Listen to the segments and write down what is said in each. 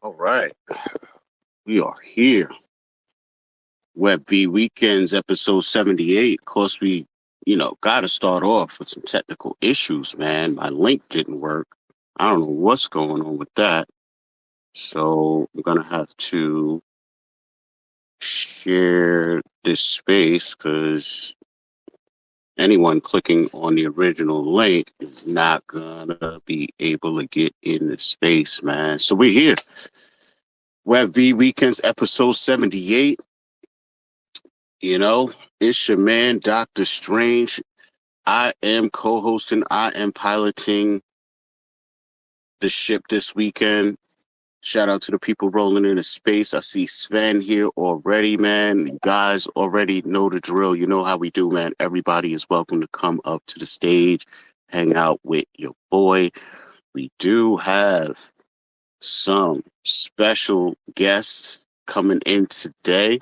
All right. We are here. Web V Weekends, episode 78. Of course, we, got to start off with some technical issues, man. My link didn't work. I don't know what's going on with that. So I'm going to have to share this space because anyone clicking on the original link is not going to be able to get in the space, man. So we're here. Web V Weekends, episode 78. It's your man, Dokta Strange. I am co-hosting. I am piloting the ship this weekend. Shout out to the people rolling into space. I see Sven here already, man. You guys already know the drill. You know how we do, man. Everybody is welcome to come up to the stage, hang out with your boy. We do have some special guests coming in today.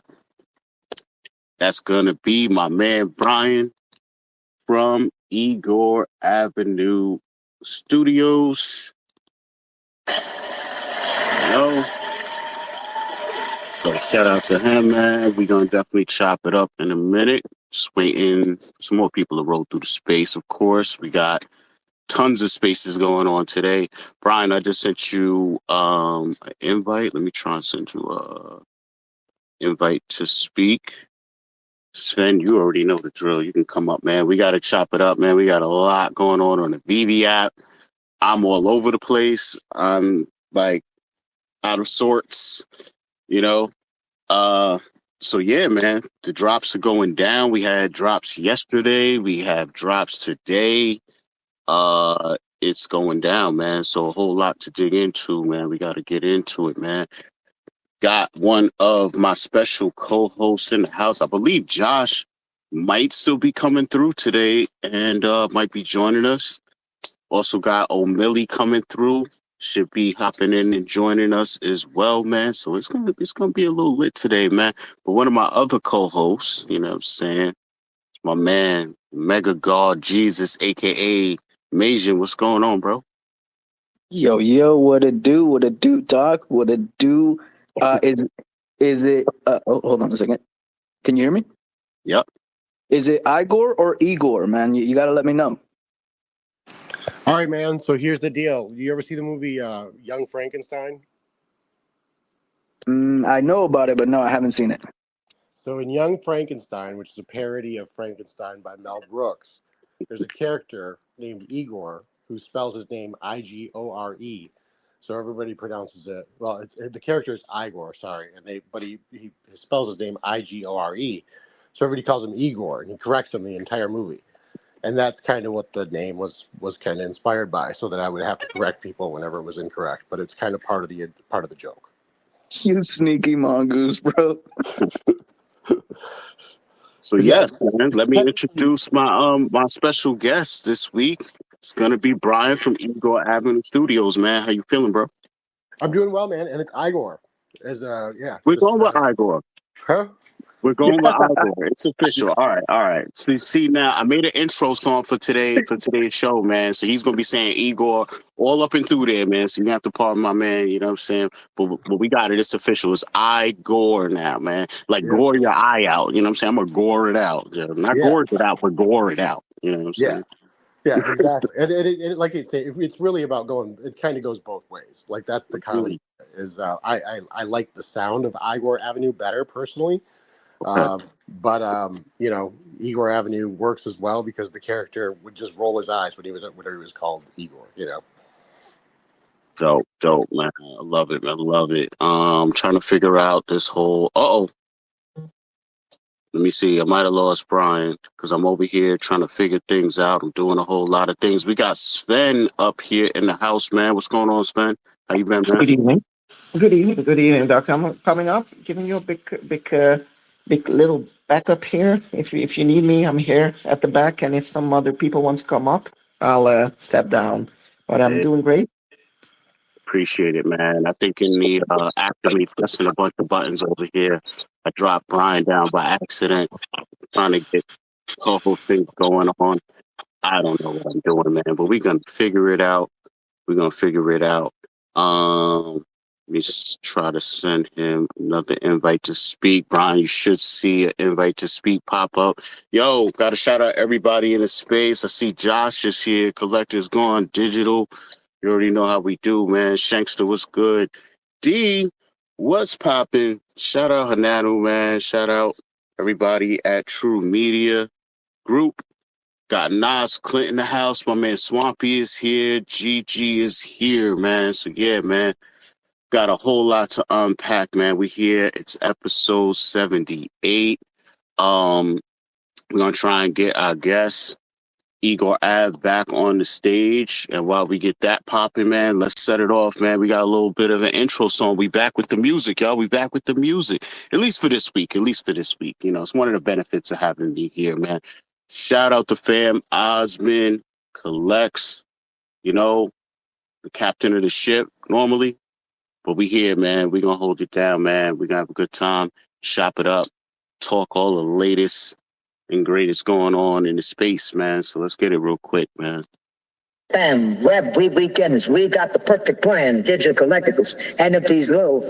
That's going to be my man, Brian, from Igore Avenue Studios. So shout out to him, man. We're going to definitely chop it up in a minute. Just waiting some more people to roll through the space, of course. We got tons of spaces going on today. Brian, I just sent you an invite. Let me try and send you an invite to speak. Sven, you already know the drill. You can come up, man. We got to chop it up, man. We got a lot going on the VeVe app. I'm all over the place. I'm like out of sorts, So yeah, man, the drops are going down. We had drops yesterday. We have drops today. It's going down, man. So a whole lot to dig into, man. We got to get into it, man. Got one of my special co-hosts in the house. I believe Josh might still be coming through today and might be joining us. Also got O'Milly coming through. Should be hopping in and joining us as well, man. So it's gonna be a little lit today, man. But one of my other co-hosts, you know what I'm saying, my man, Mega God Jesus, aka Majin. What's going on, bro? Yo, what it do, Doc? What it do? Is it? Hold on a second. Can you hear me? Yep. Is it Igor or Igor, man? You got to let me know. All right, man. So here's the deal. You ever see the movie Young Frankenstein? I know about it, but no, I haven't seen it. So in Young Frankenstein, which is a parody of Frankenstein by Mel Brooks, there's a character named Igor who spells his name Igore. So everybody pronounces it. Well, the character is Igor, sorry, but he spells his name Igore. So everybody calls him Igor, and he corrects him the entire movie. And that's kind of what the name was kind of inspired by, so that I would have to correct people whenever it was incorrect. But it's kind of part of the joke. You sneaky mongoose, bro. So yes, man, let me introduce my special guest this week. It's gonna be Brian from Igore Avenue Studios, man. How you feeling, bro? I'm doing well, man, and it's Igor. We're going with Igor. Huh? We're going with Igor. It's official. All right. So see now, I made an intro song for today's show, man. So he's gonna be saying Igor all up and through there, man. So you have to pardon my man. You know what I'm saying? But we got it. It's official. It's Igor now, man. Like gore your eye out. You know what I'm saying? I'm gonna gore it out. Not gore it out, but gore it out. You know what I'm saying? Yeah, exactly. and like you say, it's really about going. It kind of goes both ways. Like that's the comedy. Is I like the sound of Igor Avenue better personally. Okay. But Igor Avenue works as well because the character would just roll his eyes when he was called Igor. Dope, man. I love it. Trying to figure out this whole. Let me see. I might have lost Brian because I'm over here trying to figure things out. I'm doing a whole lot of things. We got Sven up here in the house, man. What's going on, Sven? How you been, man? Good evening, Doctor. I'm coming up, giving you a big little backup here. If you need me, I'm here at the back. And if some other people want to come up, I'll step down. But I'm doing great. Appreciate it, man. I think in the actively pressing a bunch of buttons over here, I dropped Brian down by accident, trying to get a couple things going on. I don't know what I'm doing, man, but we're gonna figure it out. Let me try to send him another invite to speak. Brian, you should see an invite to speak pop up. Yo, got to shout out everybody in the space. I see Josh is here. Collector's gone digital. You already know how we do, man. Shankster, what's good? D, what's popping? Shout out Hananu, man. Shout out everybody at True Media Group. Got NosClint in the house. My man Swampy is here. GG is here, man. So, yeah, man. Got a whole lot to unpack, man. We here. It's episode 78. We're gonna try and get our guest Igore Ave back on the stage, and while we get that popping, man, let's set it off, man. We got a little bit of an intro song. We back with the music, y'all. We back with the music, at least for this week. You know, it's one of the benefits of having me here, man. Shout out to fam Osman Collects, you know, the captain of the ship normally. But we here, man. We gonna hold it down, man. We gonna have a good time, shop it up, talk all the latest and greatest going on in the space, man. So let's get it real quick, man. Bam, Web V Weekends. We got the perfect plan. Digital collectibles, NFTs low.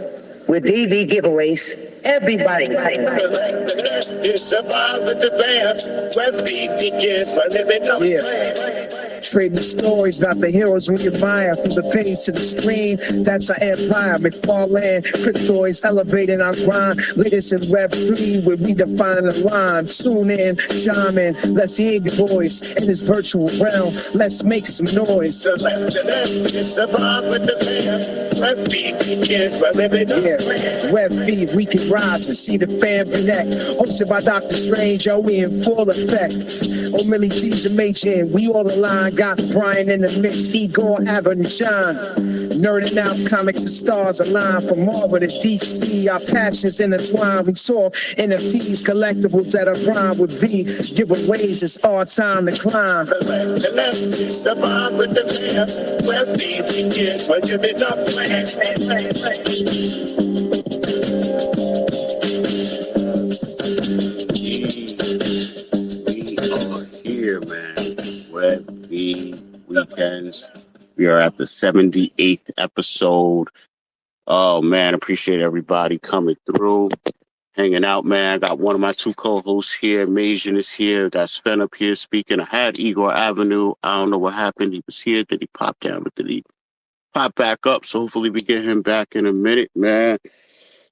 With VeVe giveaways, everybody. It's about the band. Web V Weekends. I live in the Trading stories about the heroes we admire, from the page to the screen. That's our empire. McFarlane, Cryptoids, elevating our grind. Latest in Web3, where we define the line. Tune in, chime in. Let's hear your voice in this virtual realm. Let's make some noise. It's about the band. Web V Weekends. I live in the Web V, we can rise and see the fam connect. Hosted by Dokta Strange, yo, we in full effect. Millie T's and Majin, we all aligned. Got Brian in the mix, Igore Ave and shine. Nerding out, comics and stars align. From Marvel to DC, our passions intertwine. We talk NFTs, collectibles that are rhyme with V. Giveaways, it's our time to climb. It's about the band. Web V Weekends. I live in the We are here, man. Web V Weekends. We are at the 78th episode. Oh, man, appreciate everybody coming through, hanging out, man. I got one of my two co-hosts here. Majin is here. Got Sven up here speaking. I had Igore Avenue. I don't know what happened. He was here. Did he pop down? But did he pop back up? So hopefully we get him back in a minute, man.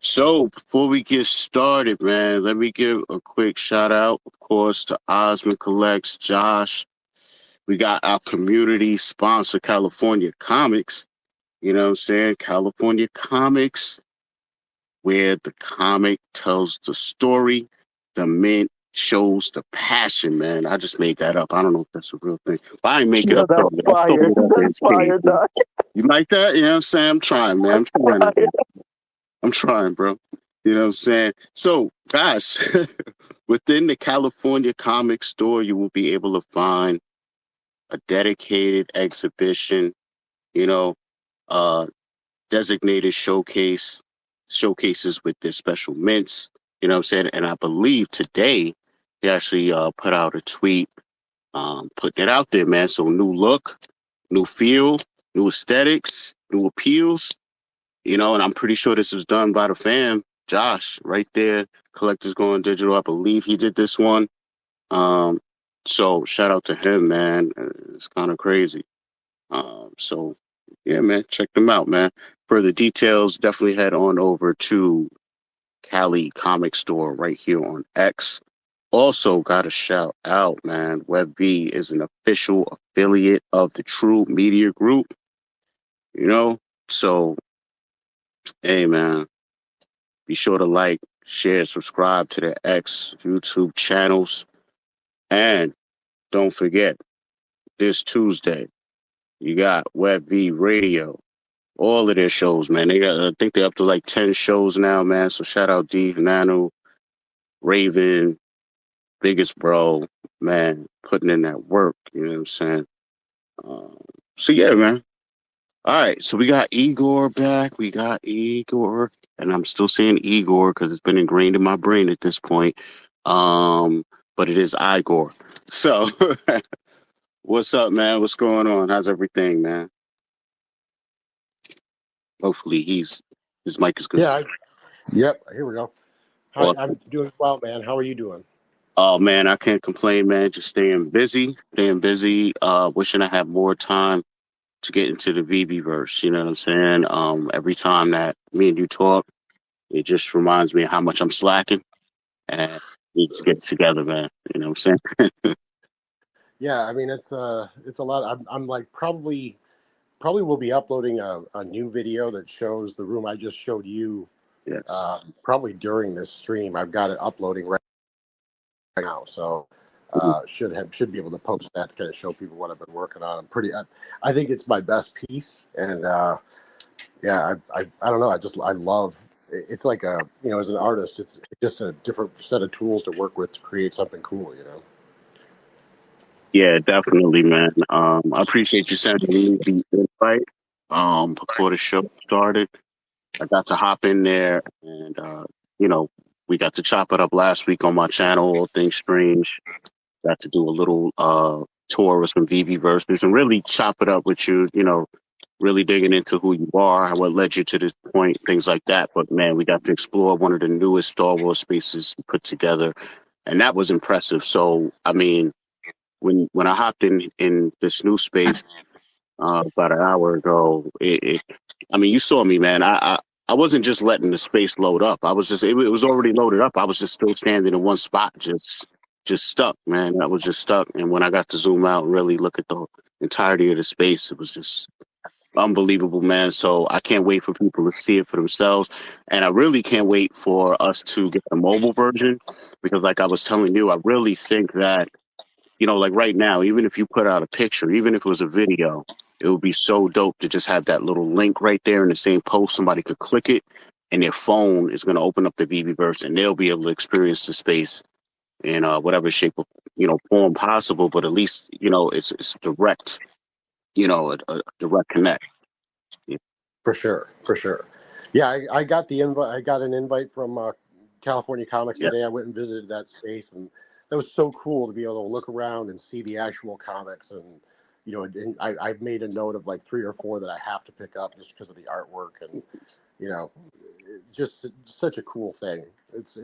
So before we get started, man, let me give a quick shout out, of course, to Osman Collects, Josh. We got our community sponsor, California Comics. You know what I'm saying? California Comics, where the comic tells the story, the mint shows the passion, man. I just made that up. I don't know if that's a real thing. But I ain't make it up. That's fire. That's fire, Doc. You like that? You know what I'm saying? I'm trying, man. I'm trying, bro. You know what I'm saying? So, guys, within the California Comic Store, you will be able to find a dedicated exhibition, you know, designated showcases with their special mints, you know what I'm saying? And I believe today they actually put out a tweet putting it out there, man. So new look, new feel, new aesthetics, new appeals, you know, and I'm pretty sure this was done by the fam, Josh, right there. Collector's Going Digital. I believe he did this one. So shout out to him, man. It's kind of crazy. So yeah, man, check them out, man. Further details, definitely head on over to Cali Comic Store right here on X. Also, got to shout out, man. Web V is an official affiliate of the True Media Group. You know, so hey, man, be sure to like, share, subscribe to the X YouTube channels. And don't forget, this Tuesday, you got Web V Radio. All of their shows, man. They got, I think they're up to like 10 shows now, man. So shout out D, Nano, Raven, Biggest Bro, man, putting in that work. You know what I'm saying? So yeah, man. All right, so we got Igore back. We got Igore, and I'm still saying Igore because it's been ingrained in my brain at this point. But it is Igore. So, what's up, man? What's going on? How's everything, man? Hopefully he's His mic is good. Yeah. Yep. Here we go. Hi, I'm doing well, man. How are you doing? Oh man, I can't complain, man. Just staying busy. Wishing I had more time to get into the VeVe verse. You know what I'm saying? Every time that me and you talk, it just reminds me of how much I'm slacking, and we just get together, man. You know what I'm saying? Yeah, I mean it's a lot. I'm like probably will be uploading a new video that shows the room I just showed you. Yes. Probably during this stream. I've got it uploading right now, so should be able to post that to kind of show people what I've been working on. I think it's my best piece, and yeah, I don't know. I love. It's like as an artist, it's just a different set of tools to work with to create something cool. Yeah, definitely, man. I appreciate you sending me the invite. Before the show started, I got to hop in there, and we got to chop it up last week on my channel, All Things Strange. Got to do a little tour with some VeVe verses and really chop it up with you. Really digging into who you are and what led you to this point, things like that. But man, we got to explore one of the newest Star Wars spaces put together, and that was impressive. So, I mean, when I hopped in this new space about an hour ago, I mean, you saw me, man. I wasn't just letting the space load up. I was just it was already loaded up. I was just still standing in one spot, just stuck, man. I was just stuck. And when I got to zoom out and really look at the entirety of the space, it was just unbelievable, man. So I can't wait for people to see it for themselves. And I really can't wait for us to get the mobile version, because like I was telling you, I really think that, like right now, even if you put out a picture, even if it was a video, it would be so dope to just have that little link right there in the same post. Somebody could click it and their phone is going to open up the VeVe verse and they'll be able to experience the space in whatever shape of, form possible. But at least, it's direct, a direct connect. Yeah. For sure. Yeah, I got the invite. I got an invite from California Comics today. I went and visited that space, and that was so cool to be able to look around and see the actual comics. And I made a note of like 3 or 4 that I have to pick up just because of the artwork, and just such a cool thing. It's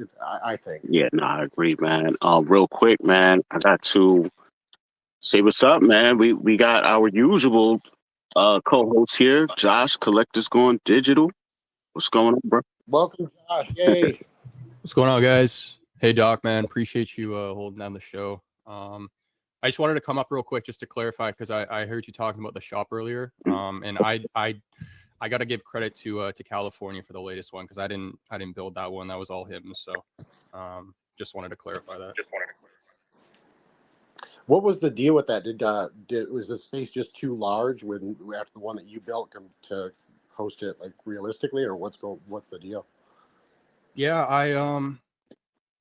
I think. Yeah, no, I agree, man. Real quick, man, I got to say what's up, man. We got our usual co-host here, Josh, Collectors Going Digital. What's going on, bro? Welcome, Josh. Yay. What's going on, guys? Hey, Doc, man. Appreciate you holding down the show. I just wanted to come up real quick just to clarify, because I heard you talking about the shop earlier. And I got to give credit to California for the latest one, because I didn't build that one. That was all him. So just wanted to clarify that. What was the deal with that? Was the space just too large after the one that you built to host it like realistically, or what's the deal? Yeah,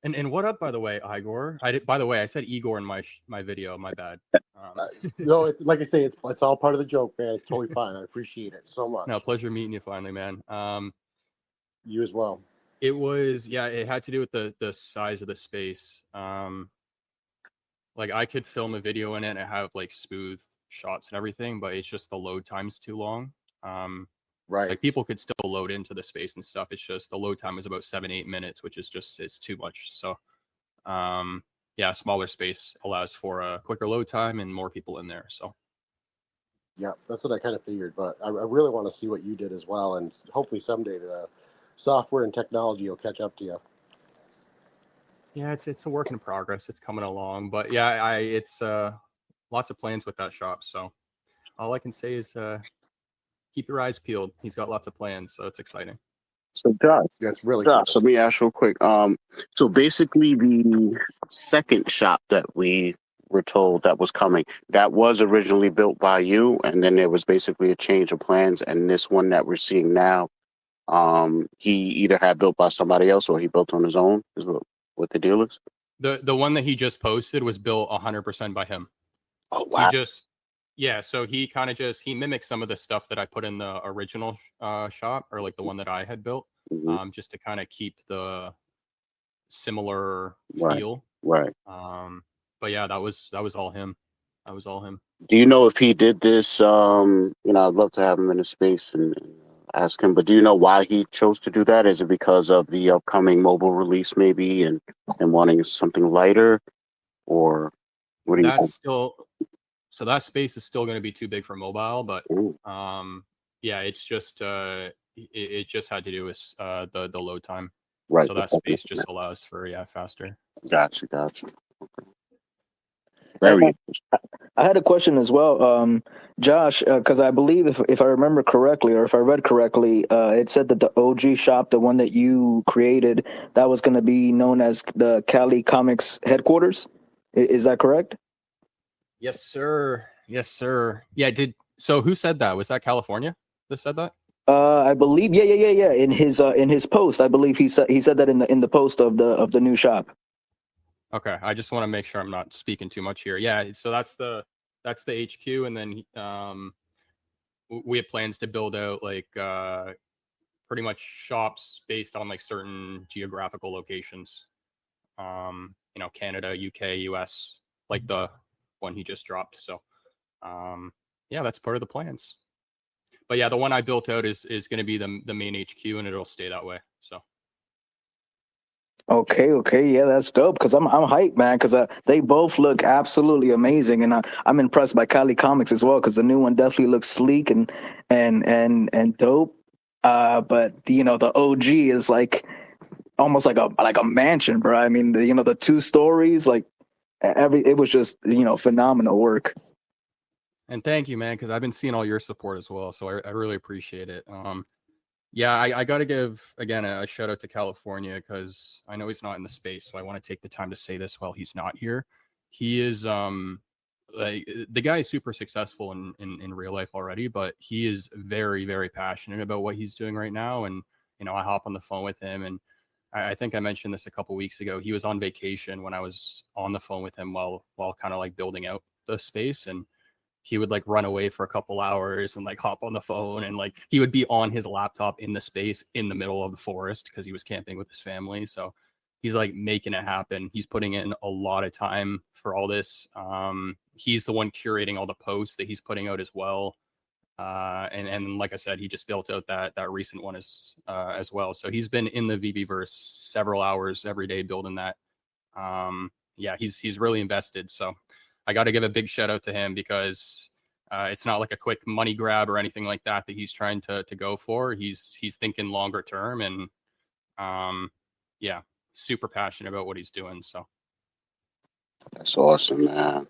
and what up, by the way, Igor? By the way, I said Igor in my video. My bad. No, it's like I say, it's all part of the joke, man. It's totally fine. I appreciate it so much. No, pleasure meeting you finally, man. You as well. It was, it had to do with the size of the space. Like I could film a video in it and have like smooth shots and everything, but it's just the load time's too long. Right. Like people could still load into the space and stuff. It's just the load time is about 7-8 minutes, which is it's too much. So, smaller space allows for a quicker load time and more people in there. So, yeah, that's what I kind of figured. But I really want to see what you did as well, and hopefully someday the software and technology will catch up to you. Yeah, it's a work in progress. It's coming along, but yeah, it's lots of plans with that shop. So, all I can say is keep your eyes peeled. He's got lots of plans, so it's exciting. So, Josh, that's really Josh. cool. Let me ask real quick. So basically, the second shop that we were told that was coming, that was originally built by you, and then there was basically a change of plans. And this one that we're seeing now, he either had built by somebody else or he built on his own. Is what the deal is? The one that he just posted was built 100% by him. Oh wow! So he kind of he mimicked some of the stuff that I put in the original shop, or like the one that I had built, just to kind of keep the similar feel. Right. But yeah, that was all him. That was all him. Do you know if he did this? I'd love to have him in a space and ask him. But do you know why he chose to do that? Is it because of the upcoming mobile release, maybe, and wanting something lighter, or what do you think? So that space is still going to be too big for mobile, but Ooh, yeah, it's just it just had to do with the load time. right. So that space just allows for faster. Gotcha. Okay. I, Very. I had a question as well, Josh, because I believe if I remember correctly, or if I read correctly, it said that the OG shop, the one that you created, that was going to be known as the Cali Comics headquarters. Is that correct? Yes, sir. Yes, sir. Yeah, so who said that? Was that California that said that? I believe, yeah. In his post, I believe he said that in the post of the new shop. Okay, I just want to make sure I'm not speaking too much here. Yeah, so that's the HQ, and then we have plans to build out like pretty much shops based on like certain geographical locations. Canada, UK, US, like the one he just dropped. So yeah, that's part of the plans. But yeah, the one I built out is going to be the main HQ, and it'll stay that way. So Okay, yeah, that's dope. Because I'm hyped, man. Because they both look absolutely amazing, and I'm impressed by Cali Comics as well. Because the new one definitely looks sleek and dope. But the OG is like almost like a mansion, bro. I mean, the 2 stories, like it was just phenomenal work. And thank you, man, because I've been seeing all your support as well, so I really appreciate it. Yeah, I got to give, again, a shout out to California, because I know he's not in the space, so I want to take the time to say this while he's not here. He is, like, the guy is super successful in real life already, but he is very, very passionate about what he's doing right now. And, I hop on the phone with him, and I think I mentioned this a couple weeks ago. He was on vacation when I was on the phone with him while kind of like building out the space, and he would like run away for a couple hours and like hop on the phone, and like he would be on his laptop in the space in the middle of the forest because he was camping with his family. So he's like making it happen. He's putting in a lot of time for all this. He's the one curating all the posts that he's putting out as well. And like I said, he just built out that recent one as well. So he's been in the VeVeverse several hours every day building that. Yeah, he's really invested. So I got to give a big shout out to him, because it's not like a quick money grab or anything like that he's trying to go for. He's thinking longer term, and yeah, super passionate about what he's doing. So That's awesome, man.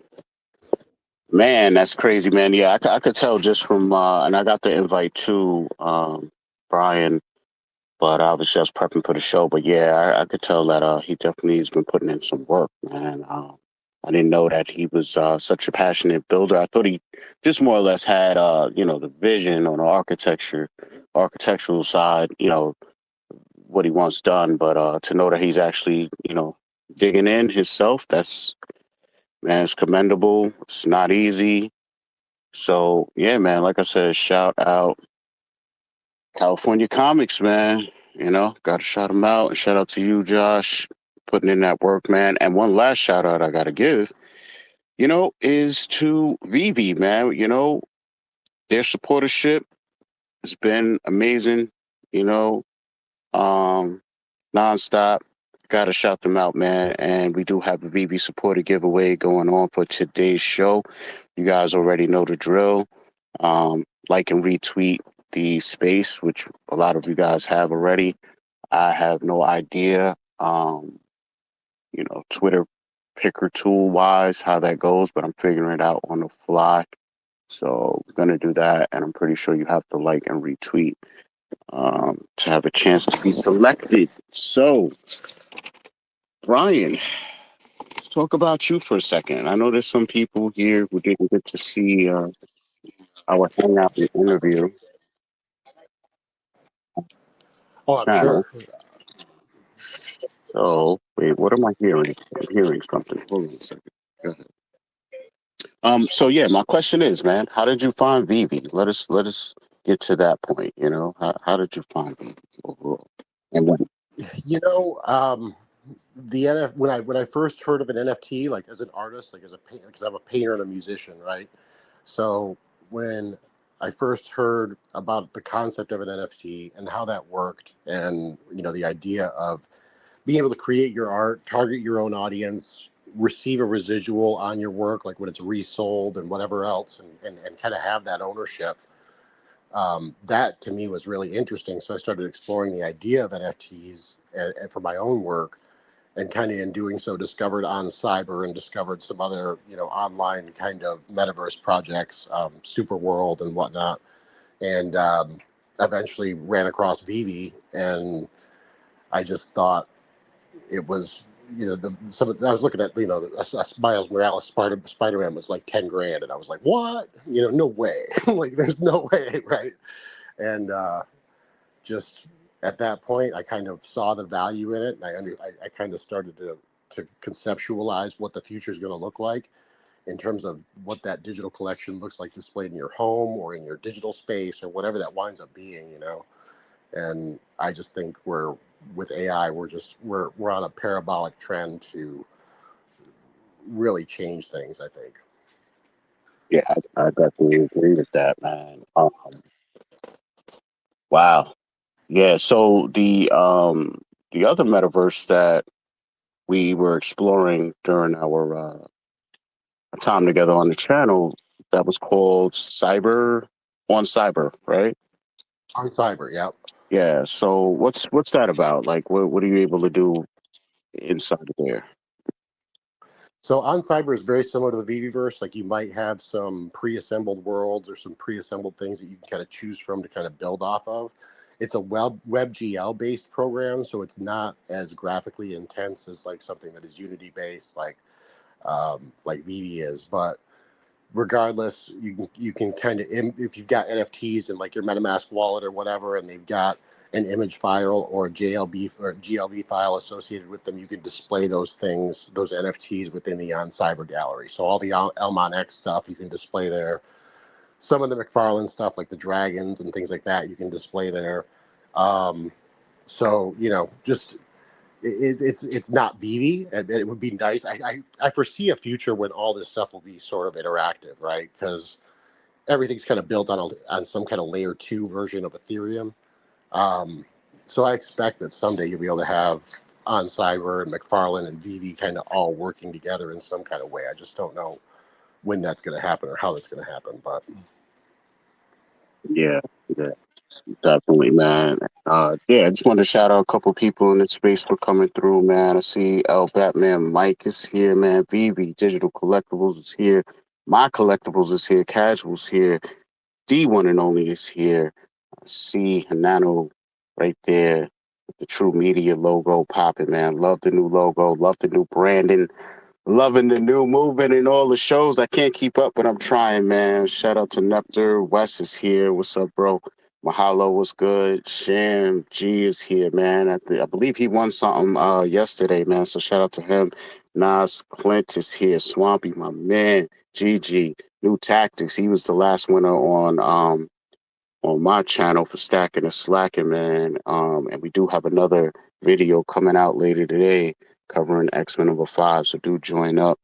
Man, that's crazy, man. Yeah, I could tell just from, and I got the invite to Brian, but I was just prepping for the show. But yeah, I could tell that he definitely has been putting in some work, man. I didn't know that he was such a passionate builder. I thought he just more or less had, the vision on the architectural side, what he wants done. But to know that he's actually, digging in himself, man, it's commendable. It's not easy. So, yeah, man, like I said, shout out California Comics, man. Got to shout them out. And shout out to you, Josh, putting in that work, man. And one last shout out I got to give, is to VeVe, man. Their supportership has been amazing, nonstop. Got to shout them out, man. And we do have a VeVe supporter giveaway going on for today's show. You guys already know the drill. Like and retweet the space, which a lot of you guys have already. I have no idea, Twitter picker tool wise how that goes, but I'm figuring it out on the fly. So I'm going to do that. And I'm pretty sure you have to like and retweet to have a chance to be selected. So, Brian, let's talk about you for a second. I know there's some people here who didn't get to see our hangout and interview. Oh, I'm sure. So, wait, what am I hearing? I'm hearing something. Hold on a second. Go ahead. So yeah, my question is, man, how did you find VeVe? Let us get to that point. How did you find VeVe overall? And when? When I first heard of an NFT, like as an artist, like as a painter, because I'm a painter and a musician, right? So when I first heard about the concept of an NFT and how that worked, and the idea of being able to create your art, target your own audience, receive a residual on your work, like when it's resold and whatever else, and kind of have that ownership. That to me was really interesting. So I started exploring the idea of NFTs and for my own work, and kind of in doing so discovered On Cyber and discovered some other online kind of metaverse projects, Super World and whatnot, and eventually ran across VeVe, and I just thought it was I was looking at Miles Morales Spider-Man was like 10 grand, and I was like, what? No way. Like, there's no way, right? And just at that point, I kind of saw the value in it, and I kind of started to conceptualize what the future is going to look like in terms of what that digital collection looks like displayed in your home or in your digital space or whatever that winds up being, And I just think with AI, we're on a parabolic trend to really change things, I think. Yeah, I definitely agree with that, man. Wow. Yeah, so the other metaverse that we were exploring during our time together on the channel, that was called On Cyber, right? On Cyber, yeah. Yeah. So what's that about? Like, what are you able to do inside of there? So On Cyber is very similar to the VeVeverse. Like, you might have some pre-assembled worlds or some pre-assembled things that you can kind of choose from to kind of build off of. It's a WebGL based program, so it's not as graphically intense as like something that is Unity based, like VeVe is. But regardless, you can kind of, if you've got NFTs in like your MetaMask wallet or whatever, and they've got an image file or a GLB file associated with them, you can display those things, those NFTs within the On Cyber gallery. So all the Elmon X stuff you can display there. Some of the McFarlane stuff, like the dragons and things like that, you can display there. So just it's not VeVe, and it would be nice. I foresee a future when all this stuff will be sort of interactive, right? Because everything's kind of built on some kind of layer 2 version of Ethereum. So I expect that someday you'll be able to have On Cyber and McFarlane and VeVe kind of all working together in some kind of way. I just don't know when that's going to happen or how that's going to happen. But Yeah, definitely, man. Yeah, I just wanted to shout out a couple people in the space for coming through, man. I see Batman Mike is here, man. VeVe Digital Collectibles is here. My Collectibles is here. Casuals here. The one and only is here. I see Hanano right there with the True Media logo popping, man. Love the new logo. Love the new branding. Loving the new movement and all the shows. I can't keep up, but I'm trying, man. Shout out to Nepter. Wes is here. What's up, bro? Mahalo was good. Sham G is here, man. I believe he won something yesterday, man. So shout out to him. NosClint is here. Swampy, my man. GG. New Tactics. He was the last winner on my channel for Stacking and Slacking, man. And we do have another video coming out later today covering X-Men #5. So do join up.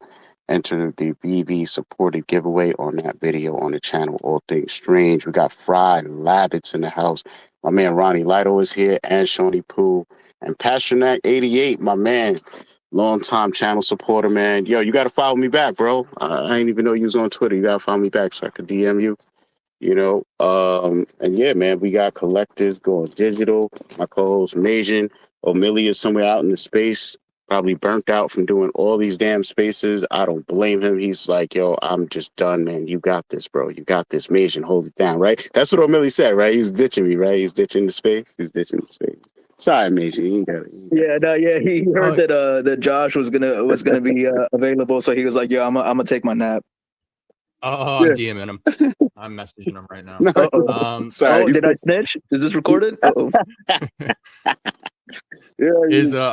Enter the VeVe supported giveaway on that video on the channel, All Things Strange. We got Fried Labbits in the house. My man Ronnie Lido is here, and Shawnee Pooh. And Pasternak88, my man, long-time channel supporter, man. Yo, you got to follow me back, bro. I didn't even know you was on Twitter. You got to follow me back so I could DM you. And yeah, man, we got collectors going digital. My co-host Majin O'Malley is somewhere out in the space, probably burnt out from doing all these damn spaces. I don't blame him. He's like, yo, I'm just done, man. You got this, bro. You got this. Majin, hold it down, right? That's what O'Malley said, right? He's ditching me, right? He's ditching the space. Sorry, Majin. You got it. He heard that Josh was gonna be available, so he was like, "Yo, I'm gonna take my nap." I'm DMing him. I'm messaging him right now. Sorry. Did I snitch? Is this recorded? I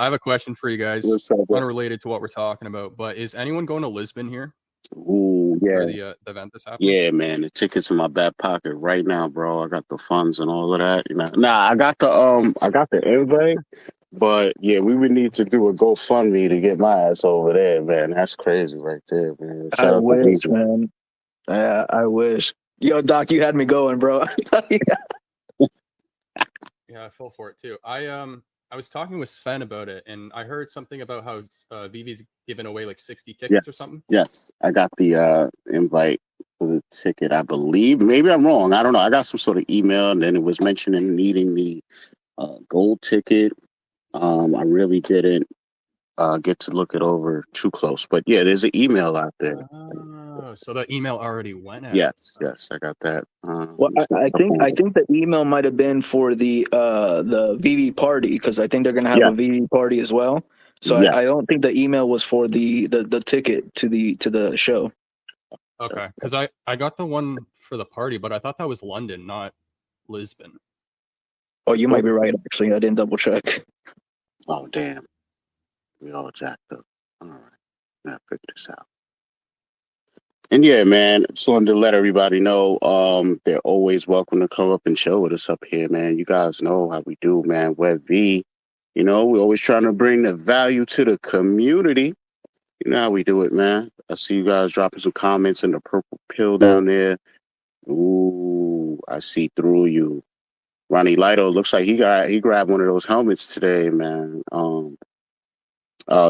have a question for you guys, unrelated to what we're talking about, but is anyone going to Lisbon here? Ooh, yeah. For the event that's happening? Yeah, man. The tickets in my back pocket right now, bro. I got the funds and all of that. Nah, I got the invite, but yeah, we would need to do a GoFundMe to get my ass over there, man. That's crazy right there, man. I wish, man. I wish. Yo, Doc, you had me going, bro. Yeah, I fell for it too. I was talking with Sven about it, and I heard something about how VeVe's giving away like 60 tickets or something. Yes, I got the invite for the ticket, I believe. Maybe I'm wrong. I don't know. I got some sort of email, and then it was mentioning needing the gold ticket. I really didn't get to look it over too close, but yeah, there's an email out there. Oh, so the email already went out. Yes, I got that. Well, I think the email might have been for the VeVe party, because I think they're gonna have a VeVe party as well. So I don't think the email was for the ticket to the show. Okay, because I got the one for the party, but I thought that was London, not Lisbon. Oh, you might be right. Actually, I didn't double check. Oh, damn. We all jacked up. All right. Now figure this out. And yeah, man, just wanted to let everybody know they're always welcome to come up and chill with us up here, man. You guys know how we do, man. Web V, you know, we're always trying to bring the value to the community. You know how we do it, man. I see you guys dropping some comments in the purple pill down there. Ooh, I see through you. Ronnie Lido looks like he grabbed one of those helmets today, man.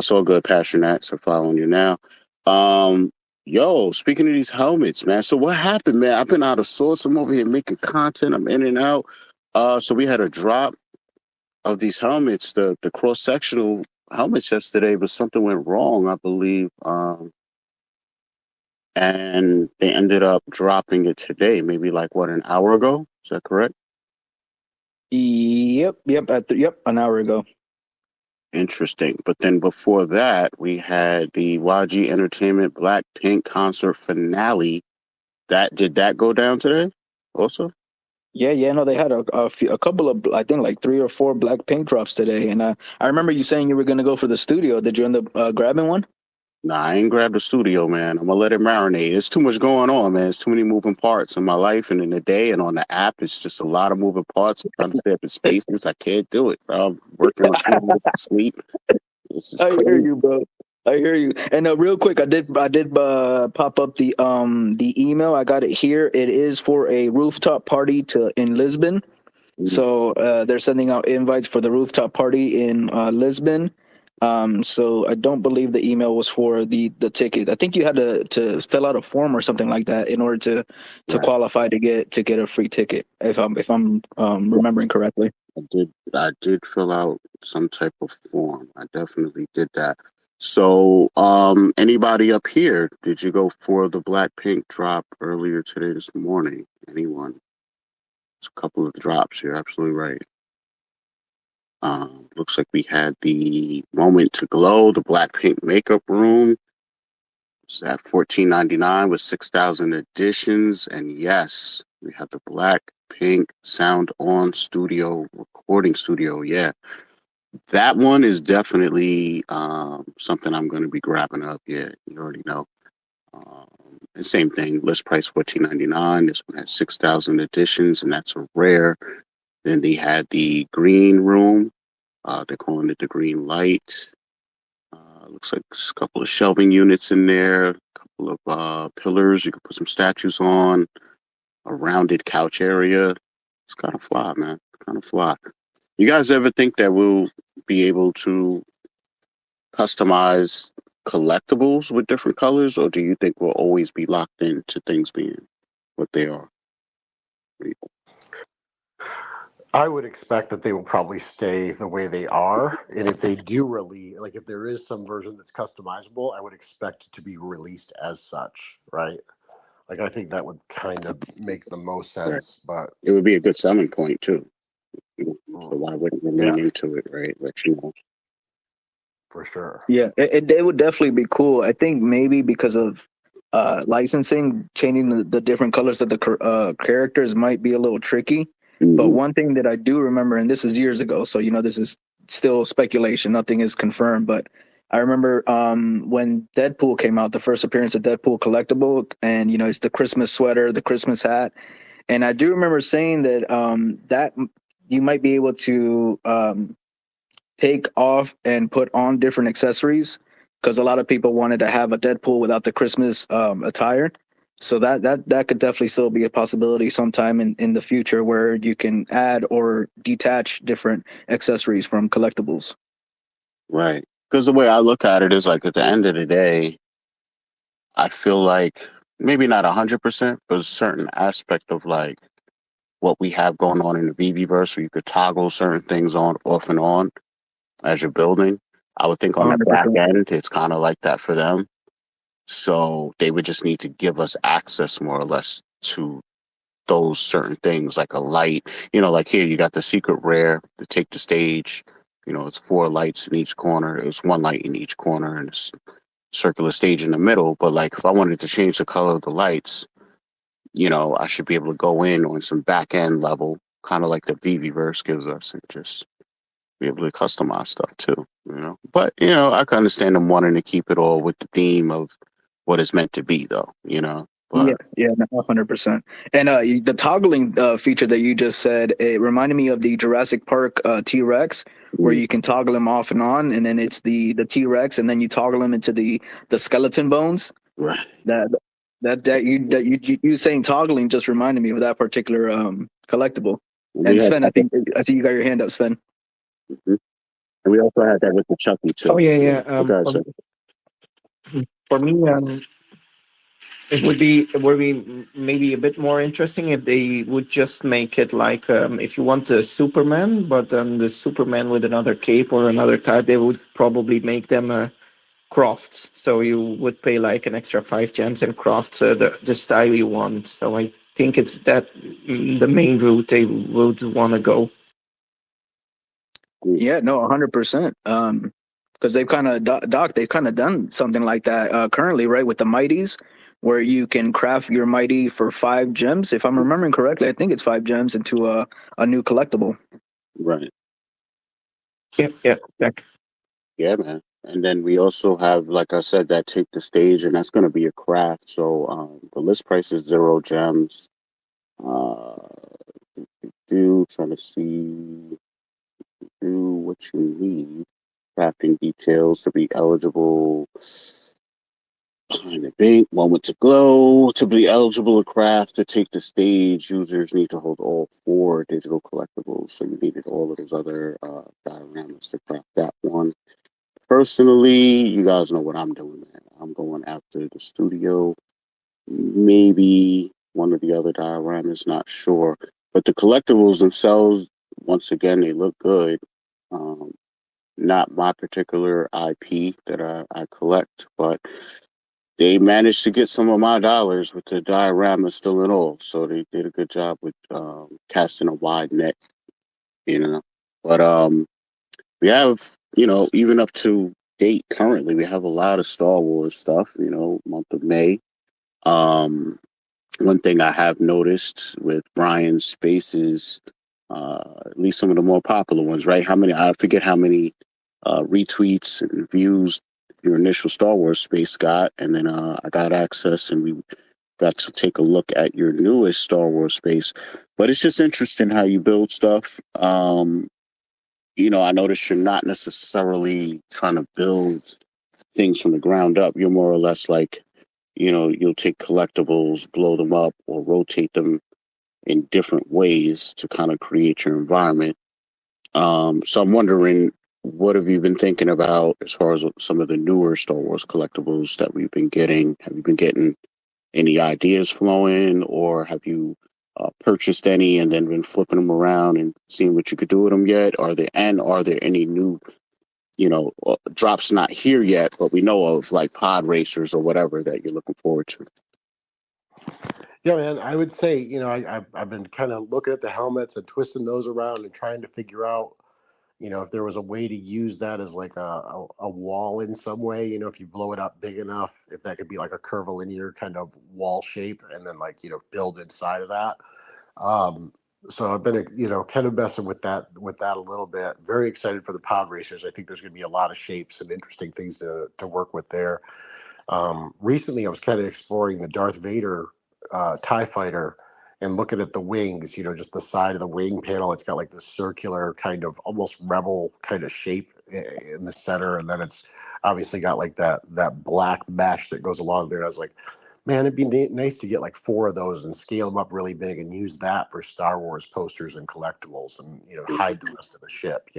So good, Pasternak. So following you now. Yo, speaking of these helmets, man. So what happened, man? I've been out of sorts. I'm over here making content. I'm in and out. So we had a drop of these helmets, the cross-sectional helmets yesterday, but something went wrong, I believe. And they ended up dropping it today, maybe like an hour ago? Is that correct? Yep, an hour ago. Interesting. But then before that, we had the YG Entertainment Blackpink concert finale. Did that go down today also? Yeah, no, they had a couple of, I think like 3 or 4 Blackpink drops today. And I remember you saying you were going to go for the studio. Did you end up grabbing one? Nah, I ain't grabbed the studio, man. I'm gonna let it marinate. There's too much going on, man. There's too many moving parts in my life and in the day and on the app. It's just a lot of moving parts. I'm trying to stay up in spaces. I can't do it. I'm working on sleep. This is I crazy. hear you, bro. I hear you. And real quick, I did pop up the email. I got it here. It is for a rooftop party in Lisbon. Mm-hmm. So they're sending out invites for the rooftop party in Lisbon. So I don't believe the email was for the ticket. I think you had to fill out a form or something like that in order to qualify to get a free ticket. If I'm remembering correctly. I did fill out some type of form. I definitely did that. So anybody up here, did you go for the Blackpink drop earlier today, this morning? Anyone? It's a couple of drops. You're absolutely right. Looks like we had the Moment to Glow, the Blackpink makeup room. It's at $14.99 with 6,000 editions. And yes, we have the Blackpink Sound On Studio recording studio. Yeah, that one is definitely something I'm going to be grabbing up. Yeah, you already know. And same thing, list price $14.99. This one has 6,000 editions, and that's a rare. Then they had the green room. They're calling it the green light. Looks like a couple of shelving units in there, a couple of pillars you can put some statues on, a rounded couch area. It's kind of fly, man. Kind of fly. You guys ever think that we'll be able to customize collectibles with different colors, or do you think we'll always be locked into things being what they are? I would expect that they will probably stay the way they are. And if they do release, like if there is some version that's customizable, I would expect it to be released as such, right? Like I think that would kind of make the most sense, but it would be a good selling point too. So why wouldn't we lean into it, right? Let you know. For sure. Yeah, it would definitely be cool. I think maybe because of licensing, changing the different colors of the characters might be a little tricky. Mm-hmm. But one thing that I do remember, and this is years ago, so this is still speculation, nothing is confirmed, but I remember when Deadpool came out, the first appearance of Deadpool collectible, and it's the Christmas sweater, the Christmas hat, and I do remember saying that that you might be able to take off and put on different accessories, because a lot of people wanted to have a Deadpool without the Christmas attire. So that could definitely still be a possibility sometime in the future where you can add or detach different accessories from collectibles. Right. Because the way I look at it is like at the end of the day, I feel like maybe not 100%, but a certain aspect of like what we have going on in the VeVeverse where you could toggle certain things on, off and on as you're building. I would think on the back 100%. end, it's kind of like that for them. So they would just need to give us access more or less to those certain things, like a light. Like here, you got the secret rare to take the stage. It's 4 lights in each corner. It's 1 light in each corner and it's circular stage in the middle. But like if I wanted to change the color of the lights, I should be able to go in on some back end level, kind of like the VeVeverse gives us, and just be able to customize stuff too. But I can understand them wanting to keep it all with the theme of what it's meant to be, though. Yeah, But yeah, 100%. And the toggling feature that you just said, it reminded me of the Jurassic Park T-Rex, where you can toggle him off and on, and then it's the T-Rex, and then you toggle him into the skeleton bones. right, You saying toggling just reminded me of that particular collectible. we And had Sven, I think I see you got your hand up, Sven. and we also had that with the Chucky too. Oh yeah. Okay, so For me, it would be maybe a bit more interesting if they would just make it like if you want a Superman, but the Superman with another cape or another type, they would probably make them crafts. So you would pay like an extra 5 gems and craft the style you want. So I think it's the main route they would want to go. Yeah, no, 100%. Because they've kind of they've kind of done something like that currently, right? With the mighties, where you can craft your mighty for 5 gems. If I'm remembering correctly, I think it's 5 gems into a new collectible. right, Yeah. yeah, man. And then we also have, like I said, that take the stage, and that's going to be a craft. So the list price is 0 gems. Uh, trying to see what you need. Crafting details to be eligible. Behind the bank, moment to glow. To be eligible to craft to take the stage, users need to hold all 4 digital collectibles. So you needed all of those other dioramas to craft that one. Personally, you guys know what I'm doing, man. I'm going after the studio. Maybe one of the other dioramas, not sure. But the collectibles themselves, once again, they look good. Not my particular IP that I collect, but they managed to get some of my dollars with the diorama still in all. So they did a good job with casting a wide net, you know. But we have, even up to date currently, we have a lot of Star Wars stuff, month of May. One thing I have noticed with Brian's spaces, at least some of the more popular ones, right? I forget how many retweets and views your initial Star Wars space got. And then I got access and we got to take a look at your newest Star Wars space. But it's just interesting how you build stuff. I noticed you're not necessarily trying to build things from the ground up. You're more or less like, you'll take collectibles, blow them up, or rotate them in different ways to kind of create your environment. So I'm wondering, what have you been thinking about as far as some of the newer Star Wars collectibles that we've been getting? Have you been getting any ideas flowing, or have you purchased any and then been flipping them around and seeing what you could do with them yet? Are there any new, drops not here yet, but we know of, like pod racers or whatever that you're looking forward to? Yeah, man, I would say, I've been kind of looking at the helmets and twisting those around and trying to figure out, if there was a way to use that as like a wall in some way, if you blow it up big enough, if that could be like a curvilinear kind of wall shape and then like, build inside of that. So I've been, kind of messing with that a little bit. Very excited for the pod racers. I think there's going to be a lot of shapes and interesting things to work with there. Recently, I was kind of exploring the Darth Vader TIE fighter and looking at the wings, just the side of the wing panel. It's got like this circular kind of almost rebel kind of shape in the center. And then it's obviously got like that black mesh that goes along there. And I was like, Man, it'd be nice to get like 4 of those and scale them up really big and use that for Star Wars posters and collectibles, and hide the rest of the ship.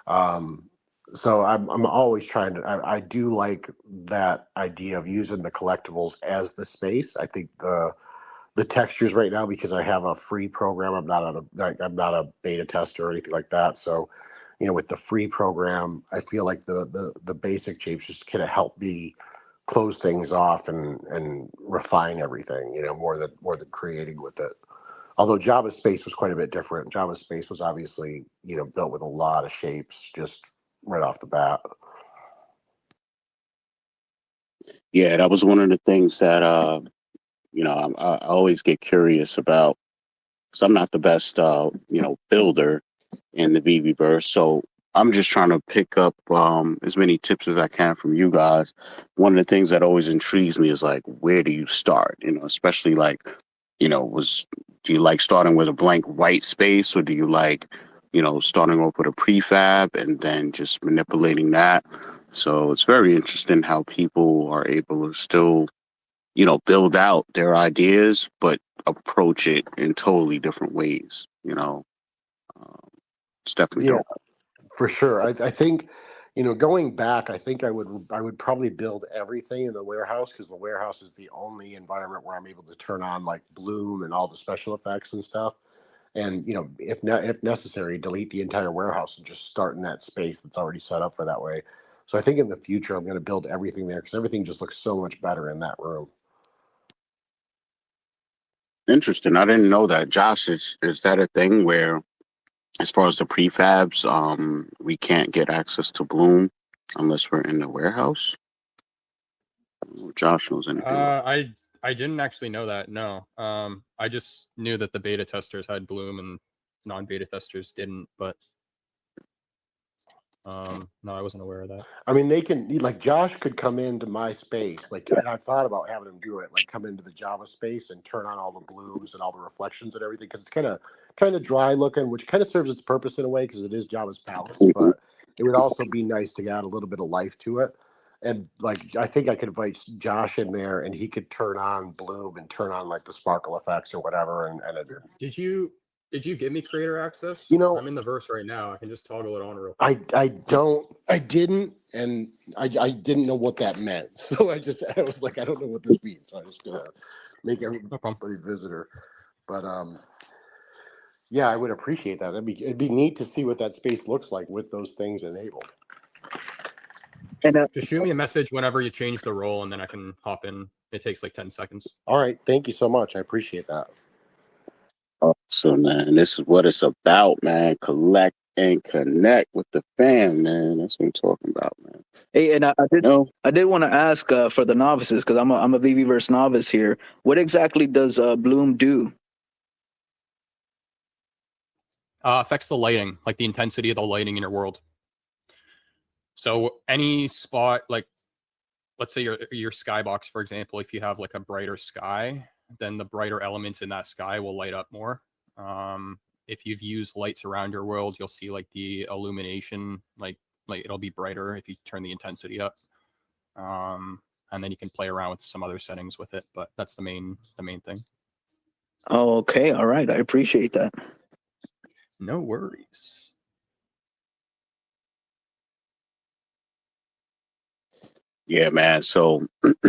Um, so I'm always trying to. I do like that idea of using the collectibles as the space. I think the textures right now, because I have a free program. I'm not a beta tester or anything like that. So, with the free program, I feel like the basic shapes just kind of help me close things off and refine everything. More than creating with it. Although Java's space was quite a bit different. Java's space was obviously built with a lot of shapes just right off the bat. Yeah, that was one of the things that I always get curious about. So I'm not the best builder in the VeVeverse, so I'm just trying to pick up as many tips as I can from you guys. One of the things that always intrigues me is like, where do you start? Especially like, do you like starting with a blank white space, or do you like, starting off with a prefab and then just manipulating that? So it's very interesting how people are able to still, build out their ideas, but approach it in totally different ways. It's definitely dope. For sure. I think, going back, I think I would probably build everything in the warehouse, because the warehouse is the only environment where I'm able to turn on like bloom and all the special effects and stuff. And, if necessary, delete the entire warehouse and just start in that space that's already set up for that way. So I think in the future, I'm going to build everything there, because everything just looks so much better in that room. Interesting. I didn't know that. Josh, is that a thing where, as far as the prefabs, we can't get access to Bloom unless we're in the warehouse? Josh knows anything. I didn't actually know that. No. I just knew that the beta testers had Bloom and non-beta testers didn't. But no, I wasn't aware of that. I mean, they can, like, Josh could come into my space, like, and I thought about having him do it, like, come into the Java space and turn on all the blooms and all the reflections and everything, because it's kind of dry looking, which kind of serves its purpose in a way, because it is Java's palace, but it would also be nice to add a little bit of life to it. And like, I think I could invite Josh in there, and he could turn on bloom and turn on like the sparkle effects or whatever. And Did you give me creator access? I'm in the verse right now. I can just toggle it on real quick. I didn't, and I didn't know what that meant. So I was like, I don't know what this means. So I'm just gonna make everybody visitor. But yeah, I would appreciate that. It'd be neat to see what that space looks like with those things enabled. And just shoot me a message whenever you change the role, and then I can hop in. It takes like 10 seconds. All right, thank you so much. I appreciate that. So, man, this is what it's about, man. Collect and connect with the fam, man. That's what I'm talking about, man. Hey, and I did want to ask for the novices, because I'm a VeVeverse novice here. What exactly does Bloom do? Affects the lighting, like the intensity of the lighting in your world. So any spot, like let's say your skybox, for example, if you have like a brighter sky, then the brighter elements in that sky will light up more. If you've used lights around your world, you'll see like the illumination, like it'll be brighter if you turn the intensity up. And then you can play around with some other settings with it, but that's the main thing. Oh, okay. All right. I appreciate that. No worries. Yeah, man. So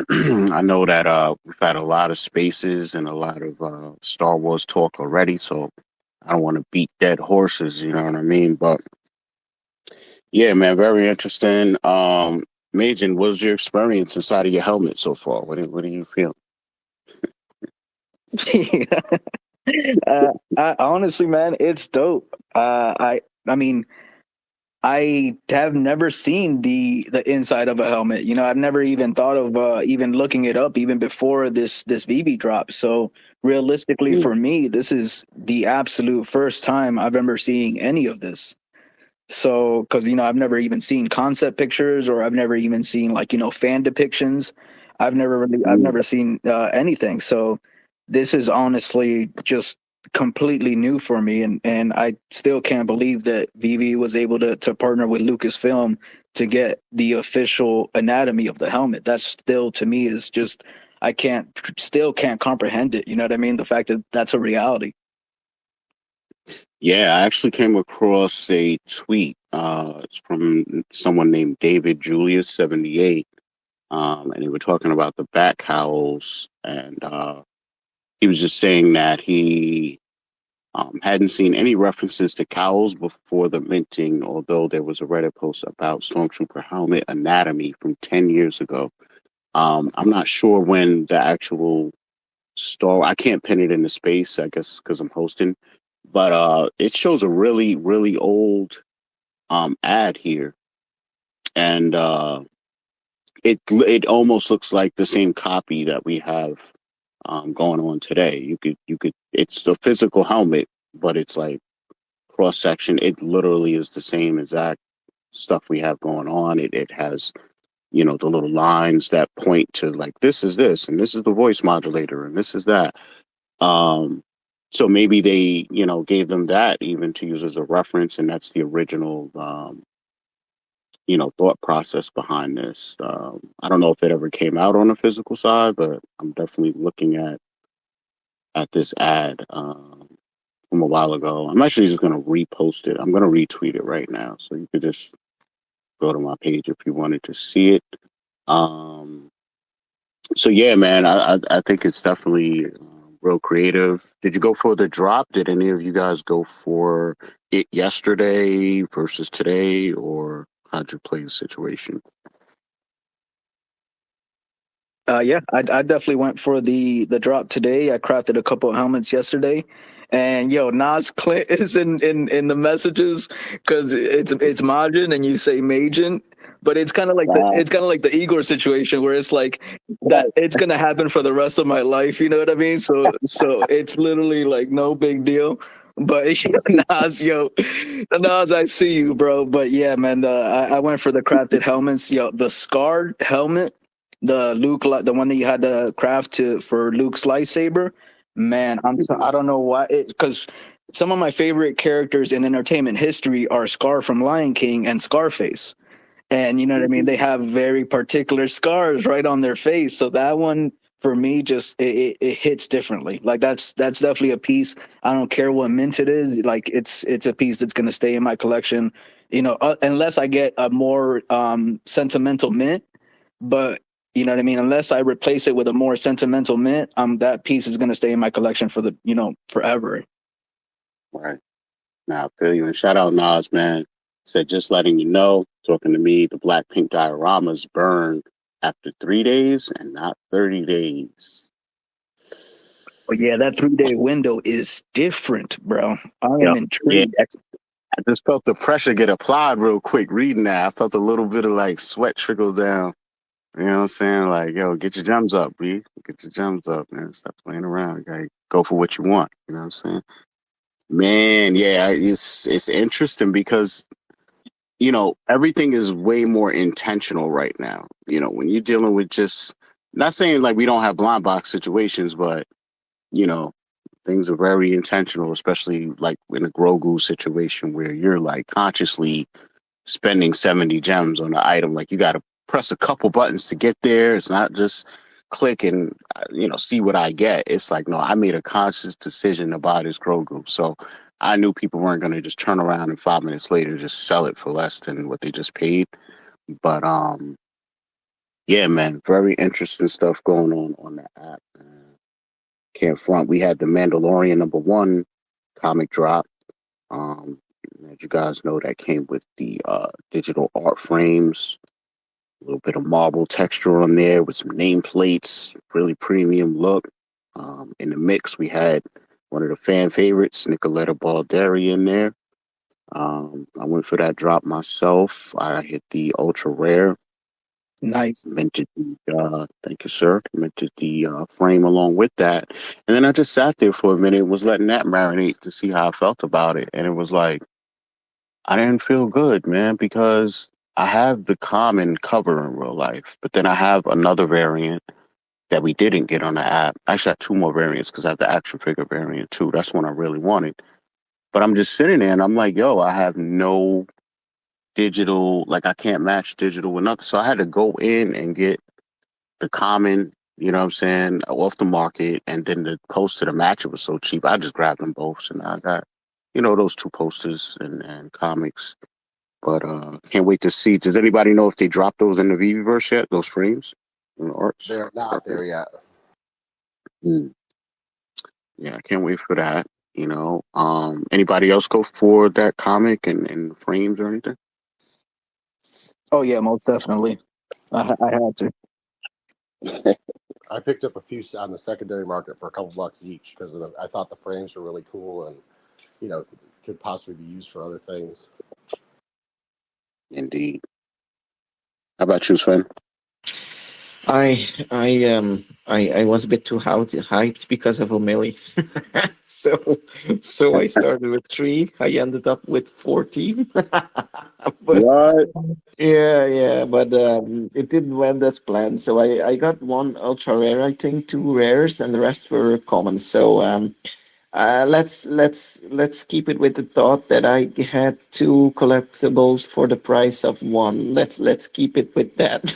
I know that we've had a lot of spaces and a lot of Star Wars talk already, so I don't want to beat dead horses, you know what I mean? But yeah, man, very interesting. Majin, what was your experience inside of your helmet so far? What do you feel? Honestly, man, it's dope. I mean, I have never seen the inside of a helmet. I've never even thought of even looking it up even before this VeVe drop. So realistically, for me, this is the absolute first time I've ever seen any of this. So, because I've never even seen concept pictures, or I've never even seen fan depictions. I've never seen anything. So this is honestly just completely new for me, and I still can't believe that VeVe was able to partner with Lucasfilm to get the official anatomy of the helmet. That still, to me, is just I still can't comprehend it. You know what I mean? The fact that that's a reality. Yeah, I actually came across a tweet. It's from someone named David Julius 78. And they were talking about the back howls, and he was just saying that he hadn't seen any references to cowls before the minting, although there was a Reddit post about Stormtrooper helmet anatomy from 10 years ago. I'm not sure when the actual I can't pin it into space, I guess, because I'm hosting, but it shows a really, really old ad here, and it almost looks like the same copy that we have going on today. You could it's the physical helmet, but it's like cross section. It literally is the same exact stuff we have going on. It has, you know, the little lines that point to like this is this and this is the voice modulator and this is that. So maybe they, you know, gave them that even to use as a reference, and that's the original you know, thought process behind this. I don't know if it ever came out on the physical side, but I'm definitely looking at this ad from a while ago. I'm actually just going to repost it. I'm going to retweet it right now, so you could just go to my page if you wanted to see it. So yeah, man, I think it's definitely real creative. Did you go for the drop? Did any of you guys go for it yesterday versus today, or how'd you play the situation? Yeah, I definitely went for the drop today. I crafted a couple of helmets yesterday, and yo, NosClint is in the messages because it's Majin and you say Majin, but it's kind of like the Igor situation where it's like that it's gonna happen for the rest of my life. You know what I mean? So it's literally like no big deal. But Nas, I see you, bro. But yeah, man, I went for the crafted helmets. Yo, the scarred helmet, the the one that you had to craft for Luke's lightsaber. Man, I don't know why, because some of my favorite characters in entertainment history are Scar from Lion King and Scarface, and you know what I mean. They have very particular scars right on their face, so that one for me just it hits differently. Like that's definitely a piece. I don't care what mint it is. Like it's a piece that's gonna stay in my collection. You know, unless I get a more sentimental mint, but you know what I mean? Unless I replace it with a more sentimental mint, that piece is going to stay in my collection for forever. Right. Now, I feel you. And shout out Nas, man. Said, just letting you know, talking to me, the black pink dioramas burn after 3 days and not 30 days. Oh, yeah, that 3-day window is different, bro. I am intrigued. Yeah. I just felt the pressure get applied real quick reading that. I felt a little bit of like sweat trickle down. You know what I'm saying? Like, yo, get your gems up, B. Get your gems up, man. Stop playing around. You gotta go for what you want. You know what I'm saying? Man, yeah, it's interesting because, you know, everything is way more intentional right now. You know, when you're dealing with just, not saying like we don't have blind box situations, but, you know, things are very intentional, especially like in a Grogu situation where you're like consciously spending 70 gems on an item. Like you got to press a couple buttons to get there. It's not just click and, you know, see what I get. It's like, no, I made a conscious decision to buy this Grogu. So I knew people weren't going to just turn around and 5 minutes later just sell it for less than what they just paid. But yeah, man, very interesting stuff going on the app. Can't front. We had the Mandalorian #1 comic drop. As you guys know, that came with the digital art frames, a little bit of marble texture on there with some nameplates, really premium look. In the mix, we had one of the fan favorites, Nicoletta Balderi, in there. I went for that drop myself. I hit the ultra rare. Nice. Minted thank you, sir. Minted the frame along with that. And then I just sat there for a minute and was letting that marinate to see how I felt about it. And it was like, I didn't feel good, man, because I have the common cover in real life, but then I have another variant that we didn't get on the app. I actually have 2 more variants because I have the action figure variant too. That's one I really wanted. But I'm just sitting there and I'm like, yo, I have no digital, like I can't match digital with nothing. So I had to go in and get the common you know what I'm saying, off the market, and then the poster to match it was so cheap. I just grabbed them both, so now I got, those two posters and comics. But can't wait to see. Does anybody know if they dropped those in the VeVeverse yet? Those frames and the arts? They're not there yet. Mm. Yeah, I can't wait for that. Anybody else go for that comic and frames or anything? Oh yeah, most definitely. I had to. I picked up a few on the secondary market for a couple bucks each because I thought the frames were really cool and could possibly be used for other things. Indeed. How about you, Sven? I was a bit too hyped because of O'Malley. so I started with 3. I ended up with 14. What? Yeah, but it didn't went as planned. So I got 1 ultra rare, I think, 2 rares, and the rest were common. So let's keep it with the thought that I had 2 collectibles for the price of 1. Let's keep it with that.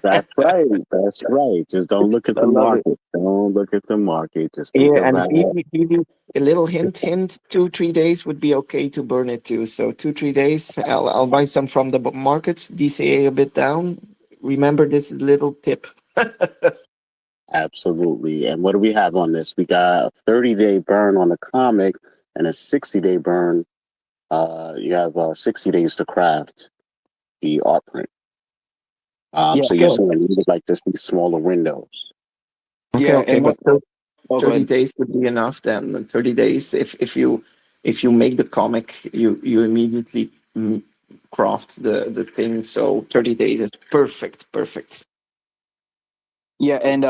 That's right. That's right. Just don't look at the market. Don't look at the market. Just think about it. A little hint. 2-3 days would be okay to burn it too. So 2-3 days, I'll buy some from the markets. DCA a bit down. Remember this little tip. Absolutely. And what do we have on this? We got a 30-day burn on the comic and a 60-day burn. You have 60 days to craft the art print. So you're saying you would like to see smaller windows. Okay, but 30 days would be enough then. 30 days, if you make the comic, you immediately craft the thing. So 30 days is perfect. Yeah, and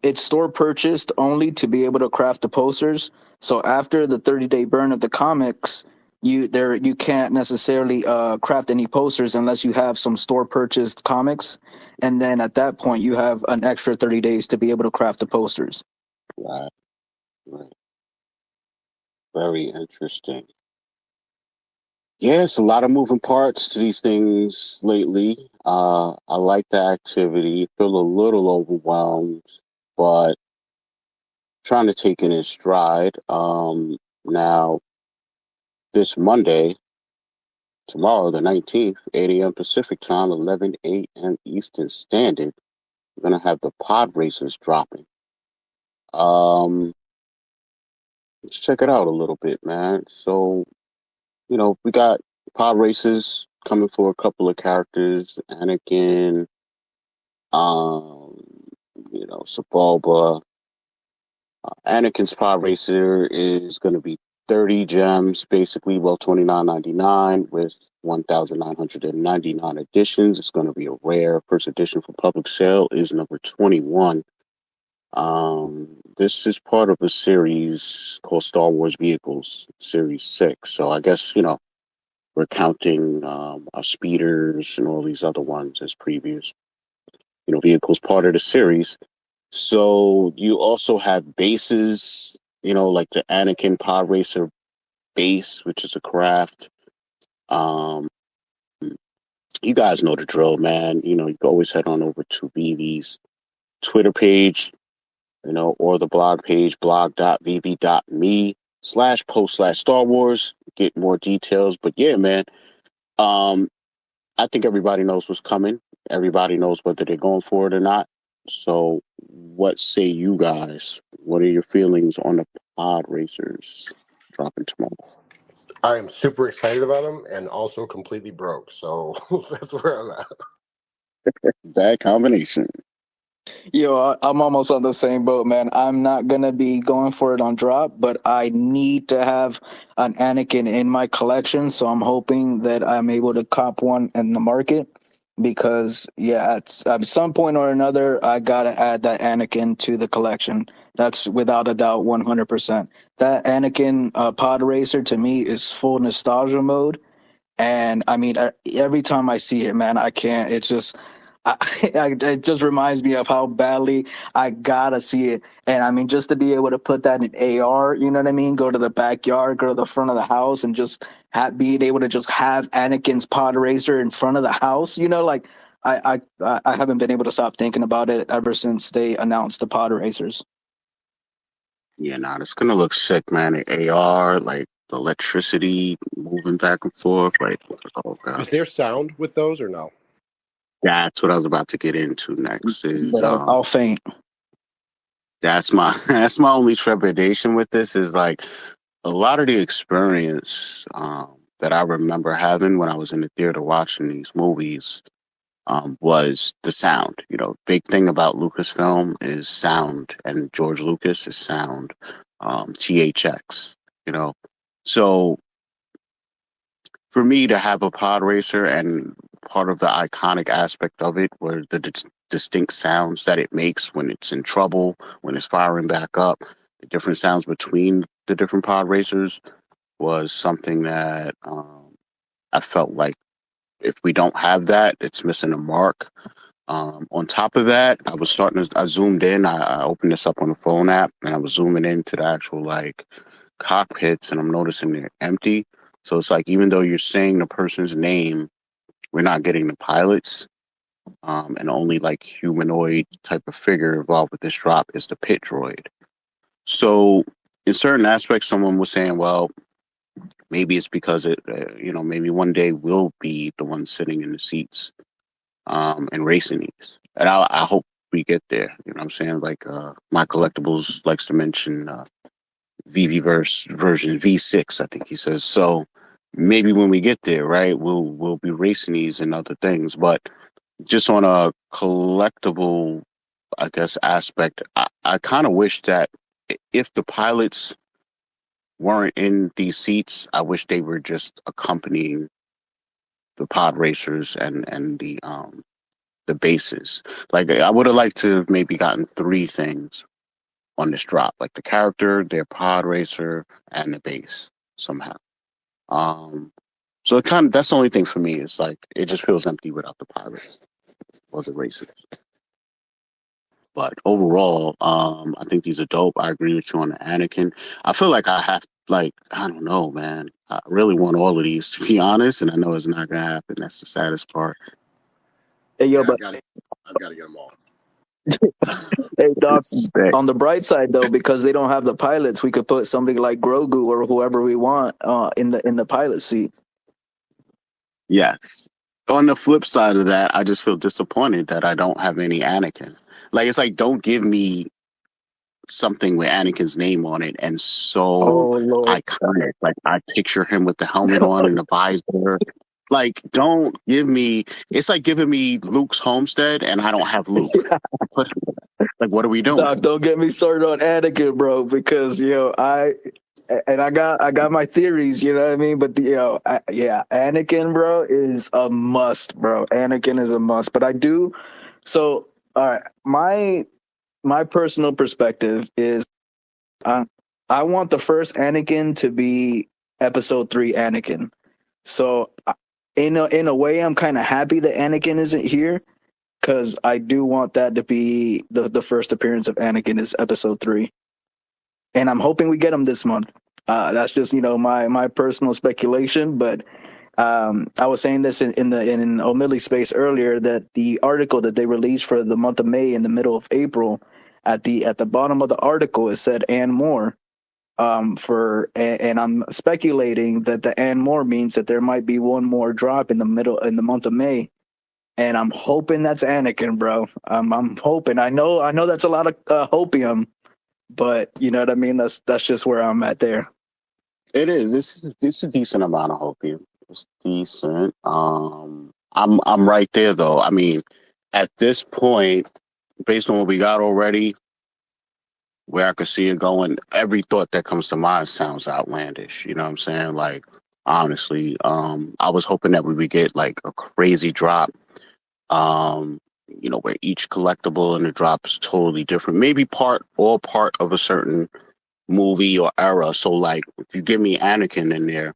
it's store purchased only to be able to craft the posters. So after the 30-day burn of the comics, you can't necessarily craft any posters unless you have some store purchased comics, and then at that point you have an extra 30 days to be able to craft the posters. Right. Very interesting. Yes, a lot of moving parts to these things lately. I like the activity. Feel a little overwhelmed, but trying to take it in stride. Now, this Monday, tomorrow, the 19th, 8 a.m. Pacific time, 11 a.m. Eastern Standard, we're going to have the pod races dropping. Let's check it out a little bit, man. So, we got pod races coming for a couple of characters, Anakin, Sebulba. Anakin's pod racer is going to be 30 gems, basically, $29.99 with 1,999 editions. It's going to be a rare. First edition for public sale is number 21. This is part of a series called Star Wars Vehicles, Series 6. So I guess, we're counting our speeders and all these other ones as previous, vehicles part of the series. So you also have bases, like the Anakin Pod Racer base, which is a craft. You guys know the drill, man. You can always head on over to VeVe's Twitter page, or the blog page, blog.veve.me/post/Star Wars. Get more details. But yeah, man, I think everybody knows what's coming. Everybody knows whether they're going for it or not. So what say you guys? What are your feelings on the pod racers dropping tomorrow? I am super excited about them and also completely broke. So that's where I'm at. That combination. Yo, I'm almost on the same boat, man. I'm not going to be going for it on drop, but I need to have an Anakin in my collection. So I'm hoping that I'm able to cop one in the market because, yeah, at some point or another, I got to add that Anakin to the collection. That's without a doubt 100%. That Anakin pod racer to me is full nostalgia mode. And I mean, every time I see it, man, I can't. It's just... it just reminds me of how badly I gotta see it. And I mean, just to be able to put that in AR, you know what I mean? Go to the backyard, go to the front of the house, and just being able to just have Anakin's pod racer in front of the house, like I haven't been able to stop thinking about it ever since they announced the pod racers. Yeah, nah, it's gonna look sick, man. The AR, like the electricity moving back and forth, like oh Is god. there sound with those or no? That's what I was about to get into next. Is But I'll faint. that's my that's my only trepidation with this is like a lot of the experience that I remember having when I was in the theater watching these movies was the sound. You know, big thing about Lucasfilm is sound, and George Lucas is sound. THX, you know. So for me to have a pod racer and part of the iconic aspect of it were the distinct sounds that it makes when it's in trouble, when it's firing back up, the different sounds between the different pod racers was something that I felt like if we don't have that, it's missing a mark. On top of that, I zoomed in, I opened this up on the phone app and I was zooming into the actual like cockpits and I'm noticing they're empty. So it's like, even though you're saying the person's name, we're not getting the pilots. And only like humanoid type of figure involved with this drop is the pit droid. So in certain aspects, someone was saying, well, maybe it's because maybe one day we'll be the ones sitting in the seats and racing these. And I hope we get there. You know what I'm saying? Like my collectibles likes to mention VeVe version V6, I think he says. So maybe when we get there, right, we'll be racing these and other things. But just on a collectible, I guess, aspect, I kind of wish that if the pilots weren't in these seats, I wish they were just accompanying the pod racers and the bases. Like I would have liked to have maybe gotten 3 things on this drop, like the character, their pod racer, and the base somehow. So it that's the only thing for me. Is like it just feels empty without the pod racer or the racers. But overall, I think these are dope. I agree with you on the Anakin. I feel like I don't know, man. I really want all of these, to be honest, and I know it's not gonna happen. That's the saddest part. Hey, yo, I've got to get them all. Hey, Doc, on the bright side though, because they don't have the pilots, we could put somebody like Grogu or whoever we want in the pilot seat. Yes. On the flip side of that, I just feel disappointed that I don't have any Anakin. Like, it's like, don't give me something with Anakin's name on it and so iconic. Like, I picture him with the helmet on and the visor. Like, don't give me. It's like giving me Luke's homestead and I don't have Luke. Like, what are we doing? Doc, don't get me started on Anakin, bro, because I got my theories, you know what I mean? But Anakin, bro, is a must, bro. Anakin is a must. But I do. So, all right, my personal perspective is, I want the first Anakin to be Episode 3 Anakin. So, in a way, I'm kind of happy that Anakin isn't here, because I do want that to be the first appearance of Anakin is Episode 3. And I'm hoping we get him this month. That's just, my personal speculation. But I was saying this in O'Malley Space earlier, that the article that they released for the month of May in the middle of April, at the bottom of the article, it said and more. And I'm speculating that the and more means that there might be one more drop in the month of May. And I'm hoping that's Anakin, bro. I'm hoping. I know that's a lot of hopium, but you know what I mean. That's just where I'm at there. It is. It's a decent amount of hopium. It's decent. I'm right there though. I mean, at this point, based on what we got already, where I could see it going, every thought that comes to mind sounds outlandish. You know what I'm saying? Like, honestly, I was hoping that we would get like a crazy drop. Where each collectible in the drop is totally different. Maybe part of a certain movie or era. So like if you give me Anakin in there,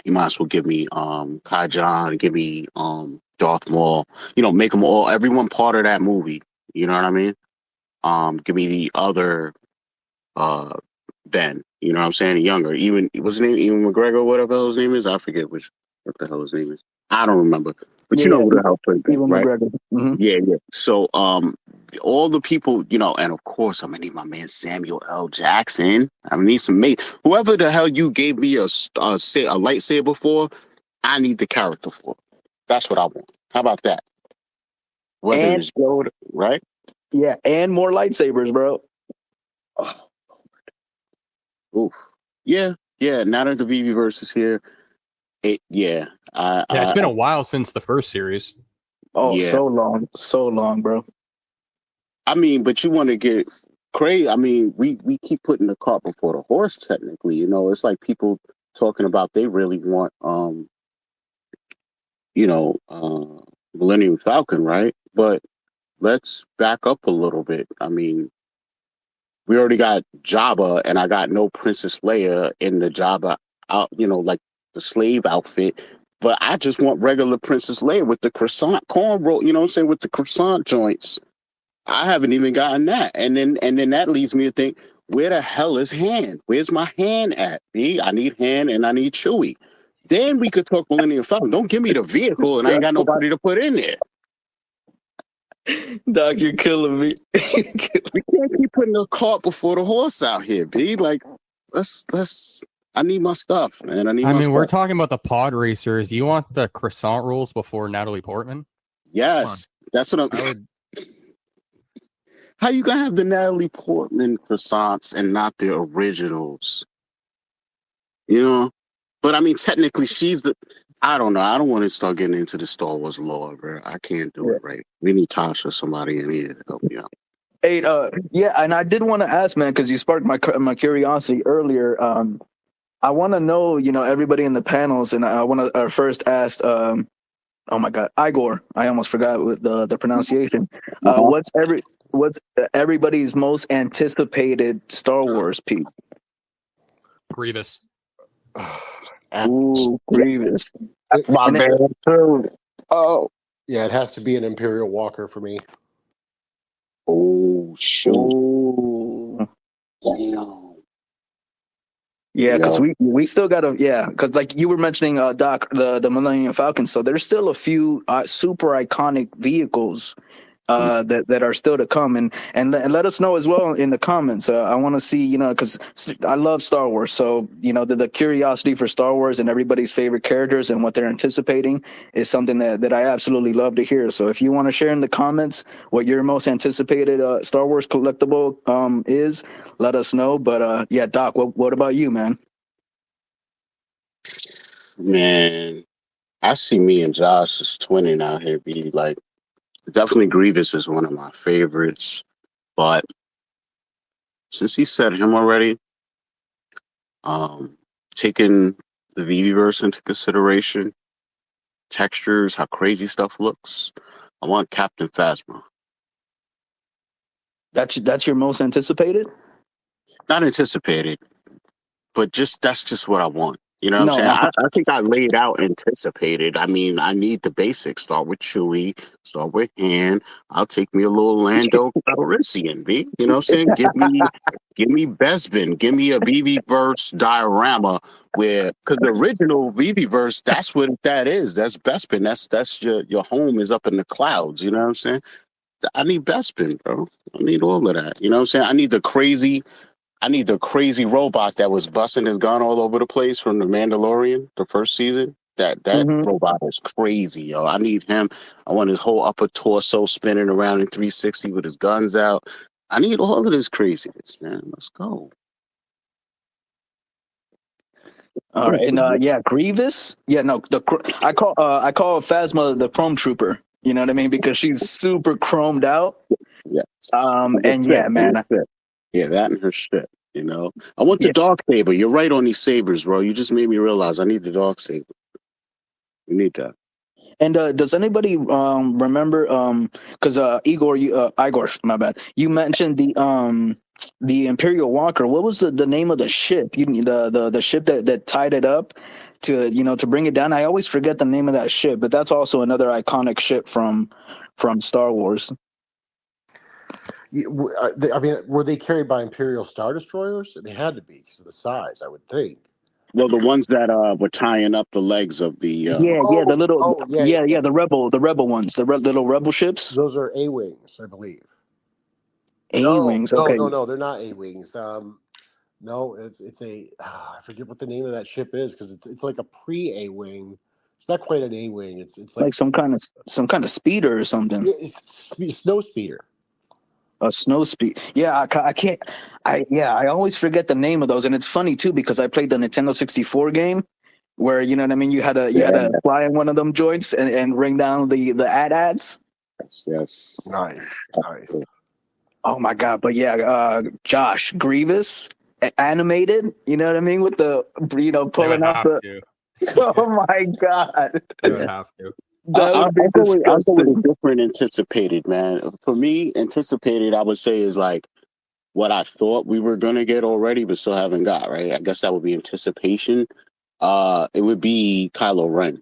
you might as well give me Kajan, give me Darth Maul, make them everyone part of that movie. You know what I mean? Give me the other Ben, you know what I'm saying? Younger. Even what's his name? Ewan McGregor, whatever his name is. I forget what the hell his name is. I don't remember. But Yeah, you know yeah. what I'll put that, Ewan right? McGregor. Hmm. Yeah, yeah. So, all the people, and of course, I'm gonna need my man Samuel L. Jackson. I need some mate. Whoever the hell you gave me a lightsaber for, I need the character for. That's what I want. How about that? Whether And it's Yoda, right? yeah, and more lightsabers, bro. Oh, oof. Yeah, yeah. Now that the VeVe verse is here, yeah. Yeah, it's been a while since the first series. Oh, Yeah. so long, bro. I mean, but you want to get crazy. I mean, we keep putting the cart before the horse. Technically, it's like people talking about they really want, Millennium Falcon, right? But let's back up a little bit. I mean, we already got Jabba, and I got no Princess Leia in the Jabba out, like the slave outfit. But I just want regular Princess Leia with the croissant corn roll, you know what I'm saying, with the croissant joints. I haven't even gotten that. And then that leads me to think, where the hell is Han? Where's my Han at? B? I need Han and I need Chewie. Then we could talk Millennium Falcon. Don't give me the vehicle and I ain't got nobody to put in there. Doc, you're killing me. We can't keep putting the cart before the horse out here, B. Like, let's I need my stuff, man. I mean, we're talking about the pod racers. You want the croissant rolls before Natalie Portman? Yes. That's what I'm saying. How you gonna have the Natalie Portman croissants and not the originals? But I mean, technically, she's the. I don't know. I don't want to start getting into the Star Wars lore, bro. I can't do it right. We need Tasha, somebody in here to help me out. Hey, yeah, and I did want to ask, man, because you sparked my curiosity earlier. I want to know, everybody in the panels, and I want to first ask. Oh my God, Igor! I almost forgot with the pronunciation. What's everybody's most anticipated Star Wars piece? Grievous. Ooh, Grievous. That's my man too. Oh, yeah, it has to be an Imperial Walker for me. Oh shoot! Ooh. Damn. Yeah, because we still got to, because like you were mentioning, Doc, the Millennium Falcon, so there's still a few super iconic vehicles that are still to come, and let us know as well in the comments. I want to see, because I love Star Wars, so the curiosity for Star Wars and everybody's favorite characters and what they're anticipating is something that I absolutely love to hear. So if you want to share in the comments what your most anticipated Star Wars collectible is, let us know. But yeah, Doc, what about you, man? Man, I see me and Josh as twinning out here. Be like, definitely Grievous is one of my favorites, but since he said him already, taking the VeVe into consideration, textures, how crazy stuff looks, I want Captain Phasma. That's your most anticipated? Not anticipated, but that's just what I want. You know what I'm saying? I think I laid out anticipated. I mean, I need the basics. Start with Chewie, start with Han. I'll take me a little Lando Calrissian, B. You know what I'm saying? Give me Bespin. Give me a VeVe verse diorama because the original VeVe verse, that's what that is. That's Bespin. That's your home is up in the clouds. You know what I'm saying? I need Bespin, bro. I need all of that. You know what I'm saying? I need the crazy robot that was busting his gun all over the place from The Mandalorian, the first season. That robot is crazy, yo. I need him. I want his whole upper torso spinning around in 360 with his guns out. I need all of this craziness, man. Let's go. All right, and yeah, Grievous. Yeah, no, I call Phasma the Chrome Trooper. You know what I mean? Because she's super chromed out. Yes. And yeah, man. Yeah, that and her shit. I want the dark saber. You're right on these sabers, bro. You just made me realize I need the dark saber. We need that. And does anybody remember? Because Igor, my bad. You mentioned the Imperial Walker. What was the name of the ship? The ship that tied it up to bring it down. I always forget the name of that ship, but that's also another iconic ship from Star Wars. I mean, were they carried by Imperial Star Destroyers? They had to be because of the size, I would think. Well, the ones that were tying up the legs of the Yeah, the little, yeah. the rebel ones, the little rebel ships, Those are A-wings, I believe. A No, wings. no, Okay, no, no. They're not A-wings. No, it's a. I forget what the name of that ship is because it's like a pre-A-wing. It's not quite an A-wing. It's like like some kind of speeder or something. it's snow speeder. A snow speed. Yeah, I can't. I always forget the name of those, and it's funny too because I played the Nintendo 64 game where you know what I mean. You had to fly in one of them joints and ring down the ads. yes. Nice. Oh my god! But yeah, Josh Grievous animated. You know what I mean with the pulling out the. To. Oh my god! They would have to. That would be I'll go with disgusting. a different anticipated, man. For me, anticipated, I would say is like what I thought we were gonna get already, but still haven't got. Right? I guess that would be anticipation. It would be Kylo Ren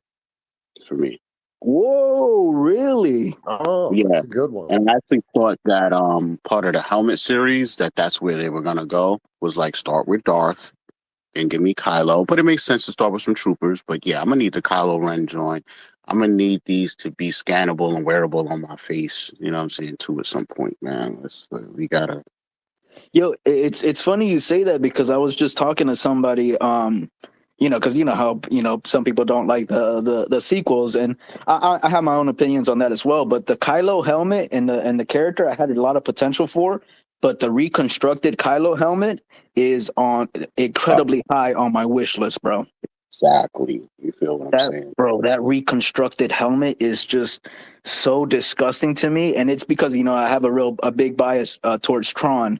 for me. Whoa! Really? Oh, Yeah, that's a good one. and I actually thought that part of the helmet series that's where they were gonna go was like start with Darth and give me Kylo, but it makes sense to start with some troopers. But yeah, I'm gonna need the Kylo Ren joint. I'm gonna need these to be scannable and wearable on my face. You know what I'm saying? Too at some point, man. We gotta. Yo, it's funny you say that because I was just talking to somebody, because you know how some people don't like the sequels, and I have my own opinions on that as well. But the Kylo helmet and the character I had a lot of potential for, but the reconstructed Kylo helmet is on incredibly high on my wish list, bro. Exactly. You feel what I'm saying? Bro, that reconstructed helmet is just so disgusting to me, and it's because I have a big bias towards Tron,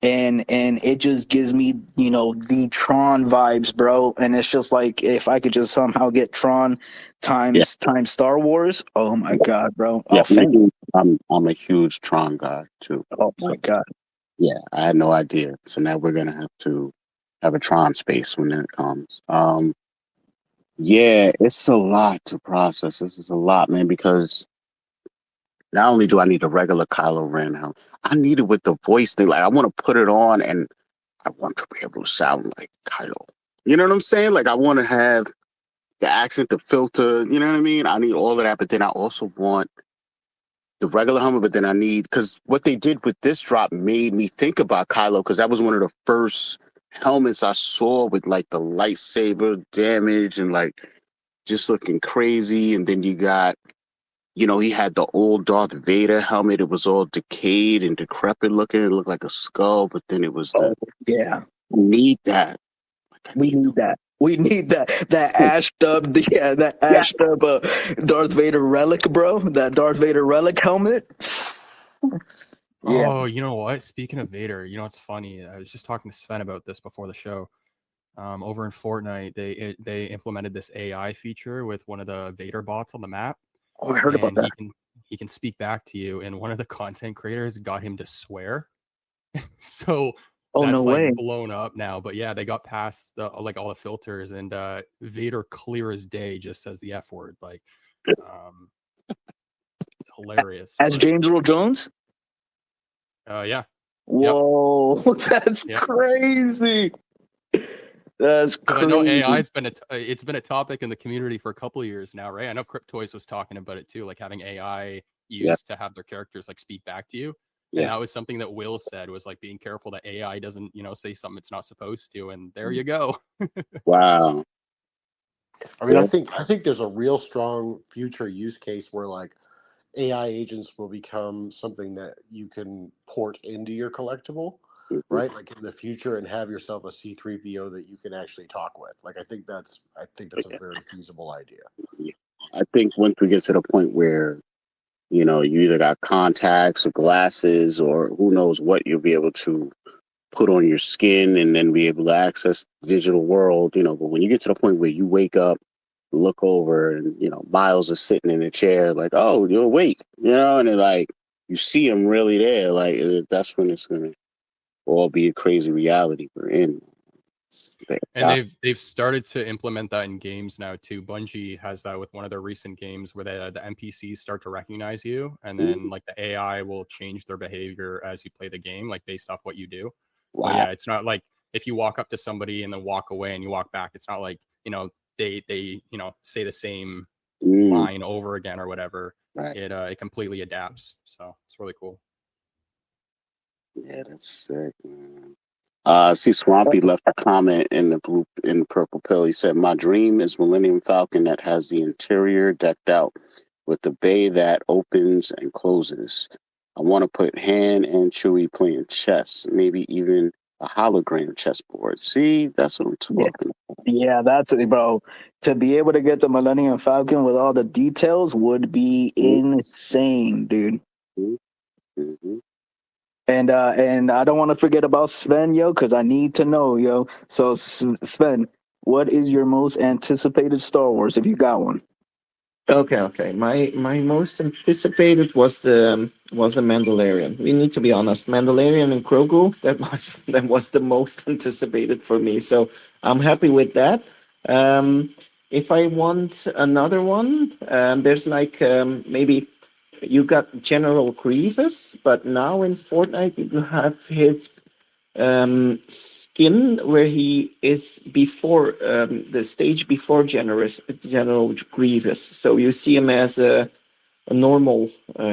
and it just gives me the Tron vibes, bro. And it's just like if I could just somehow get Tron times Star Wars, oh my god, bro. Yeah, Oh, I'm a huge Tron guy too. oh my god. Yeah, I had no idea. So now we're gonna have to have a Tron space when it comes. Yeah, it's a lot to process. This is a lot, man, because not only do I need the regular Kylo Ren, I need it with the voice thing. Like I want to put it on and I want to be able to sound like Kylo. You know what I'm saying? Like I want to have the accent, the filter, you know what I mean? I need all of that, but then I also want the regular helmet, but then I need, because what they did with this drop made me think about Kylo, because that was one of the first helmets I saw with like the lightsaber damage and like just looking crazy. And then you got, he had the old Darth Vader helmet. It was all decayed and decrepit looking. It looked like a skull, but then it was Yeah. we need that. We need that. We need that ashed up, that ashed up Darth Vader relic, bro. That Darth Vader relic helmet. Yeah. Oh, you know what? Speaking of Vader, it's funny. I was just talking to Sven about this before the show. Over in Fortnite, they implemented this AI feature with one of the Vader bots on the map. Oh, I heard about that. He can speak back to you, and one of the content creators got him to swear. So that's no way. Blown up now. But yeah, they got past all the filters, and Vader clear as day just says the F word. Like, it's hilarious. As James Earl Jones? Yeah. Whoa, that's crazy. That's crazy. I know AI's been it's been a topic in the community for a couple of years now, right? I know Cryptoys was talking about it too, like having AI used to have their characters like speak back to you. Yeah. And that was something that Will said, was like being careful that AI doesn't, say something it's not supposed to. And there you go. Wow. I mean, I think there's a real strong future use case where like AI agents will become something that you can port into your collectible, right? Like in the future, and have yourself a C-3PO that you can actually talk with. Like I think that's a very feasible idea. I think once we get to the point where you either got contacts or glasses or who knows what, you'll be able to put on your skin and then be able to access the digital world, but when you get to the point where you wake up, look over and, Miles is sitting in a chair like, oh, you're awake, and then like you see him really there. Like that's when it's going to all be a crazy reality we're in. And they've started to implement that in games now too. Bungie has that with one of their recent games where the NPCs start to recognize you, and then like the AI will change their behavior as you play the game, like based off what you do. Wow. But yeah, it's not like if you walk up to somebody and then walk away and you walk back, it's not like, you know, they you know, say the same line over again or whatever. Right. It completely adapts. So it's really cool. Yeah, that's sick, man. See, Swampy left a comment in the purple pill. He said, "My dream is Millennium Falcon that has the interior decked out with the bay that opens and closes. I want to put Han and Chewie playing chess, maybe even a hologram chessboard." See, that's what I'm talking about. Yeah, that's it, bro. To be able to get the Millennium Falcon with all the details would be insane, dude. Mm-hmm. And I don't want to forget about Sven, yo, because I need to know, yo. So Sven, what is your most anticipated Star Wars, if you got one? Okay. My most anticipated was the Mandalorian. We need to be honest. Mandalorian and Grogu, that was the most anticipated for me. So I'm happy with that. If I want another one, there's like maybe you got General Grievous, but now in Fortnite you have his skin where he is before the stage before General Grievous. So you see him as a normal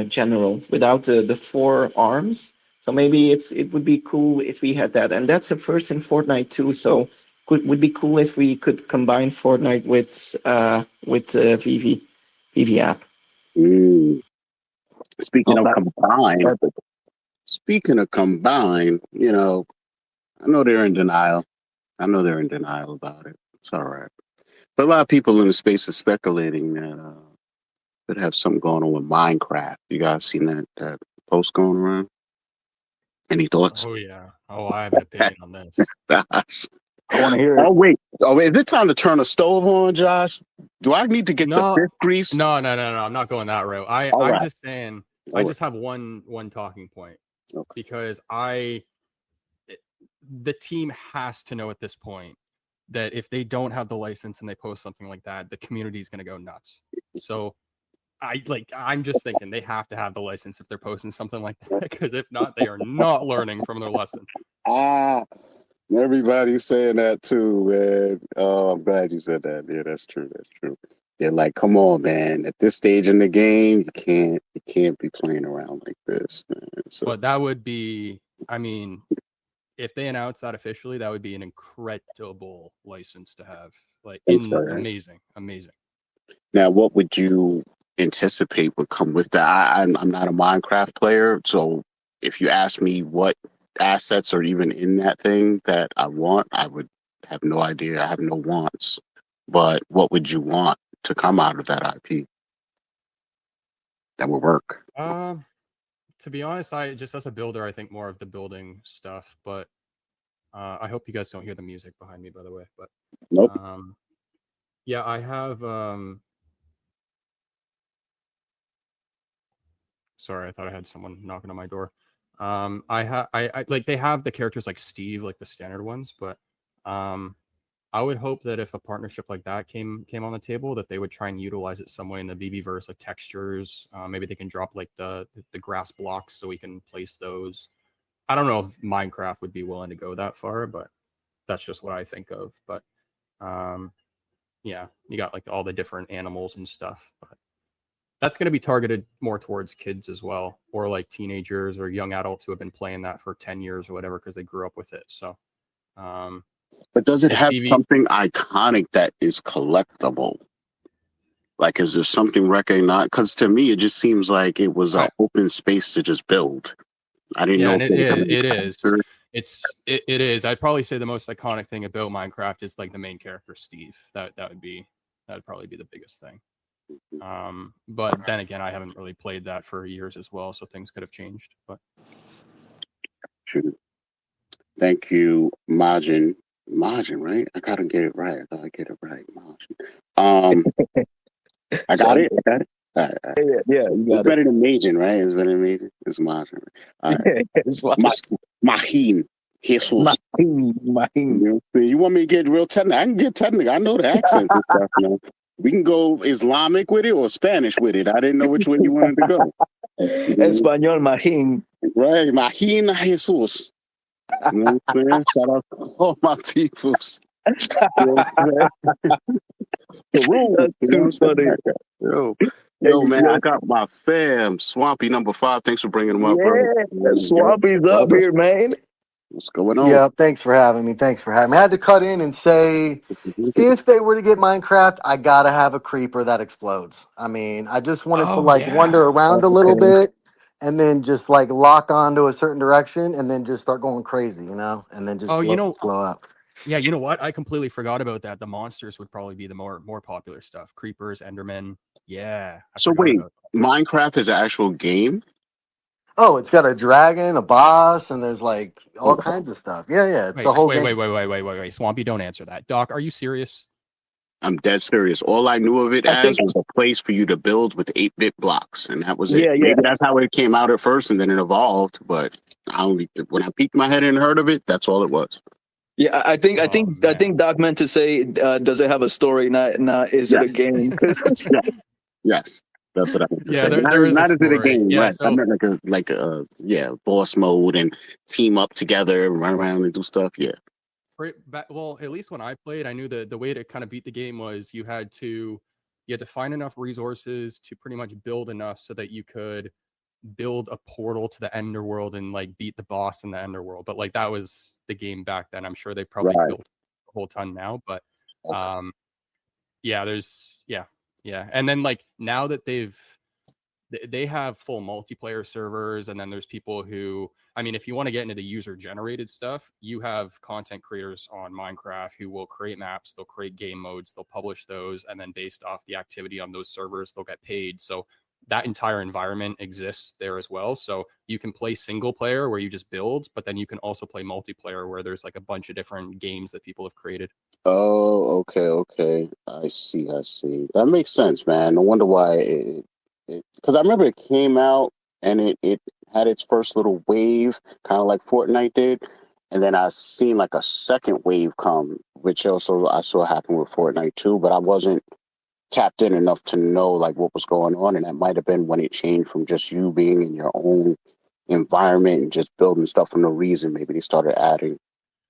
general without the 4 arms. So maybe it would be cool if we had that, and that's a first in Fortnite too. So would be cool if we could combine Fortnite with VeVe app. Speaking of combine, you know, I know they're in denial. About it. It's all right. But a lot of people in the space are speculating that could have something going on with Minecraft. You guys seen that post going around? Any thoughts? Oh yeah. Oh, I have an opinion on this. I want to hear it. Oh wait, is it time to turn the stove on, Josh? Do I need to get the fifth grease? No. I'm not going that route. I'm just saying. I just have one talking point, because the team has to know at this point that if they don't have the license and they post something like that, the community is going to go nuts. So I'm just thinking they have to have the license if they're posting something like that, because if not, they are not learning from their lesson. Everybody's saying that too, man. Oh, I'm glad you said that. Yeah, that's true. They're like, come on, man. At this stage in the game, you can't be playing around like this, man. So, but that would be, I mean, if they announce that officially, that would be an incredible license to have. Like, amazing. Now, what would you anticipate would come with that? I'm not a Minecraft player, so if you ask me what assets are even in that thing that I want, I would have no idea. I have no wants. But what would you want to come out of that IP that would work? To be honest, I just as a builder, I think more of the building stuff. But I hope you guys don't hear the music behind me, by the way. But nope. Yeah, I have. Sorry, I thought I had someone knocking on my door. I like, they have the characters like Steve, like the standard ones, but I would hope that if a partnership like that came on the table, that they would try and utilize it some way in the VeVeverse, like textures. Maybe they can drop like the grass blocks so we can place those. I don't know if Minecraft would be willing to go that far, but that's just what I think of. But yeah, you got like all the different animals and stuff, but that's going to be targeted more towards kids as well, or like teenagers or young adults who have been playing that for 10 years or whatever because they grew up with it. So, but does it have something iconic that is collectible? Like, is there something recognized? Because to me, it just seems like it was an open space to just build. I didn't know. It is. I'd probably say the most iconic thing about Minecraft is like the main character, Steve. That'd probably be the biggest thing. But then again, I haven't really played that for years as well, so things could have changed. But true. Thank you, Majin. Majin, right? I gotta get it right. Majin. I got it. All right. Yeah, you got it's better than Majin, right? It's better than Majin. It's Majin. All right. Majin. Jesus. Majin. You want me to get real technical? I can get technical. I know the accents and stuff, you know. We can go Islamic with it or Spanish with it. I didn't know which way you wanted to go. Español, Majin. Right, Majin Jesus. You know what I'm saying? Shout out to all my peoples. You know what I'm saying? The rules. That's You know too what I'm funny. saying? Hey, Yo, man, I yes, got my fam, Swampy #5. Thanks for bringing him up, bro. yeah, Swampy's up Brother, here, man. what's going on? Yeah, thanks for having me. Thanks for having me. I had to cut in and say, if they were to get Minecraft, I gotta have a creeper that explodes. I mean, I just wanted to Oh like yeah. wander around a little Okay. bit and then just like lock onto a certain direction and then just start going crazy, you know, and then just Oh, you know, blow up. yeah, you know what? I completely forgot about that. The monsters would probably be the more popular stuff. Creepers, Endermen. Yeah, I So forgot wait, about Minecraft is an actual game? Oh, it's got a dragon, a boss, and there's like all Oh, kinds of stuff. Yeah, yeah, that. it's a whole game. Wait. Swampy, don't answer that. Doc, are you serious? I'm dead serious. All I knew of it I think, as was a place for you to build with 8-bit blocks, and that was it. yeah, yeah. Maybe that's how it came out at first, and then it evolved. But when I peeked my head and heard of it, that's all it was. Yeah, I Oh think man. Doc meant to say, does it have a story? Not is it a game? Yeah. Yes, that's what I meant to Yeah, say. there is a Not as it a story. game, Yeah, right? I so meant like a boss mode and team up together and run around and do stuff. Yeah. well, at least when I played, I knew the way to kind of beat the game was you had to find enough resources to pretty much build enough so that you could build a portal to the Ender world and like beat the boss in the Ender world. But like that was the game back then. I'm sure they probably Right. built a whole ton now, but Okay. yeah, yeah. And then like now that they have full multiplayer servers, and then there's people who, I mean, if you want to get into the user generated stuff, you have content creators on Minecraft who will create maps, they'll create game modes, they'll publish those, and then based off the activity on those servers, they'll get paid. So that entire environment exists there as well. So you can play single player where you just build, but then you can also play multiplayer where there's like a bunch of different games that people have created. Oh, okay. I see. That makes sense, man. No wonder why because I remember it came out and it had its first little wave, kind of like Fortnite did, and then I seen like a second wave come, which also I saw happen with Fortnite too, but I wasn't tapped in enough to know like what was going on, and that might have been when it changed from just you being in your own environment and just building stuff for no reason. Maybe they started adding,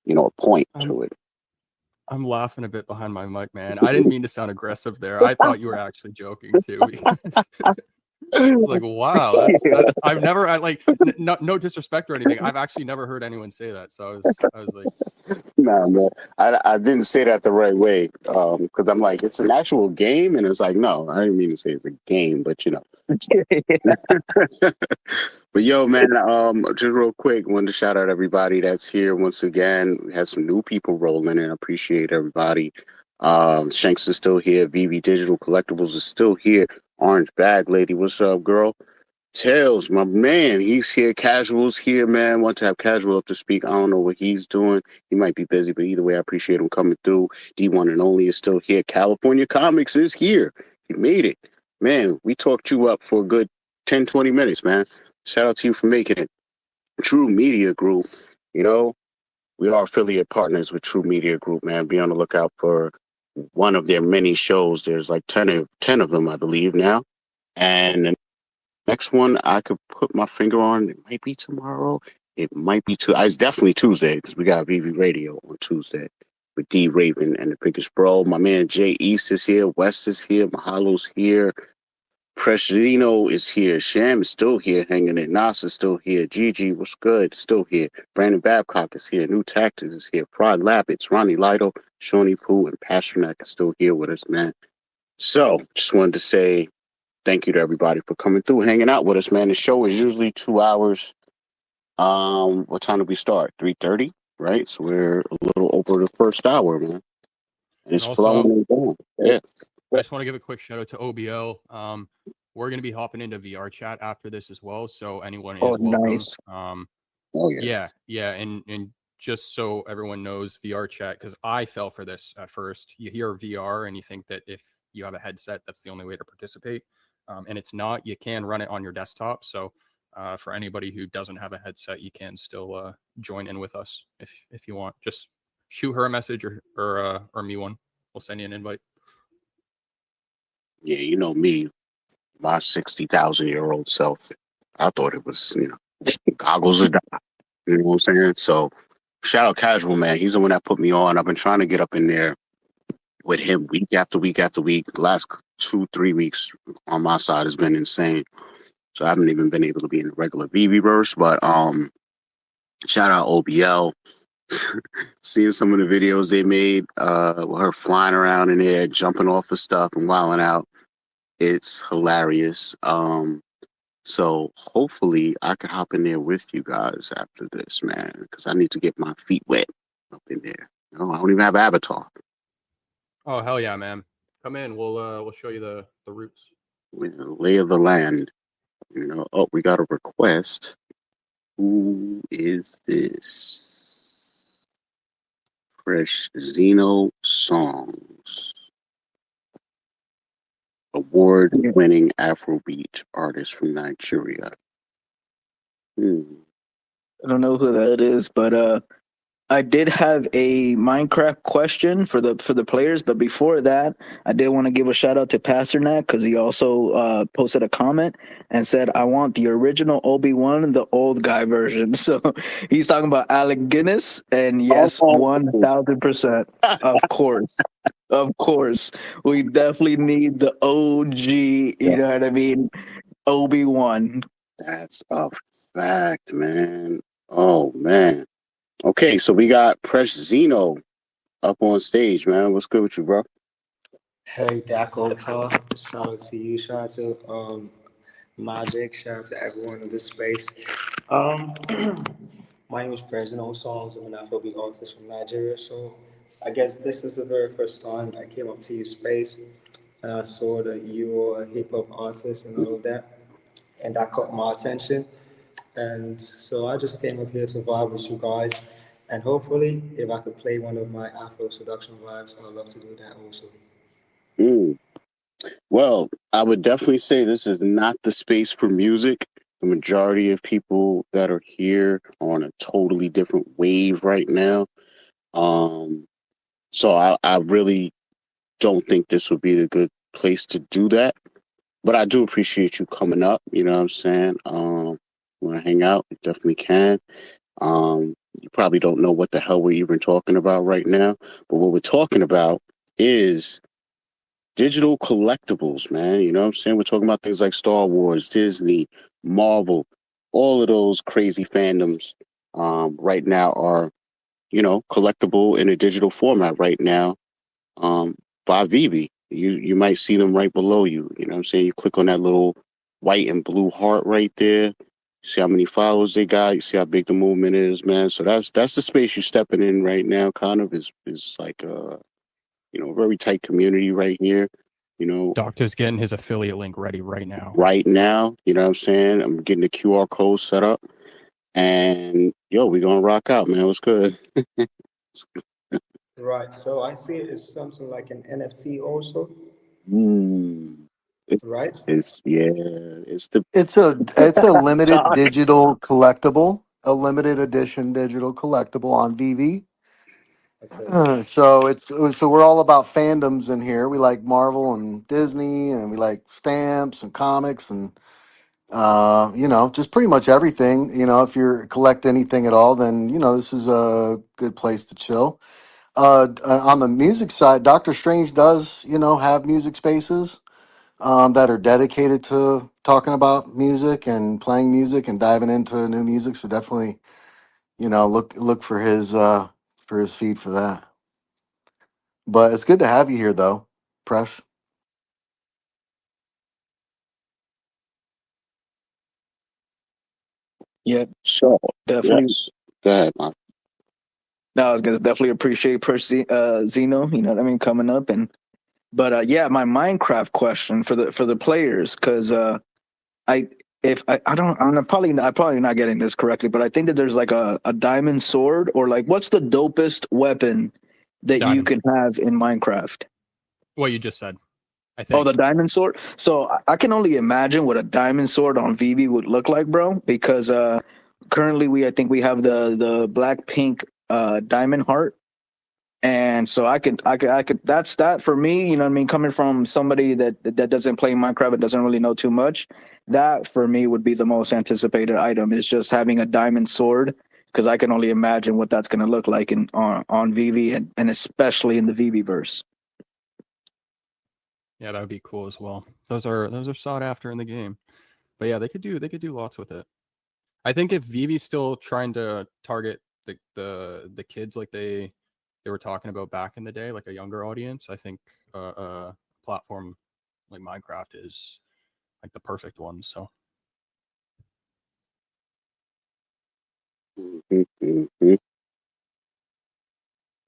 a point to it. I'm laughing a bit behind my mic, man. I didn't mean to sound aggressive there. I thought you were actually joking too. It's like, wow, that's I've never, no disrespect or anything. I've actually never heard anyone say that. So I was like, Nah, man, I didn't say that the right way. Because I'm like, it's an actual game, and it's like, no, I didn't mean to say it's a game, but But yo, man, just real quick, wanted to shout out everybody that's here once again. We had some new people rolling in. I appreciate everybody. Shanks is still here. VeVe Digital Collectibles is still here. Orange Bag Lady, what's up, girl? Tails, my man, he's here. Casual's here, man. Want to have Casual up to speak. I don't know what he's doing. He might be busy, but either way, I appreciate him coming through. D1 and Only is still here. California Comics is here. He made it. Man, we talked you up for a good 10, 20 minutes, man. Shout out to you for making it. True Media Group, we are affiliate partners with True Media Group, man. Be on the lookout for one of their many shows. There's like 10 of them, I believe, now. And the next one I could put my finger on, it might be tomorrow. It might be it's definitely Tuesday, because we got VeVe Radio on Tuesday with D Raven and the biggest bro. My man Jay East is here. West is here. Mahalo's here. Preciano is here. Sham is still here hanging in. Nas is still here. Gigi, what's good? Still here. Brandon Babcock is here. New Tactics is here. Pride Labbits, Ronnie Lido, Shawnee Pooh, and Pasternak is still here with us, man. So, just wanted to say thank you to everybody for coming through, hanging out with us, man. The show is usually 2 hours. What time do we start? 3:30, right? So we're a little over the first hour, man. And it's also, flowing down. Yeah. I just want to give a quick shout out to OBL. We're going to be hopping into VR chat after this as well. So anyone is welcome. Nice. Yeah. And just so everyone knows, VR chat, because I fell for this at first. You hear VR and you think that if you have a headset, that's the only way to participate. And it's not. You can run it on your desktop. So for anybody who doesn't have a headset, you can still join in with us if you want. Just shoot her a message or me one. We'll send you an invite. Yeah, you know me, my 60,000-year-old self. I thought it was, goggles or die. You know what I'm saying? So shout out Casual, man. He's the one that put me on. I've been trying to get up in there with him week after week after week. The last 2-3 weeks on my side has been insane. So I haven't even been able to be in the regular VeVe-verse, but shout out OBL. Seeing some of the videos they made with her flying around in there, jumping off of stuff and wilding out. It's hilarious. So hopefully I could hop in there with you guys after this, man, because I need to get my feet wet up in there. No, I don't even have Avatar. Oh hell yeah, man! Come in. We'll show you the routes. Lay of the land. You know. Oh, we got a request. Who is this? Fresh Xeno Songs. Award-winning Afrobeat artist from Nigeria. I don't know who that is, but I did have a Minecraft question for the players. But before that, I did want to give a shout out to Pasternak because he also posted a comment and said, "I want the original Obi-Wan, the old guy version." So he's talking about Alec Guinness, and yes, 1000%, of course. Of course, we definitely need the OG, you know what I mean, Obi-Wan. That's a fact, man. Oh, man. Okay, so we got Fresh Xeno up on stage, man. What's good with you, bro? Hey, Dakota. Shout out to you. Shout out to Magic. Shout out to everyone in this space. My name is President Songs. I'm an Afrobeat artist from Nigeria. So I guess this is the very first time I came up to your space and I saw that you were a hip hop artist and all of that. And that caught my attention. And so I just came up here to vibe with you guys. And hopefully, if I could play one of my Afro seduction vibes, I'd love to do that also. Well, I would definitely say this is not the space for music. The majority of people that are here are on a totally different wave right now. So I really don't think this would be a good place to do that. But I do appreciate you coming up. You know what I'm saying? Want to hang out? You definitely can. You probably don't know what the hell we're even talking about right now. But what we're talking about is digital collectibles, man. You know what I'm saying? We're talking about things like Star Wars, Disney, Marvel. All of those crazy fandoms right now are, collectible in a digital format right now by VeVe. You might see them right below you. You know what I'm saying? You click on that little white and blue heart right there. See how many followers they got. You see how big the movement is, man. So that's the space you're stepping in right now. Kind of is like a very tight community right here. Doctor's getting his affiliate link ready right now. Right now, you know what I'm saying? I'm getting the QR code set up, and we're gonna rock out, man. What's good? Right. So I see it as something like an NFT also. Right. It's a limited digital collectible, a limited edition digital collectible on VeVe. Okay. So we're all about fandoms in here. We like Marvel and Disney, and we like stamps and comics and just pretty much everything. If you collect anything at all, then this is a good place to chill. On the music side, Dokta Strange does have music spaces that are dedicated to talking about music and playing music and diving into new music. So definitely, look for his feed for that. But it's good to have you here, though, Presh. Yeah, sure. Definitely. Yes. Go ahead, man. No, I was gonna definitely appreciate Zeno. You know what I mean, coming up but my Minecraft question for the players, because I'm probably not getting this correctly, but I think that there's like a diamond sword, or like what's the dopest weapon that you can have in Minecraft? What you just said, I think. Oh, the diamond sword. So I can only imagine what a diamond sword on VeVe would look like, bro. Because currently I think we have the black pink diamond heart. And so I could that's that for me, you know what I mean, coming from somebody that doesn't play Minecraft and doesn't really know too much. That for me would be the most anticipated item, is just having a diamond sword because I can only imagine what that's going to look like on VeVe and especially in the VeVe verse. Yeah, that would be cool as well. Those are sought after in the game. But yeah, they could do lots with it. I think if VeVe's still trying to target the kids like they were talking about back in the day, like a younger audience, I think a platform like Minecraft is like the perfect one. So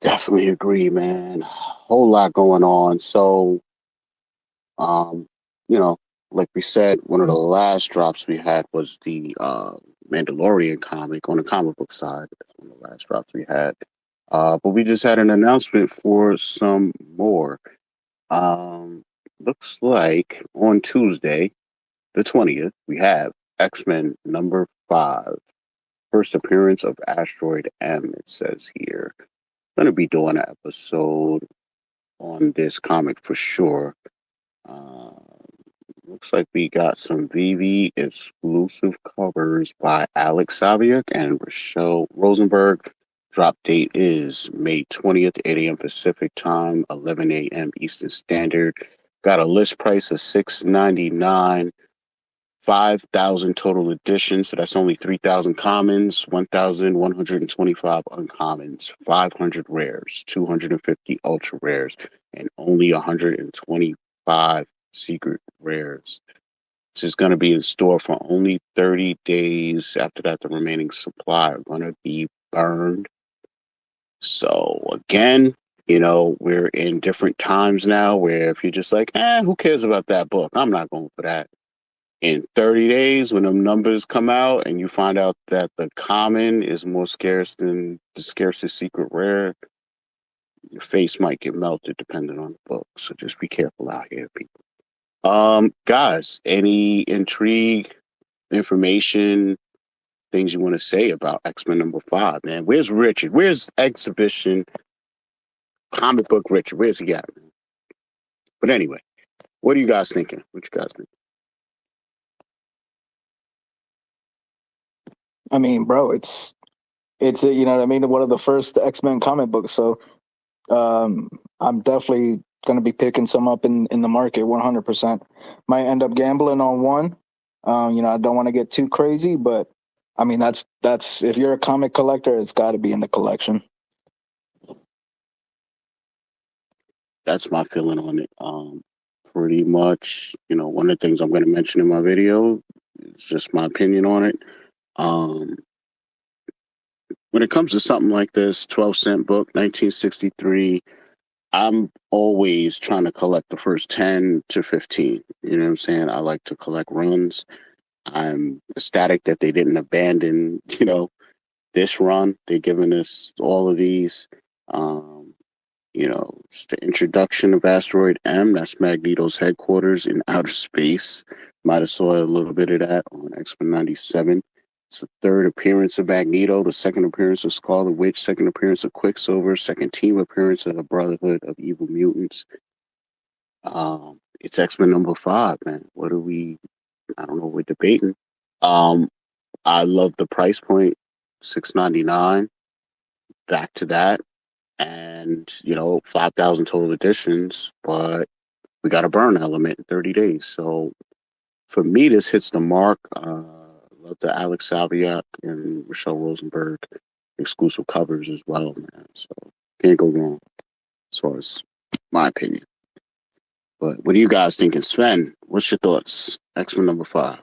Definitely agree, man. Whole lot going on. So, you know, like we said, one of the last drops we had was the Mandalorian comic on the comic book side. That's one of the last drops we had. But we just had an announcement for some more. Looks like on Tuesday, the 20th, we have X-Men number 5. First appearance of Asteroid M, it says here. Going to be doing an episode on this comic for sure. Looks like we got some VeVe exclusive covers by Alex Saviuk and Rochelle Rosenberg. Drop date is May 20th, 8 a.m. Pacific time, 11 a.m. Eastern Standard. Got a list price of $6.99. 5,000 total editions, so that's only 3,000 commons, 1,125 uncommons, 500 rares, 250 ultra rares, and only 125 secret rares. This is going to be in store for only 30 days. After that, the remaining supply are going to be burned. So again, we're in different times now where if you're just like, who cares about that book? I'm not going for that. In 30 days, when them numbers come out and you find out that the common is more scarce than the scarcest secret rare, your face might get melted depending on the book. So just be careful out here, people. Guys, any intrigue, information, things you want to say about X-Men number 5, man? Where's Richard? Where's exhibition comic book Richard? Where's he at, man? But anyway, what are you guys thinking? What you guys think? I mean, bro, it's you know what I mean, one of the first X-Men comic books. So I'm definitely going to be picking some up in the market 100%. Might end up gambling on one. I don't want to get too crazy, but I mean that's if you're a comic collector, it's got to be in the collection. That's my feeling on it. Pretty much, one of the things I'm going to mention in my video is just my opinion on it. When it comes to something like this, 12-cent book, 1963, I'm always trying to collect the first 10 to 15. You know what I'm saying? I like to collect runs. I'm ecstatic that they didn't abandon, this run. They're giving us all of these. It's the introduction of Asteroid M. That's Magneto's headquarters in outer space. Might have saw a little bit of that on X-Men 97. It's the third appearance of Magneto, the second appearance of Scarlet Witch, second appearance of Quicksilver, second team appearance of the Brotherhood of Evil Mutants. It's X-Men number 5, man. I don't know, we're debating. I love the price point, $6.99. Back to that. And, 5,000 total editions, but we got a burn element in 30 days. So for me, this hits the mark. Love the Alex Saviuk and Rochelle Rosenberg exclusive covers as well, man. So can't go wrong as far as my opinion. But what are you guys thinking? Sven, what's your thoughts? X-Men number 5.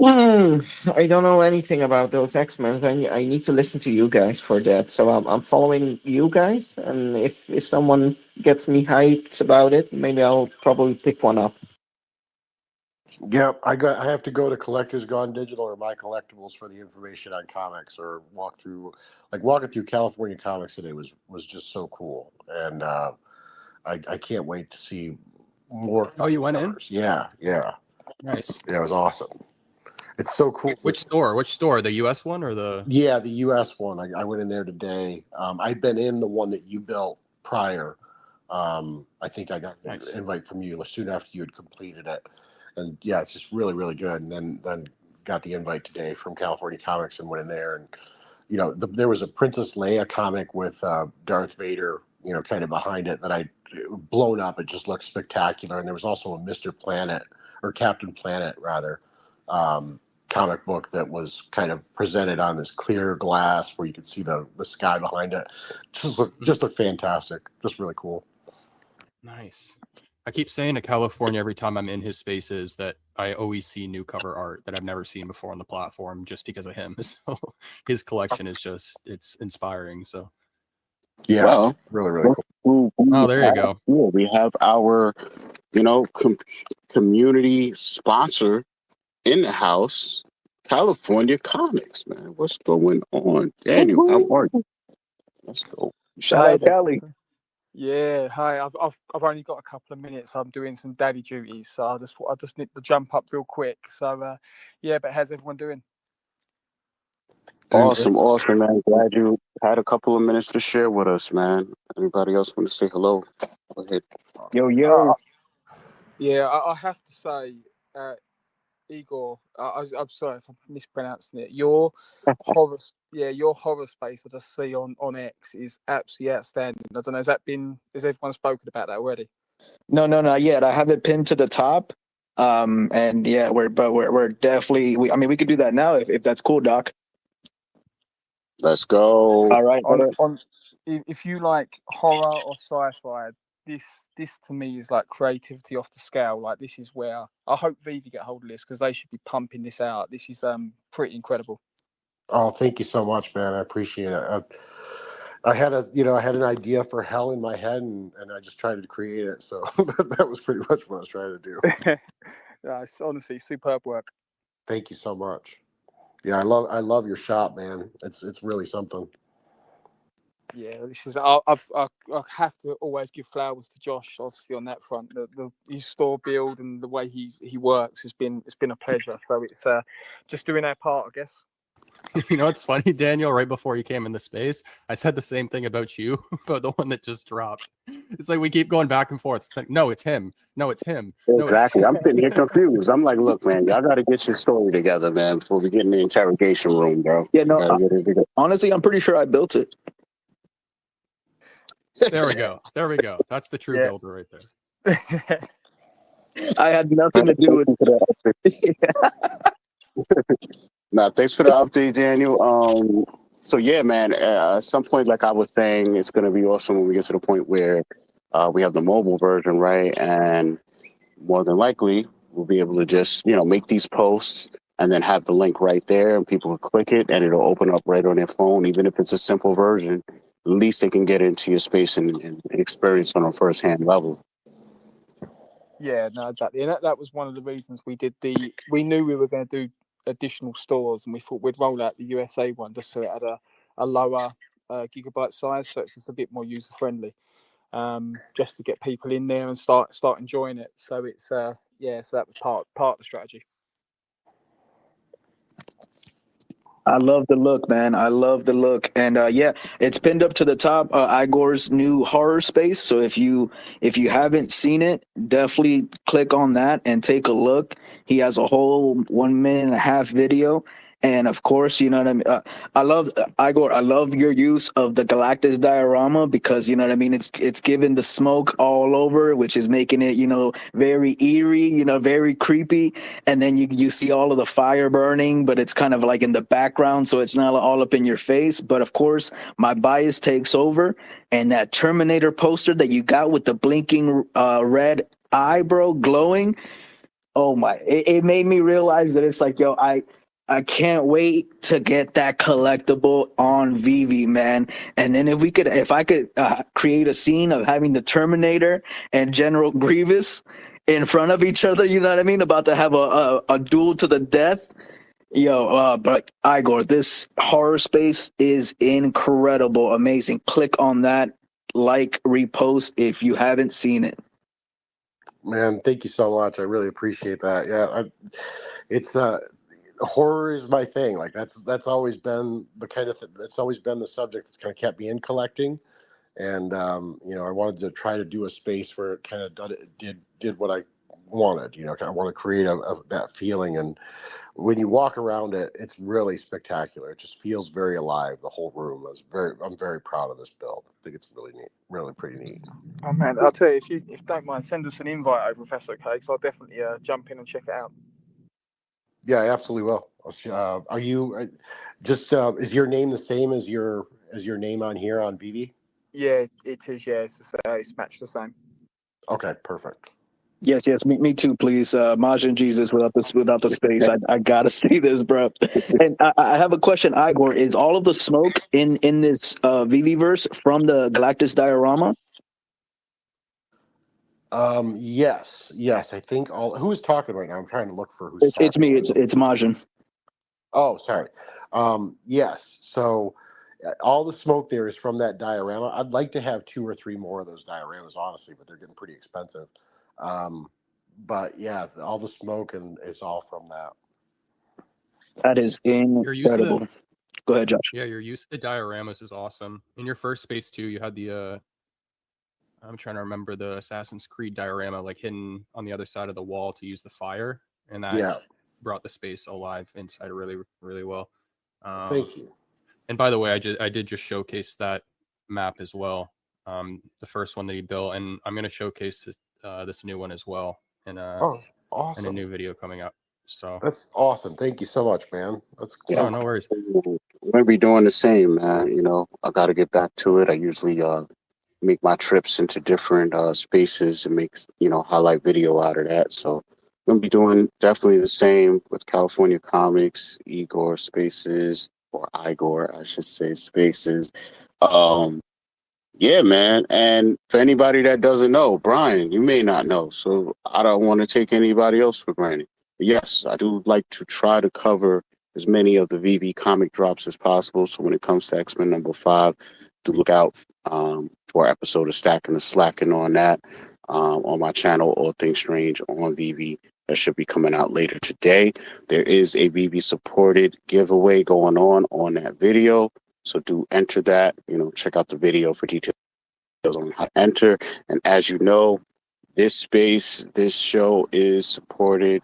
I don't know anything about those X-Men. I need to listen to you guys for that. So I'm following you guys, and if someone gets me hyped about it, maybe I'll probably pick one up. Yep, I have to go to Collectors Gone Digital or My Collectibles for the information on comics, or walking through California Comics today was just so cool, and I can't wait to see more. Oh, you went in? Yeah. Nice. Yeah, it was awesome. It's so cool. Which store? The U.S. one or the? Yeah, the U.S. one. I went in there today. I'd been in the one that you built prior. I think I got an invite from you soon after you had completed it. And yeah, it's just really, really good. And then got the invite today from California Comics and went in there, and there was a Princess Leia comic with Darth Vader, kind of behind it that I blown up. It just looked spectacular, and there was also a Mr. Planet or Captain Planet rather. Comic book that was kind of presented on this clear glass where you could see the sky behind it. Just looked fantastic. Just really cool. Nice. I keep saying to California every time I'm in his spaces that I always see new cover art that I've never seen before on the platform just because of him. So his collection is it's inspiring. So yeah, Well, really, really cool. Oh, there you go. We have our, community sponsor in the house, California Comics, man. What's going on? Daniel, how are you? Let's go. Shout out Cali. Yeah, hi. I've only got a couple of minutes. I'm doing some daddy duties, so I just need to jump up real quick. So yeah, but how's everyone doing? Awesome, man. Glad you had a couple of minutes to share with us, man. Anybody else want to say hello? Go ahead. Yo. Yeah, I have to say, Igor, I'm sorry if I'm mispronouncing it. Your horror space I just see on X is absolutely outstanding. I don't know, has everyone spoken about that already? No, not yet. I have it pinned to the top. And yeah, we're definitely. We could do that now if that's cool, Doc. Let's go. All right. If you like horror or sci-fi, this to me is like creativity off the scale. Like, this is where I hope VeVe get hold of this, because they should be pumping this out. This is pretty incredible. Oh, thank you so much, man. I appreciate it. I had an idea for hell in my head, and I just tried to create it. So that was pretty much what I was trying to do. It's honestly superb work. Thank you so much. Yeah, I love your shop, man. It's really something. Yeah, this is. I have to always give flowers to Josh, obviously, on that front. His store build and the way he works it's been a pleasure. So it's just doing our part, I guess. You know, it's funny, Daniel, right before you came into space, I said the same thing about you, about the one that just dropped. It's like we keep going back and forth. It's like, no, it's him. No, it's him. Exactly. I'm sitting here confused. I'm like, look, man, y'all got to get your story together, man, before we get in the interrogation room, bro. Yeah, no, honestly, I'm pretty sure I built it. There we go. That's the true builder right there. I had nothing to do with it. Nah, thanks for the update, Daniel. So yeah, man, at some point, like I was saying, it's going to be awesome when we get to the point where we have the mobile version, right? And more than likely, we'll be able to just, make these posts and then have the link right there, and people will click it and it'll open up right on their phone. Even if it's a simple version, at least they can get into your space and experience on a first-hand level. Yeah, no, exactly. And that was one of the reasons we knew we were going to do additional stores, and we thought we'd roll out the USA one just so it had a lower gigabyte size, so it's just a bit more user friendly, just to get people in there and start enjoying it. So it's so that was part of the strategy. I love the look, man. I love the look, and it's pinned up to the top. Igore's new horror space. So if you haven't seen it, definitely click on that and take a look. He has a whole 1.5 minute video, and of course, you know what I mean. I love Igore. I love your use of the Galactus diorama, because you know what I mean. It's giving the smoke all over, which is making it very eerie, very creepy. And then you see all of the fire burning, but it's kind of like in the background, so it's not all up in your face. But of course, my bias takes over, and that Terminator poster that you got with the blinking red eye, bro, glowing. Oh my! It made me realize that it's like, yo, I can't wait to get that collectible on VeVe, man. And then if I could create a scene of having the Terminator and General Grievous in front of each other, you know what I mean? About to have a duel to the death. But Igore, this horror space is incredible, amazing. Click on that, repost if you haven't seen it. Man, thank you so much. I really appreciate that. Yeah, horror is my thing. Like that's always been the kind of that's always been the subject that's kind of kept me in collecting. And I wanted to try to do a space where it kind of did what I wanted. You know, I want to create that feeling, and when you walk around it, it's really spectacular. It just feels very alive. The whole room I'm very proud of this build. I think it's really neat, really pretty neat. Oh man, I'll tell you, if you don't mind, send us an invite over if that's okay, because I'll definitely jump in and check it out. Yeah, I absolutely will. Are you just is your name the same as your name on here on VeVe? Yeah, it is. Yeah, it's matched the same. Okay, perfect. Yes, me too, please. Majin Jesus without the space. I gotta see this, bro. And I have a question, Igor. Is all of the smoke in this VeVe verse from the Galactus diorama? Yes. I think who is talking right now? I'm trying to look for who's It's talking. me. It's Majin. Oh, sorry. Yes. So all the smoke there is from that diorama. I'd like to have 2 or 3 more of those dioramas, honestly, but they're getting pretty expensive. But yeah, all the smoke and it's all from that. That is incredible. Go ahead, Josh. Yeah, your use of the dioramas is awesome. In your first space too, you had the I'm trying to remember the Assassin's Creed diorama like hidden on the other side of the wall to use the fire, and that brought the space alive inside really, really well. Thank you. And by the way, I did just showcase that map as well, the first one that he built, and I'm going to showcase this new one as well in awesome. in a new video coming up. So that's awesome. Thank you so much, man. That's no worries. I'm gonna be doing the same, man. You know, I got to get back to it. I usually make my trips into different spaces and make highlight video out of that. So I'm gonna be doing definitely the same with California Comics, Igor Spaces, or Igor, I should say, Spaces. Yeah, man. And for anybody that doesn't know, Brian, you may not know, so I don't want to take anybody else for granted. But yes, I do like to try to cover as many of the VeVe comic drops as possible. So when it comes to X-Men #5, do look out for our episode of Stacking the Slacking on that on my channel, All Things Strange on VeVe. That should be coming out later today. There is a VeVe supported giveaway going on that video. So do enter that, check out the video for details on how to enter. And as you know, this show is supported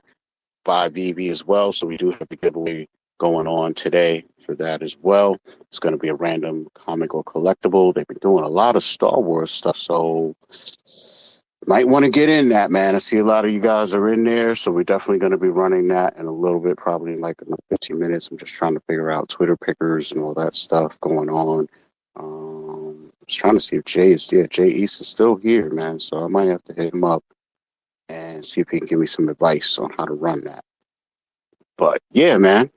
by VeVe as well. So we do have a giveaway going on today for that as well. It's going to be a random comic or collectible. They've been doing a lot of Star Wars stuff, so might want to get in that, man. I see a lot of you guys are in there, so we're definitely going to be running that in a little bit, probably in like another 15 minutes. I'm just trying to figure out Twitter pickers and all that stuff going on. I was trying to see if Jay East is still here, man, so I might have to hit him up and see if he can give me some advice on how to run that. But yeah, man.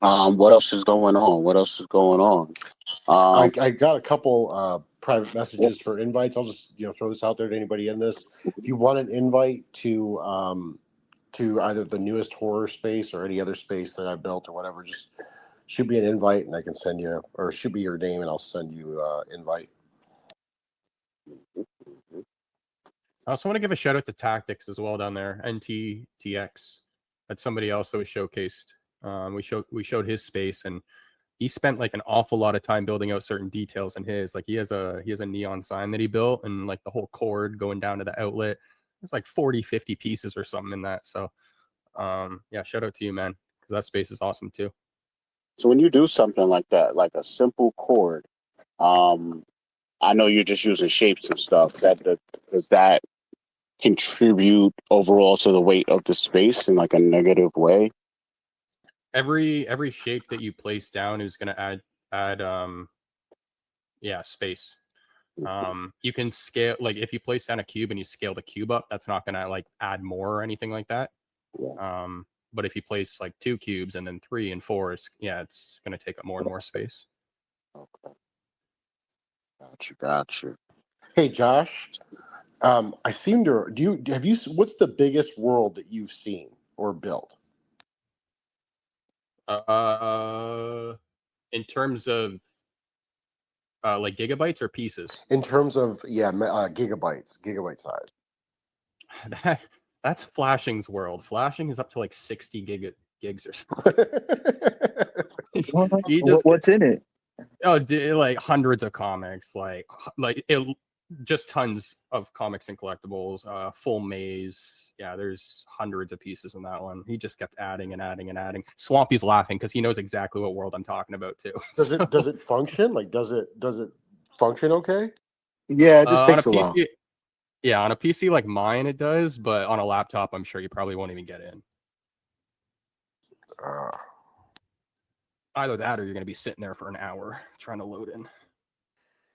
What else is going on? I got a couple private messages for invites. I'll just throw this out there to anybody in this. If you want an invite to either the newest horror space or any other space that I built or whatever, just shoot me an invite and I can send you, or shoot me your name and I'll send you invite. I also want to give a shout out to Tactics as well down there. NTTX. That's somebody else that was showcased. We showed his space, and he spent like an awful lot of time building out certain details in his. Like he has a neon sign that he built, and like the whole cord going down to the outlet. It's like 40-50 pieces or something in that. So yeah, shout out to you, man, because that space is awesome too. So when you do something like that, like a simple cord, I know you're just using shapes and stuff. Does that contribute overall to the weight of the space in like a negative way? Every shape that you place down is going to add space. You can scale, like if you place down a cube and you scale the cube up, that's not going to like add more or anything like that. But if you place like 2 cubes and then 3 and 4, it's going to take up more and more space. Okay. Got you. Hey, Josh. I seem to. What's the biggest world that you've seen or built? In terms of like gigabytes or pieces? In terms of gigabyte size. That's Flashing's world. Flashing is up to like 60 gigs or something. What's in it? Oh, like hundreds of comics, like just tons of comics and collectibles. Full maze. Yeah, there's hundreds of pieces in that one. He just kept adding and adding and adding. Swampy's laughing because he knows exactly what world I'm talking about too. Does it function? Like, does it function okay? Yeah, it just On a takes a while. PC, yeah, on a PC like mine it does, but on a laptop I'm sure you probably won't even get in. Either that or you're going to be sitting there for an hour trying to load in.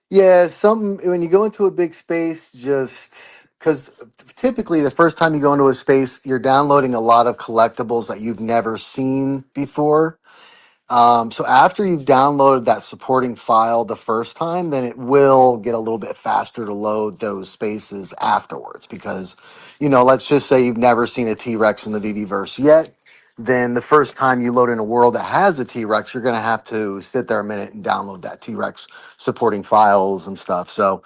Yeah, something when you go into a big space, just because typically the first time you go into a space, you're downloading a lot of collectibles that you've never seen before. So after you've downloaded that supporting file the first time, then it will get a little bit faster to load those spaces afterwards. Because, let's just say you've never seen a T-Rex in the VeVeVerse yet. Then the first time you load in a world that has a T-Rex, you're going to have to sit there a minute and download that T-Rex supporting files and stuff. So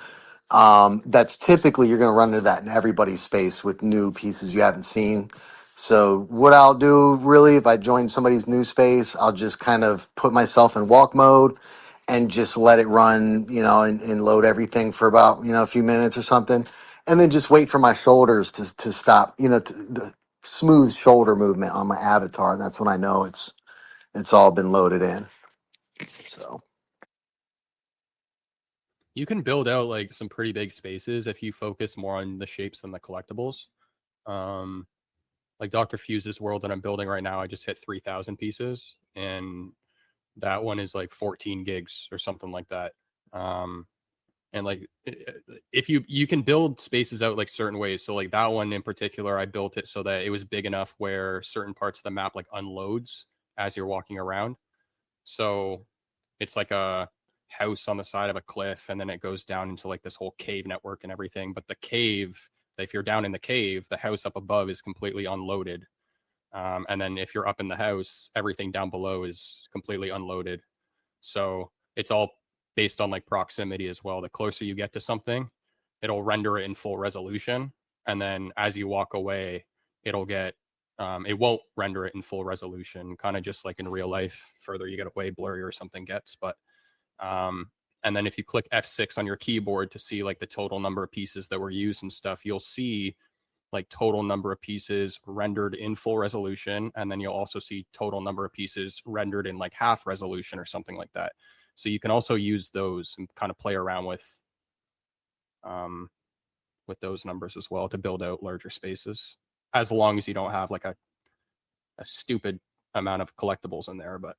that's typically you're going to run into that in everybody's space with new pieces you haven't seen. So what I'll do really, if I join somebody's new space, I'll just kind of put myself in walk mode and just let it run, and load everything for about, a few minutes or something. And then just wait for my shoulders to stop, the smooth shoulder movement on my avatar. And that's when I know it's all been loaded in. So You can build out like some pretty big spaces if you focus more on the shapes than the collectibles. Like Dr. Fuse's world that I'm building right now, I just hit 3,000 pieces, and that one is like 14 gigs or something like that. And like if you can build spaces out like certain ways. So like that one in particular, I built it so that it was big enough where certain parts of the map like unloads as you're walking around. So it's like a house on the side of a cliff, and then it goes down into like this whole cave network and everything. But the cave, if you're down in the cave, the house up above is completely unloaded. And then if you're up in the house, everything down below is completely unloaded. So it's all based on like proximity as well. The closer you get to something, it'll render it in full resolution. And then as you walk away, it'll get, it won't render it in full resolution, kind of just like in real life. Further you get away, blurrier something gets. But and then if you click F6 on your keyboard to see like the total number of pieces that were used and stuff, you'll see like total number of pieces rendered in full resolution. And then you'll also see total number of pieces rendered in like half resolution or something like that. So you can also use those and kind of play around with those numbers as well to build out larger spaces, as long as you don't have like a stupid amount of collectibles in there. But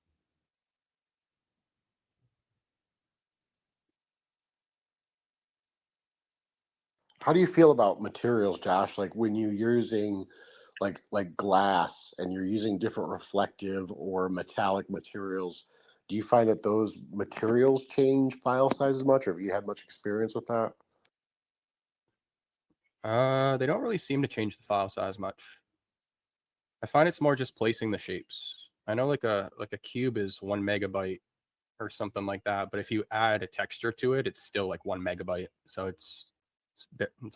how do you feel about materials, Josh? Like when you're using like glass and you're using different reflective or metallic materials, do you find that those materials change file sizes much, or have you had much experience with that? They don't really seem to change the file size much. I find it's more just placing the shapes. I know like a cube is 1 megabyte or something like that, but if you add a texture to it, it's still like 1 megabyte. So it's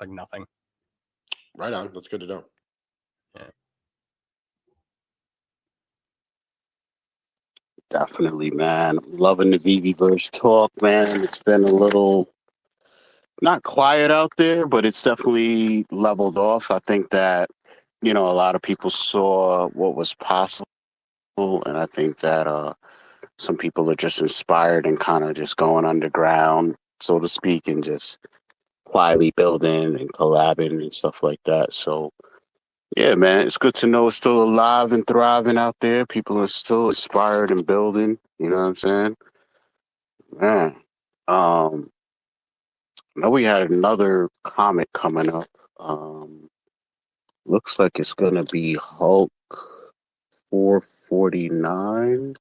like nothing. Right on. That's good to know. Yeah. Definitely, man. I'm loving the VeVeVerse talk, man. It's been a little not quiet out there, but it's definitely leveled off. I think that, a lot of people saw what was possible, and I think that some people are just inspired and kind of just going underground, so to speak, and just quietly building and collabing and stuff like that. So yeah, man, it's good to know it's still alive and thriving out there. People are still inspired and building, you know what I'm saying? Man. I know we had another comic coming up. Looks like it's gonna be Hulk 449.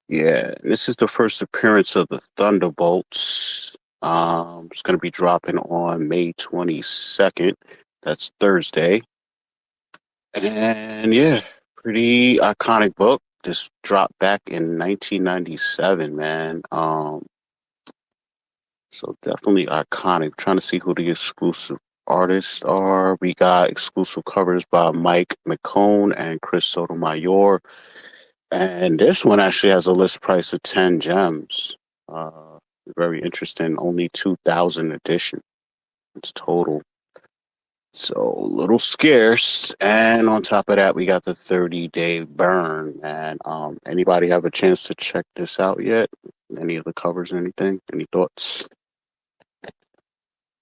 Yeah, this is the first appearance of the Thunderbolts. It's going to be dropping on May 22nd. That's Thursday. And yeah, pretty iconic book. This dropped back in 1997, man. So definitely iconic. Trying to see who the exclusive artists are. We got exclusive covers by Mike McCone and Chris Sotomayor. And this one actually has a list price of 10 gems. Very interesting. Only 2,000 edition. It's total. So a little scarce. And on top of that, we got the 30-day burn, man. Anybody have a chance to check this out yet? Any of the covers or anything? Any thoughts?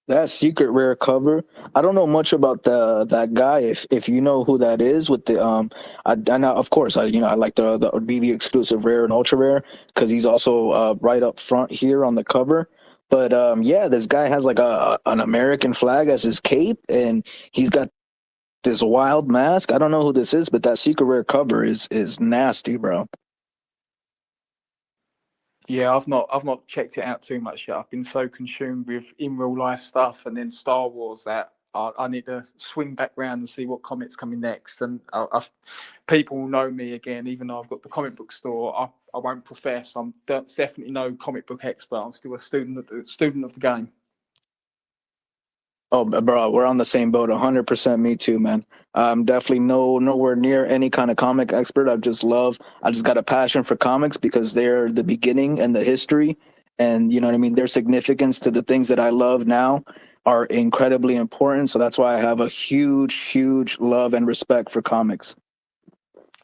That secret rare cover. I don't know much about that guy. If you know who that is with the I know, of course, I like the BB exclusive rare and ultra rare because he's also right up front here on the cover. But yeah, this guy has like an American flag as his cape, and he's got this wild mask. I don't know who this is, but that secret rare cover is nasty, bro. Yeah, I've not checked it out too much yet. I've been so consumed with in real life stuff and then Star Wars that I need to swing back round and see what comics coming next. And people will know me again, even though I've got the comic book store. I won't profess. I'm definitely no comic book expert. I'm still a student of the game. Oh, bro, we're on the same boat. 100% me too, man. I'm definitely nowhere near any kind of comic expert. I just got a passion for comics because they're the beginning and the history. And you know what I mean? Their significance to the things that I love now are incredibly important. So that's why I have a huge, huge love and respect for comics.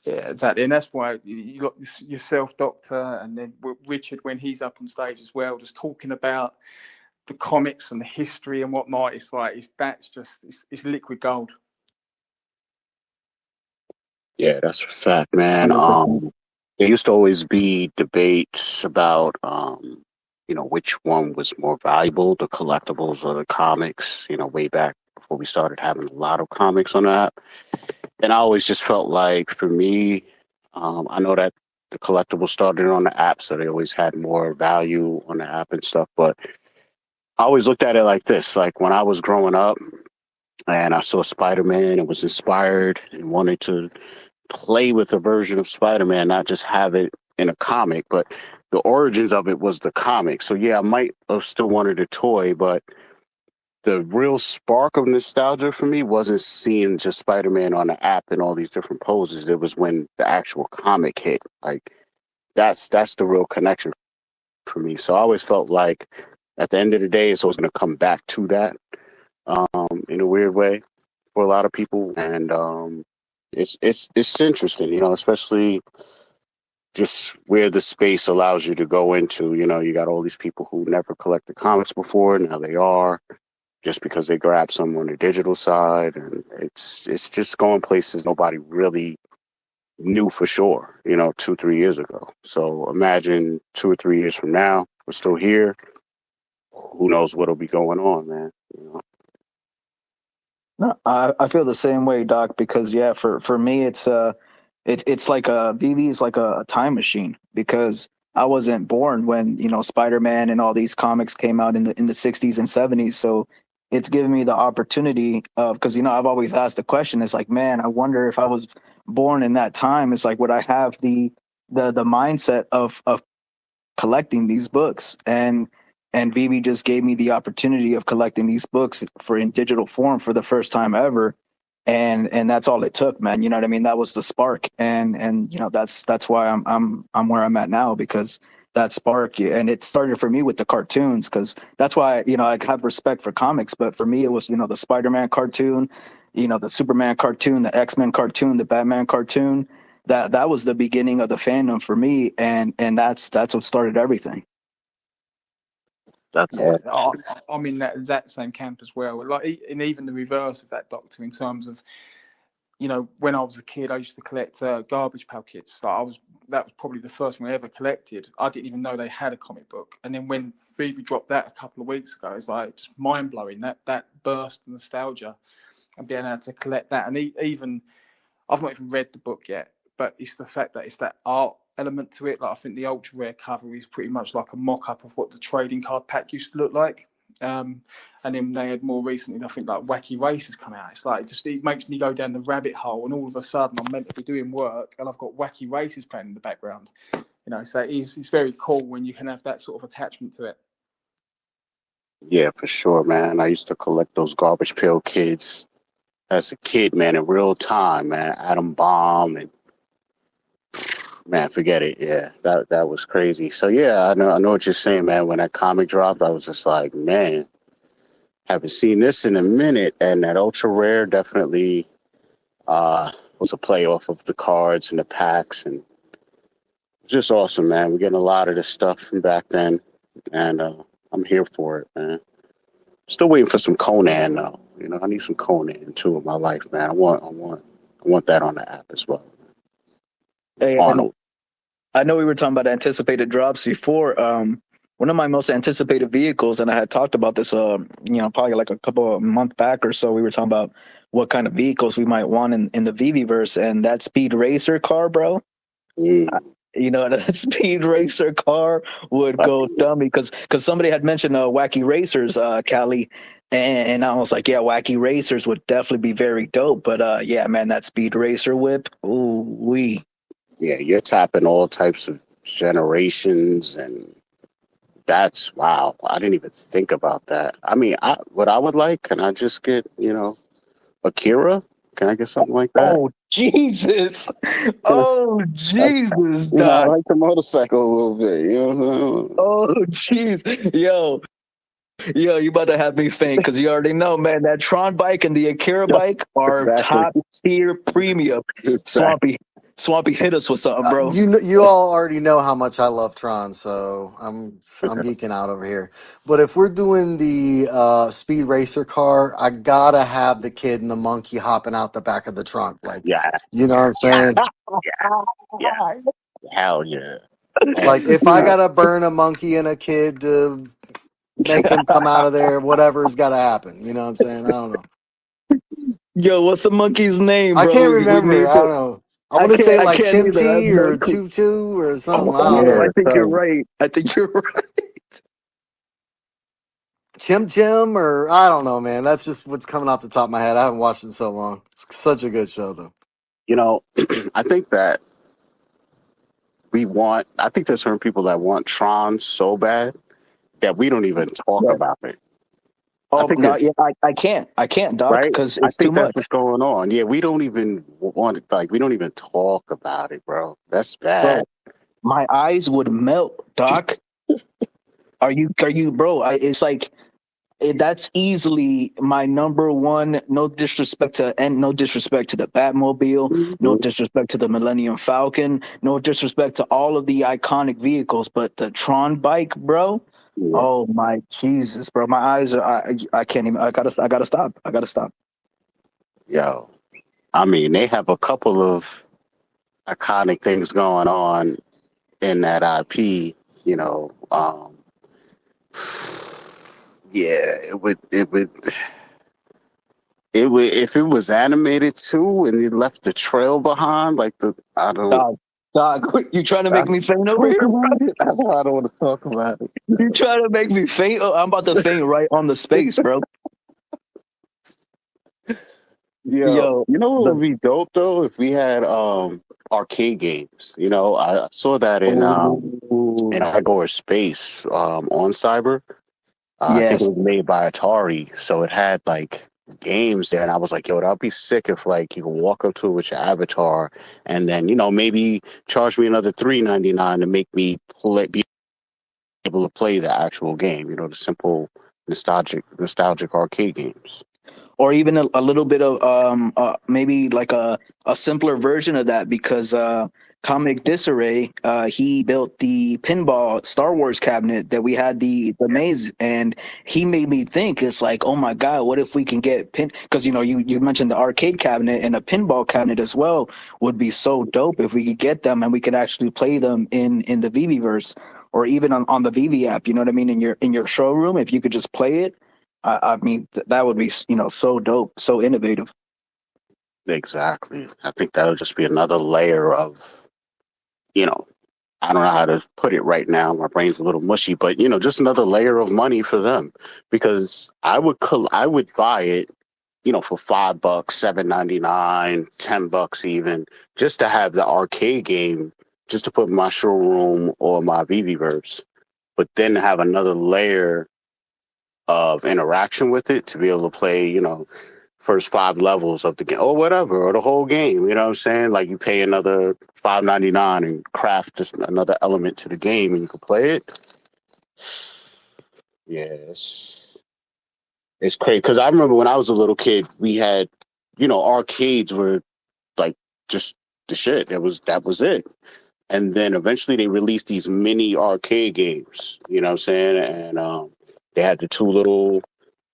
Yeah, exactly. And that's why you got yourself, Doctor, and then Richard, when he's up on stage as well, just talking about the comics and the history and whatnot. It's like it's liquid gold. Yeah, that's a fact, man. There used to always be debates about which one was more valuable, the collectibles or the comics, way back before we started having a lot of comics on the app. And I always just felt like, for me, I know that the collectibles started on the app, so they always had more value on the app and stuff, but I always looked at it like this. Like, when I was growing up and I saw Spider-Man and was inspired and wanted to play with a version of Spider-Man, not just have it in a comic, but the origins of it was the comic. So yeah, I might have still wanted a toy, but the real spark of nostalgia for me wasn't seeing just Spider-Man on the app in all these different poses. It was when the actual comic hit. Like, that's the real connection for me. So I always felt like at the end of the day, it's always going to come back to that in a weird way for a lot of people. And it's interesting, especially just where the space allows you to go into. You got all these people who never collected comics before. Now they are, just because they grabbed some on the digital side. And it's just going places nobody really knew for sure, 2-3 years ago. So imagine 2 or 3 years from now, we're still here. Who knows what'll be going on, man? No, I feel the same way, Doc, because yeah, for me it's like VeVe is like a time machine, because I wasn't born when Spider-Man and all these comics came out in the 60s and 70s. So it's given me the opportunity of, because I've always asked the question, it's like, man, I wonder if I was born in that time, it's like, would I have the mindset of collecting these books? And VeVe just gave me the opportunity of collecting these books in digital form for the first time ever. And that's all it took, man. You know what I mean? That was the spark. And that's why I'm where I'm at now, because that spark. And it started for me with the cartoons, because that's why, I have respect for comics. But for me, it was, the Spider-Man cartoon, the Superman cartoon, the X-Men cartoon, the Batman cartoon. That was the beginning of the fandom for me. And that's what started everything. Yeah, I'm in that same camp as well. Like, and even the reverse of that, Doctor, in terms of, when I was a kid, I used to collect Garbage Pail Kids. Like, that was probably the first one I ever collected. I didn't even know they had a comic book. And then when VeVe dropped that a couple of weeks ago, it's like just mind blowing. That burst of nostalgia and being able to collect that. And even I've not even read the book yet, but it's the fact that it's that art element to it. Like, I think the ultra rare cover is pretty much like a mock-up of what the trading card pack used to look like. And then they had more recently, I think, like Wacky Races come out. It's like, it makes me go down the rabbit hole, and all of a sudden I'm meant to be doing work and I've got Wacky Races playing in the background. So it's very cool when you can have that sort of attachment to it. Yeah, for sure, man. I used to collect those Garbage Pail Kids as a kid, man, in real time, man. Atom Bomb and man, forget it. Yeah, that was crazy. So yeah, I know what you're saying, man. When that comic dropped, I was just like, man, Haven't seen this in a minute, and that ultra rare definitely was a play off of the cards and the packs, and just awesome, man. We're getting a lot of this stuff from back then, and I'm here for it, man. Still waiting for some Conan though. You know, I need some Conan too in my life, man. I want that on the app as well. Hey, Arnold. I know we were talking about anticipated drops before. One of my most anticipated vehicles, and I had talked about this, probably like a couple of months back or so. We were talking about what kind of vehicles we might want in the VeVeverse, and that Speed Racer car, bro. That Speed Racer car would go dummy because somebody had mentioned Wacky Racers, Cali, and I was like, yeah, Wacky Racers would definitely be very dope. But yeah, man, that Speed Racer whip, ooh wee. Yeah, you're tapping all types of generations, and that's wow. I didn't even think about that. I mean, what I would like, can I just get Akira? Can I get something like that? Oh Jesus! Oh Jesus, Doc. I like the motorcycle a little bit. You know what I'm saying? Oh jeez, yo, you about to have me faint because you already know, man. That Tron bike and the Akira bike are top tier premium. Swampy, hit us with something, bro. You all already know how much I love Tron, so I'm geeking out over here. But if we're doing the Speed Racer car, I gotta have the kid and the monkey hopping out the back of the trunk, like you know what I'm saying? Yeah. Hell yeah. Like if I gotta burn a monkey and a kid to make him come out of there, whatever's gotta happen. You know what I'm saying? I don't know. Yo, what's the monkey's name, bro? I can't remember. I don't know. I want to say like Kimchi or Choo Choo or something. I think you're right. Chim Chim or I don't know, man. That's just what's coming off the top of my head. I haven't watched it in so long. It's such a good show, though. I think that I think there's certain people that want Tron so bad that we don't even talk about it. Oh, I can't, Doc, because it's too much. That's what's going on. Yeah, we don't even want it. Like, we don't even talk about it, bro. That's bad. Bro, my eyes would melt, Doc. Are you, bro? It's like that's easily my number one. No disrespect to the Batmobile. No disrespect to the Millennium Falcon. No disrespect to all of the iconic vehicles, but the Tron bike, bro. Yeah. Oh my Jesus, bro! My eyes are. I can't even. I gotta stop. Yo, I mean, they have a couple of iconic things going on in that IP. Yeah, it would. If it was animated too, and you left the trail behind, like Dog, you trying to make me faint over here? That's why I don't want to talk about it. You trying to make me faint? Oh, I'm about to faint right on the space, bro. Yo, you know what would be dope though if we had arcade games. I saw that in Igore Space on Cyber. I think it was made by Atari, so it had like games there, and I was like, yo, that'd be sick if like you can walk up to it with your avatar and then maybe charge me another $3.99 to make me be able to play the actual game, the simple nostalgic arcade games, or even a little bit of maybe like a simpler version of that, because Comic Disarray, he built the pinball Star Wars cabinet that we had the maze, and he made me think, it's like, oh my god, what if we can get because you mentioned the arcade cabinet, and a pinball cabinet as well would be so dope if we could get them and we could actually play them in the VeVeverse, or even on the VeVe app, you know what I mean, in your showroom, if you could just play it. I mean, that would be so dope, so innovative. Exactly. I think that would just be another layer of I don't know how to put it right now. My brain's a little mushy, but just another layer of money for them, because I would buy it, for $5, $7.99, $10 even, just to have the arcade game, just to put in my showroom or my VeVeverse, but then have another layer of interaction with it to be able to play, first 5 levels of the game or whatever, or the whole game, you know what I'm saying? Like, you pay another $5.99 and craft just another element to the game and you can play it. Yes. It's crazy because I remember when I was a little kid, we had, arcades were like just the shit. That was it. And then eventually they released these mini arcade games. You know what I'm saying? And they had the two little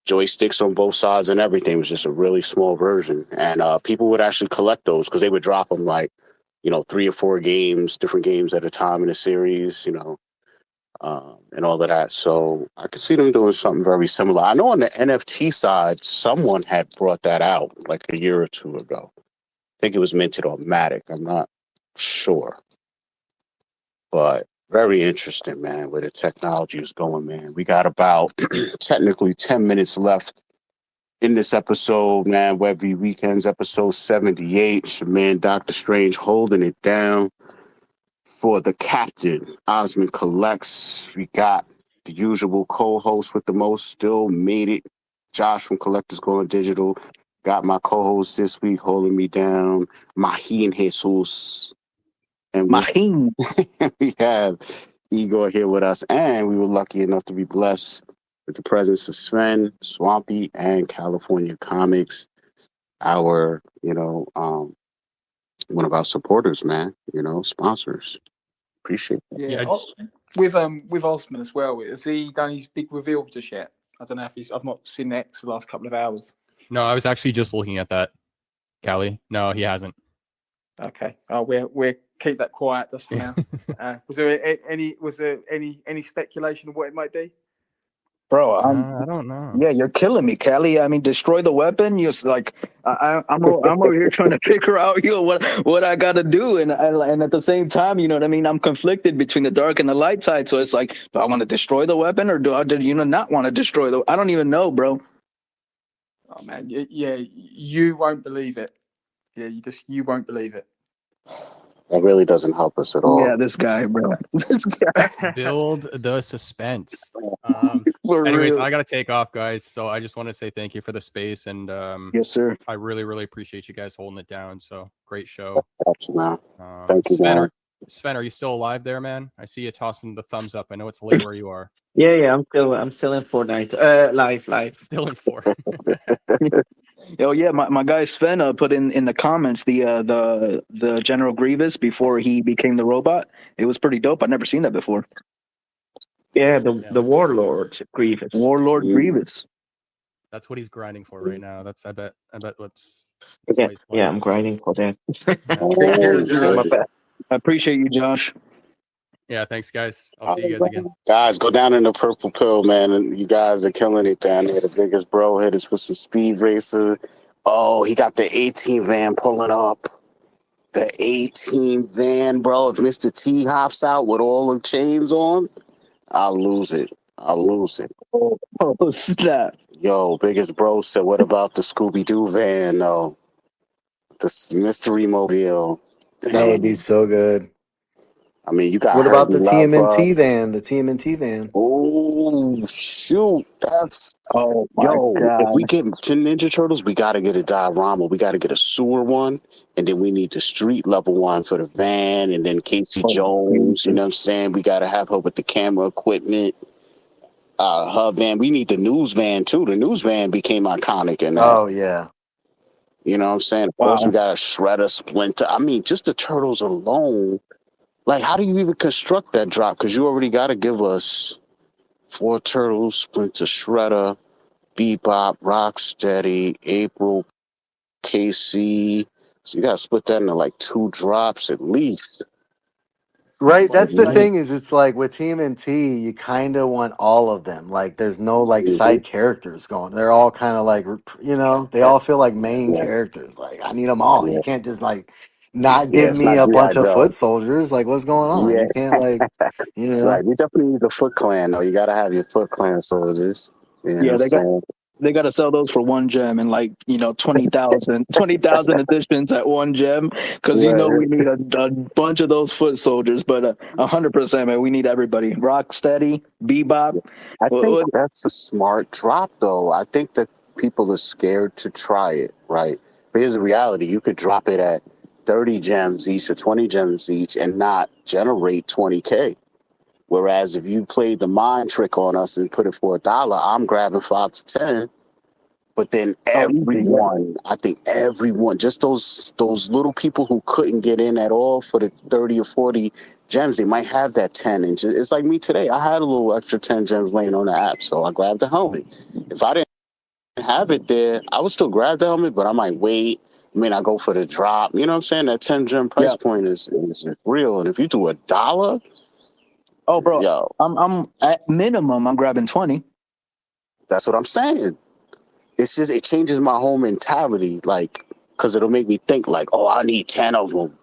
joysticks on both sides and everything. It was just a really small version. And people would actually collect those because they would drop them like, 3 or 4 games, different games at a time in a series. And all of that. So I could see them doing something very similar. I know on the NFT side, someone had brought that out like a year or two ago. I think it was minted on Matic. I'm not sure. But very interesting, man, where the technology is going, man. We got about technically 10 minutes left in this episode, man. Web V Weekends, episode 78. It's your man, Dokta Strange, holding it down. For the captain, Osmond Collects. We got the usual co-host with the most, still made it. Josh from Collectors Going Digital. Got my co-host this week holding me down, Majin Jesus. And we have Igor here with us. And we were lucky enough to be blessed with the presence of Sven, Swampy, and California Comics. Our, one of our supporters, man, sponsors. Appreciate that. Yeah. With Osman as well. Has he done his big reveal just yet? I don't know if I've not seen X the last couple of hours. No, I was actually just looking at that, Callie. No, he hasn't. Okay. We'll keep that quiet just for now. Was there any speculation of what it might be? Bro, I don't know. Yeah, you're killing me, Callie. I mean, destroy the weapon. You're like, I'm over here trying to figure out, what I got to do, and at the same time, you know what I mean. I'm conflicted between the dark and the light side. So it's like, do I want to destroy the weapon, or do I not want to destroy the? I don't even know, bro. Oh man, yeah, you won't believe it. Yeah, you won't believe it. That really doesn't help us at all. Yeah, this guy, bro. This guy. Build the suspense. For Anyways, real. I got to take off, guys. So I just want to say thank you for the space. And yes, sir. I really, really appreciate you guys holding it down. So great show. Thank you, man. Sven, are you still alive there, man? I see you tossing the thumbs up. I know it's late where you are. Yeah, I'm still in Fortnite. Live. Still in Fort. Oh yeah, my guy Sven put in the comments the General Grievous before he became the robot. It was pretty dope. I've never seen that before. Yeah, the Warlord Grievous. Warlord Grievous. That's what he's grinding for right now. I bet what's. Yeah, I'm grinding for that. I appreciate you, Josh. Yeah, thanks, guys. I'll see you guys again. Guys, go down in the purple pill, man. And you guys are killing it down there. The biggest bro hit us with some speed racer. Oh, he got the 18 van pulling up. The 18 van, bro. If Mr. T hops out with all the chains on, I'll lose it. Oh, snap. Yo, biggest bro said, what about the Scooby-Doo van, though? The mystery mobile. Damn. That would be so good. I mean, you got. What about the TMNT van? The TMNT van. Oh shoot! That's God. If we get 10 Ninja Turtles, we got to get a diorama. We got to get a sewer one, and then we need the street level one for the van, and then Casey Jones. You know what I'm saying? We got to have her with the camera equipment. Her van. We need the news van too. The news van became iconic, and oh yeah. You know what I'm saying? Of course, we got a Shredder, Splinter. I mean, just the Turtles alone. Like, how do you even construct that drop? Because you already got to give us 4 Turtles, Splinter, Shredder, Bebop, Rocksteady, April, KC. So you got to split that into like 2 drops at least. Right, that's the thing is it's like with TMNT, you kind of want all of them. Like there's no like side characters going. They're all kind of like, they all feel like main characters. Like I need them all. You can't just like not give me a bunch of foot soldiers. Like what's going on? You can't like, Right, you definitely need the Foot Clan though. You got to have your Foot Clan soldiers. They got to sell those for 1 gem and 20,000 editions at 1 gem because we need a bunch of those foot soldiers. But 100%, man, we need everybody. Rocksteady, Bebop. I think that's a smart drop, though. I think that people are scared to try it, right? But here's the reality: you could drop it at 30 gems each or 20 gems each and not generate 20K. Whereas if you played the mind trick on us and put it for $1, I'm grabbing 5 to 10 But then Oh, easy, yeah. I think everyone, just those little people who couldn't get in at all for the 30 or 40 gems, they might have that 10. And it's like me today. I had a little extra 10 gems laying on the app, so I grabbed the helmet. If I didn't have it there, I would still grab the helmet, but I might wait. I mean, I go for the drop. You know what I'm saying? That 10 gem price point is real. And if you do $1, Oh, bro, yo, I'm at minimum, I'm grabbing 20. that's what I'm saying. It's just, it changes my whole mentality, like, because it'll make me think, like, oh, I need 10 of them,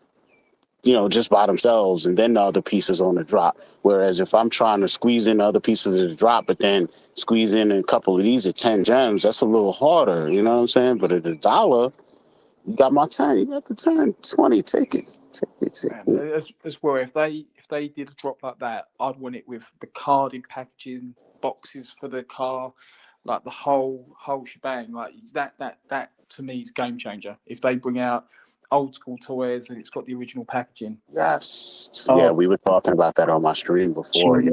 you know, just by themselves, and then the other pieces on the drop. Whereas if I'm trying to squeeze in other pieces of the drop, but then squeeze in a couple of these at 10 gems, that's a little harder, you know what I'm saying? But at $1, you got my 10, you got the 10, 20, take it. As well, if they did a drop like that, I'd want it with the card in packaging, boxes for the car, like the whole shebang. Like that to me is game changer. If they bring out old school toys and it's got the original packaging. Yes. Yeah, we were talking about that on my stream before.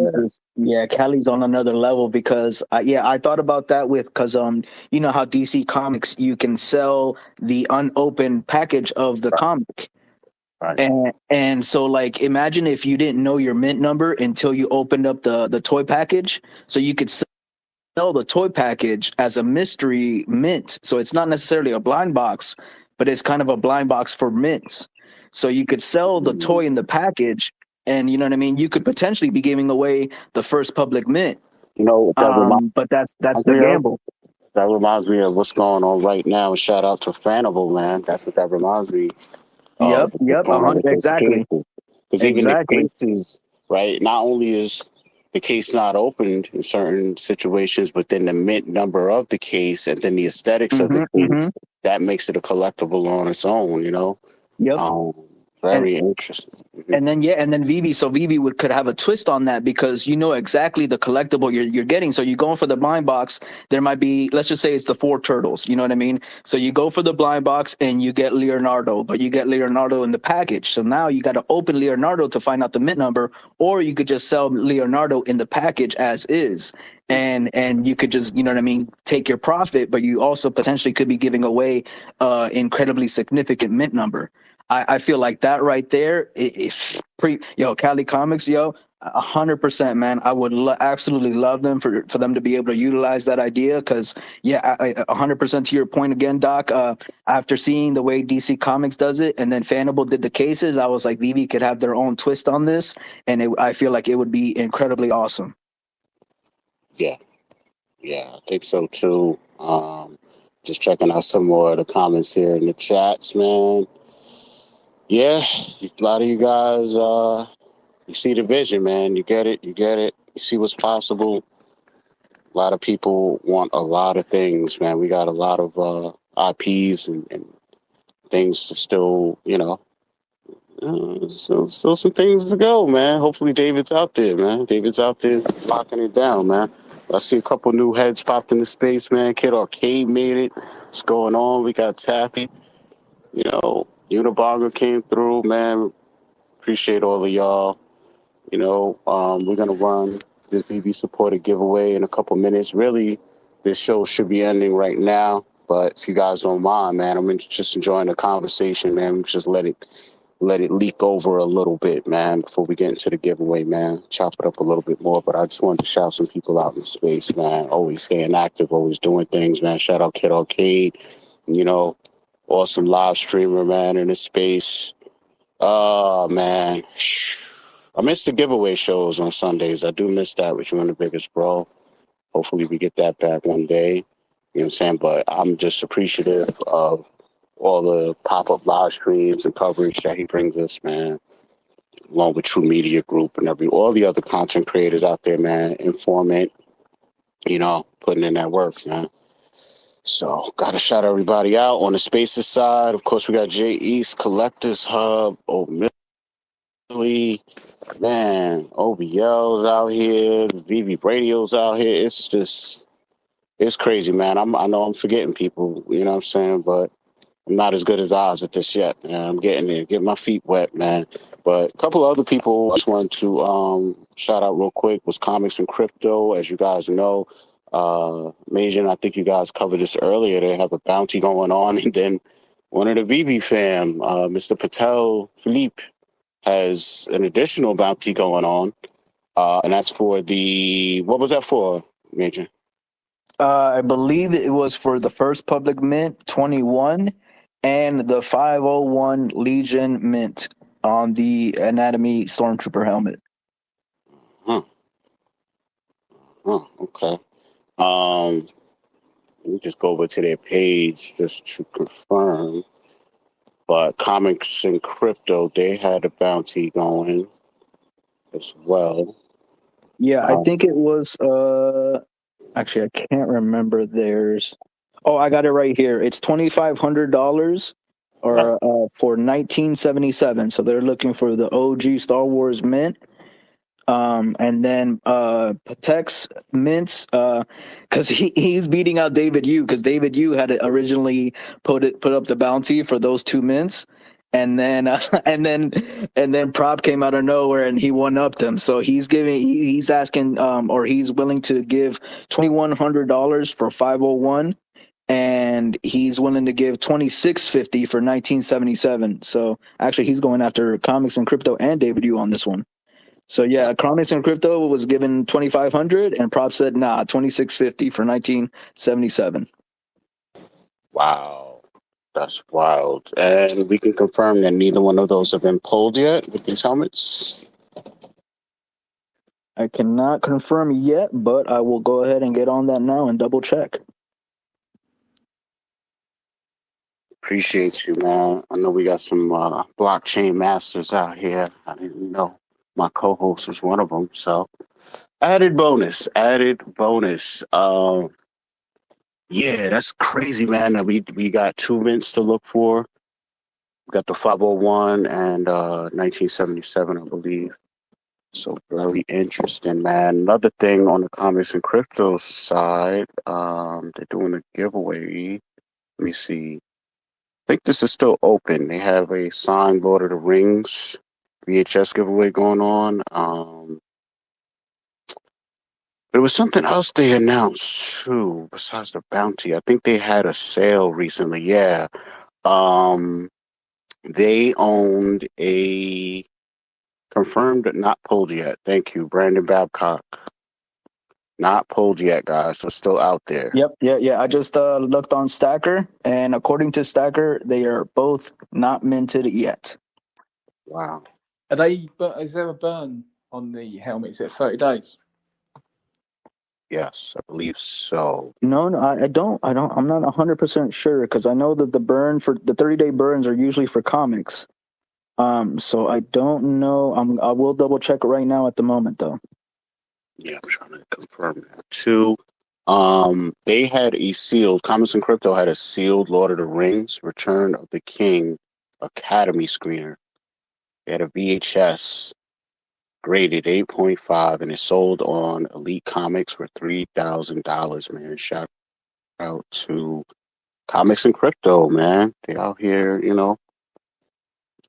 Yeah, Kelly's on another level because I thought about that because you know how DC Comics, you can sell the unopened package of the comic. Right. And so, like, imagine if you didn't know your mint number until you opened up the toy package. So you could sell the toy package as a mystery mint. So it's not necessarily a blind box, but it's kind of a blind box for mints. So you could sell the toy in the package, and you know what I mean? You could potentially be giving away the first public mint. You know, but that's the gamble. That reminds me of what's going on right now. Shout out to Fanival, man. That's what that reminds me. Yep, exactly. Because even the cases, right? Not only is the case not opened in certain situations, but then the mint number of the case and then the aesthetics of the case, that makes it a collectible on its own, you know? Yep. Very interesting. And then VeVe, so VeVe could have a twist on that because you know exactly the collectible you're getting. So you're going for the blind box. There might be, let's just say it's the 4 turtles. You know what I mean? So you go for the blind box and you get Leonardo, but you get Leonardo in the package. So now you got to open Leonardo to find out the mint number, or you could just sell Leonardo in the package as is. And you could just, you know what I mean, take your profit, but you also potentially could be giving away incredibly significant mint number. I feel like that right there, Cali Comics, 100%, man. I would absolutely love them for them to be able to utilize that idea because, 100% to your point again, Doc. After seeing the way DC Comics does it and then Fanival did the cases, I was like, VeVe could have their own twist on this, and I feel like it would be incredibly awesome. Yeah, I think so too. Just checking out some more of the comments here in the chats, man. Yeah, a lot of you guys, you see the vision, man. You get it. You see what's possible. A lot of people want a lot of things, man. We got a lot of IPs and things to still, you know, still some things to go, man. Hopefully David's out there, man. David's out there locking it down, man. I see a couple new heads popped into space, man. Kid Arcade made it. What's going on? We got Taffy. You know, Unabonga came through, man. Appreciate all of y'all. You know, we're going to run this VeVe supported giveaway in a couple minutes. Really, this show should be ending right now. But if you guys don't mind, man, I'm just enjoying the conversation, man. Just let it leak over a little bit, man, before we get into the giveaway, man. Chop it up a little bit more. But I just wanted to shout some people out in space, man. Always staying active, always doing things, man. Shout out Kid Arcade. You know, awesome live streamer, man, in this space. Oh, man. I miss the giveaway shows on Sundays. I do miss that with you and the biggest bro. Hopefully we get that back one day. You know what I'm saying? But I'm just appreciative of all the pop-up live streams and coverage that he brings us, man. Along with True Media Group and all the other content creators out there, man. Informant, you know, putting in that work, man. So, gotta shout everybody out. On the Spaces side, of course, we got J East, Collectors Hub, Millie, man, OBL's out here, VeVe Radio's out here. It's crazy, man. I know I'm forgetting people, you know what I'm saying? But I'm not as good as Oz at this yet, man. I'm getting there, getting my feet wet, man. But a couple of other people I just wanted to shout out real quick was Comics and Crypto. As you guys know, Majin, I think you guys covered this earlier. They have a bounty going on, and then one of the VeVe fam, Mr. Patel Philippe, has an additional bounty going on, and that's for the what was that for, Majin? I believe it was for the first public mint 21 and the 501 Legion mint on the Anatomy Stormtrooper helmet. Okay. Let me just go over to their page just to confirm. But Comics and Crypto, they had a bounty going as well. Yeah, I think it was actually I can't remember theirs. Oh, I got it right here. It's $2,500 or for 1977. So they're looking for the OG Star Wars mint. And then Patek's mints, because he's beating out David Yu, because David Yu had originally put up the bounty for those two mints, and then and then Prop came out of nowhere and he one upped him. So he's asking or he's willing to give $2,100 for 501. And he's willing to give $2,650 for 1977. So actually, he's going after Comics and Crypto and David Yu on this one. So yeah, Comics and Crypto was given $2,500, and Prop said nah, $2,650 for 1977. Wow, that's wild. And we can confirm that neither one of those have been pulled yet with these helmets. I cannot confirm yet, but I will go ahead and get on that now and double check. Appreciate you, man. I know we got some blockchain masters out here. I didn't know my co-host was one of them. So added bonus. Yeah, that's crazy, man. We got two mints to look for. We got the 501 and 1977, I believe. So very interesting, man. Another thing on the Comics and Crypto side, they're doing a giveaway. Let me see. I think this is still open. They have a signed Lord of the Rings VHS giveaway going on. There was something else they announced too, besides the bounty. I think they had a sale recently. Yeah. They owned a confirmed, not pulled yet. Thank you, Brandon Babcock. Not pulled yet, guys. So still out there. Yep, yeah. I just looked on Stacker, and according to Stacker, they are both not minted yet. Wow. Are they? But is there a burn on the helmet? Is it 30 days? Yes, I believe so. No, I don't. I'm not 100% sure because I know that the burn for the 30-day burns are usually for comics. So I don't know. I will double check it right now at the moment, though. Yeah, I'm trying to confirm that too. They had a sealed, Comics and Crypto had a sealed Lord of the Rings, Return of the King Academy screener. They had a VHS graded 8.5 and it sold on Elite Comics for $3,000, man. Shout out to Comics and Crypto, man. They out here,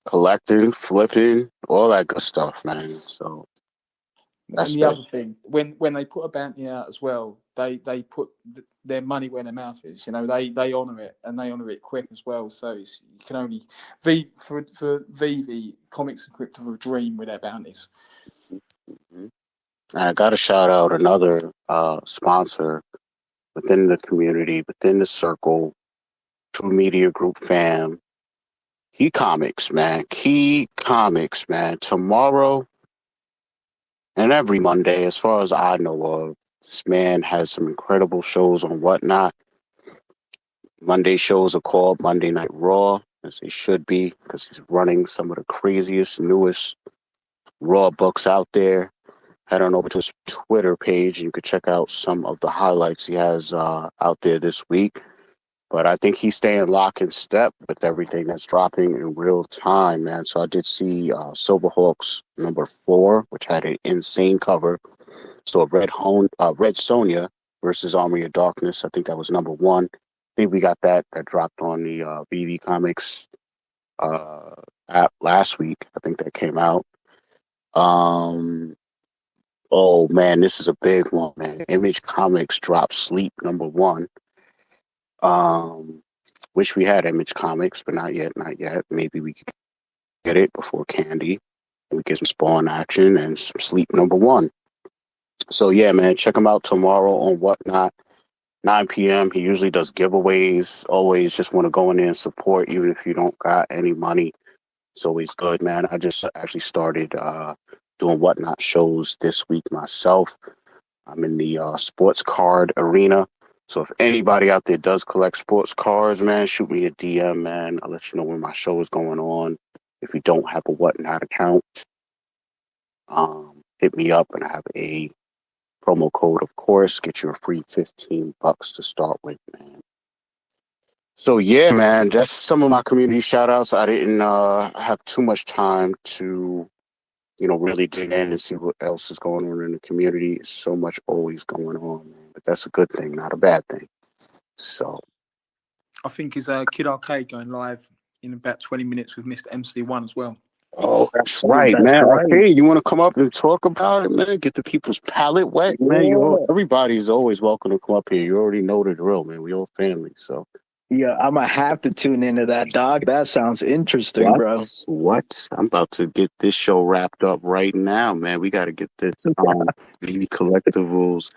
collecting, flipping, all that good stuff, man. So and the other thing, when they put a bounty out as well, they put their money where their mouth is. They honour it, and they honour it quick as well. So you can only for VeVe Comics and Crypto a dream with their bounties. Mm-hmm. I got to shout out another sponsor within the community, within the circle, True Media Group fam. Key Comics, man. Tomorrow and every Monday, as far as I know of, this man has some incredible shows on Whatnot. Monday shows are called Monday Night Raw, as they should be, because he's running some of the craziest, newest Raw books out there. Head on over to his Twitter page, and you can check out some of the highlights he has out there this week. But I think he's staying lock and step with everything that's dropping in real time, man. So I did see Silverhawks #4, which had an insane cover. So Red Sonja versus Army of Darkness. I think that was #1. I think we got that dropped on the VeVe Comics app last week. I think that came out. Oh man, this is a big one, man. Image Comics dropped Sleep #1. Wish we had Image Comics, but not yet, not yet. Maybe we could get it before Candy. We get some Spawn action and some Sleep #1. So yeah, man, check him out tomorrow on Whatnot, 9 p.m. He usually does giveaways. Always just want to go in there and support, even if you don't got any money. It's always good, man. I just actually started doing Whatnot shows this week myself. I'm in the sports card arena. So if anybody out there does collect sports cards, man, shoot me a DM, man. I'll let you know when my show is going on. If you don't have a Whatnot account, hit me up and I have a promo code, of course. Get you a free $15 to start with, man. So yeah, man, that's some of my community shout outs. I didn't have too much time to, really dig in and see what else is going on in the community. So much always going on, man. But that's a good thing, not a bad thing. So I think is Kid Arcade going live in about 20 minutes with Mr. MC1 as well. Oh, that's right, That's man. right. Okay, you want to come up and talk about it, man? Get the people's palate wet, man. Everybody's always welcome to come up here. You already know the drill, man. We all family, so. Yeah, I'm gonna have to tune into that, dog. That sounds interesting, bro. What? I'm about to get this show wrapped up right now, man. We got to get this VeVe Collectibles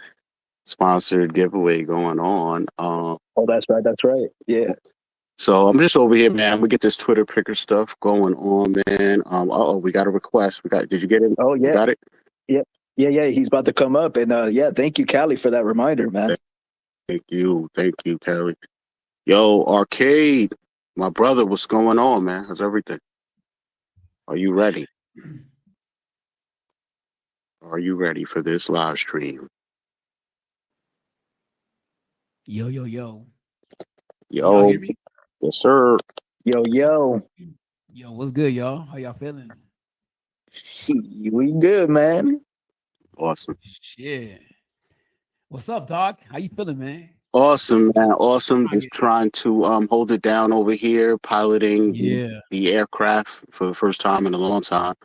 sponsored giveaway going on. Oh, that's right. That's right. Yeah. So I'm just over here, man. We get this Twitter picker stuff going on, man. We got a request. Did you get it? Oh, yeah. You got it? Yeah. He's about to come up, and thank you, Callie, for that reminder, man. Thank you, Kelly. Yo, Arcade, my brother, what's going on, man? How's everything? Are you ready? Are you ready for this live stream? Yo. Yo. Y'all hear me? Yes, sir. Yo. Yo, what's good, y'all? How y'all feeling? We good, man. Awesome. Shit. What's up, Doc? How you feeling, man? Awesome, man. Awesome. Just trying to hold it down over here, piloting the aircraft for the first time in a long time.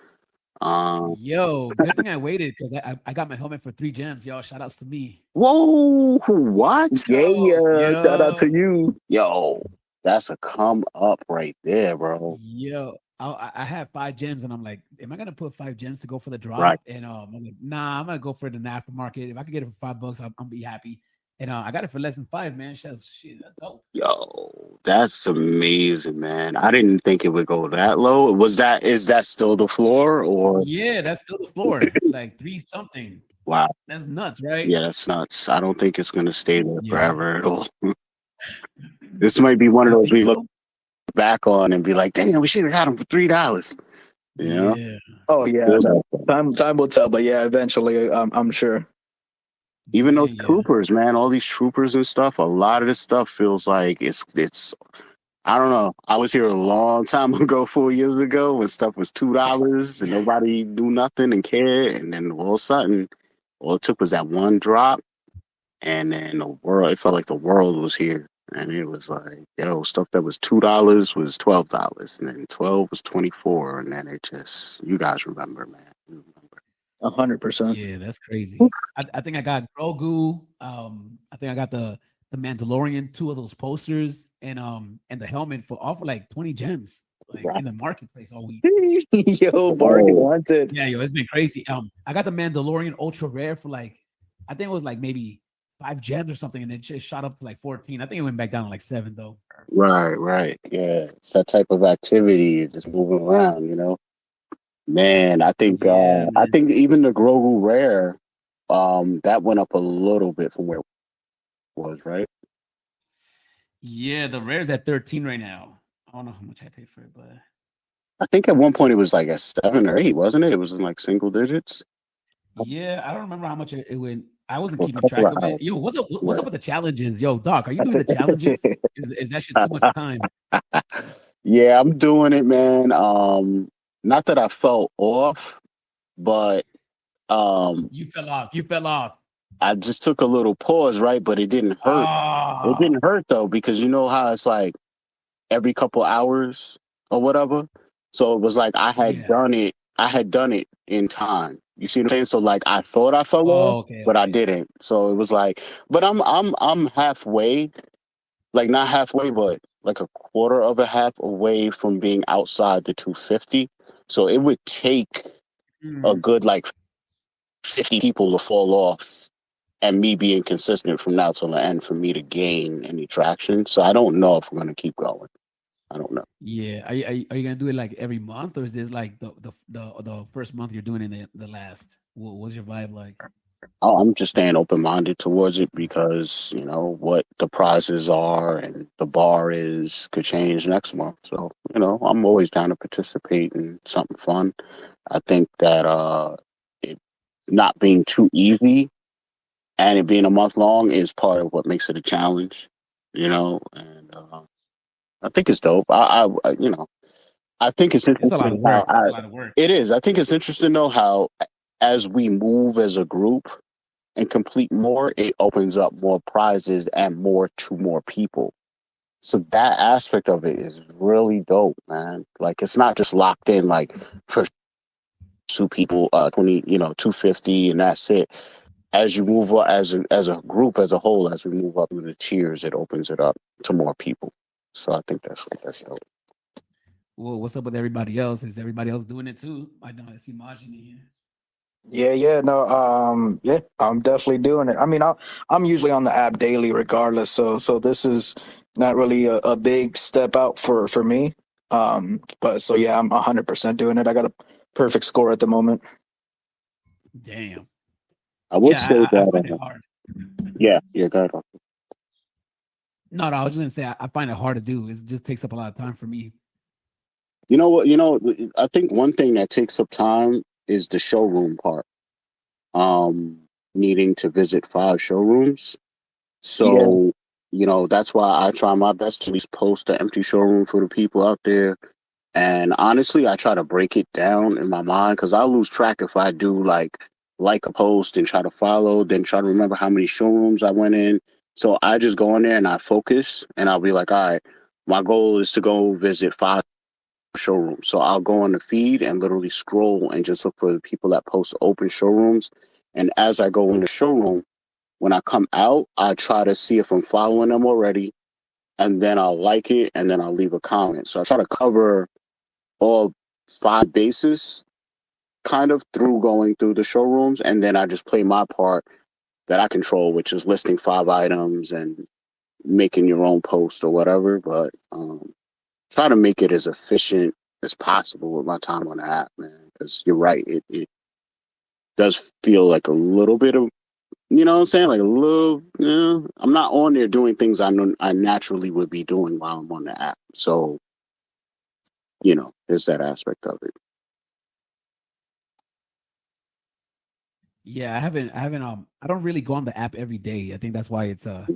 Yo, good thing I waited because I got my helmet for 3 gems, y'all. Shout outs to me. Whoa, what? Yeah. Shout out to you. Yo, that's a come up right there, bro. Yo, I have 5 gems, and I'm like, am I gonna put 5 gems to go for the drop? Right. And I'm like, nah, I'm gonna go for it in the aftermarket. If I could get it for $5, I'm be happy. And I got it for less than 5, man. That's dope. Yo, that's amazing, man. I didn't think it would go that low. Is that still the floor, or? Yeah, that's still the floor. Like 3 something. Wow. That's nuts, right? Yeah, that's nuts. I don't think it's gonna stay there forever at all. This might be one of those we look back on and be like, damn, we should have got them for $3. You know? Yeah. Oh yeah. Time will tell, but yeah, eventually, I'm sure. Even those troopers, man, all these troopers and stuff, a lot of this stuff feels like it's I don't know. I was here a long time ago, 4 years ago, when stuff was $2 and nobody knew nothing and cared, and then all of a sudden, all it took was that one drop, and then it felt like the world was here. And it was like, yo, stuff that was $2 was $12, and then 12 was 24, and then you guys remember, man. You remember. 100%. Yeah, that's crazy. I think I got Grogu. I think I got the Mandalorian, 2 of those posters, and the helmet for like 20 gems, like in the marketplace all week. Yo, bargain wanted. Yeah, it's been crazy. I got the Mandalorian ultra rare for like, I think it was like maybe 5 gems or something, and it just shot up to like 14. I think it went back down to like 7 though. Right. Yeah, it's that type of activity, just moving around, you know. Man, I think even the Grogu rare, that went up a little bit from where it was, right? Yeah, the rare's at 13 right now. I don't know how much I paid for it, but I think at one point it was like at 7 or 8, wasn't it? It was in like single digits. Yeah, I don't remember how much it went. I wasn't keeping track of it. Yo, what's up with the challenges? Yo, Doc, are you doing the challenges? Is that shit too much time? Yeah, I'm doing it, man. Not that I fell off, but you fell off. I just took a little pause, right? But it didn't hurt. Oh. It didn't hurt though, because you know how it's like every couple hours or whatever. So it was like I had done it in time. You see what I'm saying? So like I thought I fell off, Oh, okay, but I okay. didn't. So it was like, but I'm halfway, like not halfway, but like a quarter of a half away from being outside the 250. So it would take a Mm. good like 50 people to fall off and me being consistent from now till the end for me to gain any traction. So I don't know if we're gonna keep going. I don't know. Yeah. Are you gonna do it like every month, or is this like the first month you're doing it in the last? What's your vibe like? I'm just staying open minded towards it because, you know, what the prizes are and the bar is could change next month. So, you know, I'm always down to participate in something fun. I think that it not being too easy and it being a month long is part of what makes it a challenge, you know, and I think it's dope. You know, I think it's It's a lot of interesting how work. It's a lot of work. it is. I think it's interesting though how as we move as a group and complete more, it opens up more prizes and more to more people. So that aspect of it is really dope, man. Like it's not just locked in like for two people, 20, you know, 250 and that's it. As you move up as a group as a whole, as we move up through the tiers, it opens it up to more people. So I think that's dope. Well, what's up with everybody else? Is everybody else doing it too? I know I see Majin in here. Yeah, no, yeah, I'm definitely doing it. I mean, I'm usually on the app daily, regardless. So this is not really a big step out for me. But so yeah, I'm 100% doing it. I got a perfect score at the moment. Damn. I would Yeah, say I find it that hard. yeah, go ahead. No, I was just gonna say I find it hard to do. It just takes up a lot of time for me. You know what? You know, I think one thing that takes up time is the showroom part. Um, Needing to visit 5 showrooms. Yeah, So, you know, that's why I try my best to at least post an empty showroom for the people out there. And honestly, I try to break it down in my mind because I lose track if I do like a post and try to follow, then try to remember how many showrooms I went in. So I just go in there and I focus and I'll be like, all right, my goal is to go visit 5 showrooms. So I'll go on the feed and literally scroll and just look for the people that post open showrooms. And as I go in the showroom, when I come out, I try to see if I'm following them already, and then I'll like it, and then I'll leave a comment. So I try to cover all 5 bases kind of through going through the showrooms, and then I just play my part that I control, which is listing 5 items and making your own post or whatever. But try to make it as efficient as possible with my time on the app, man. Because you're right, it does feel like a little bit of, you know what I'm saying, like a little. You know, I'm not on there doing things I know I naturally would be doing while I'm on the app. So you know, there's that aspect of it. Yeah, I don't really go on the app every day. I think that's why it's some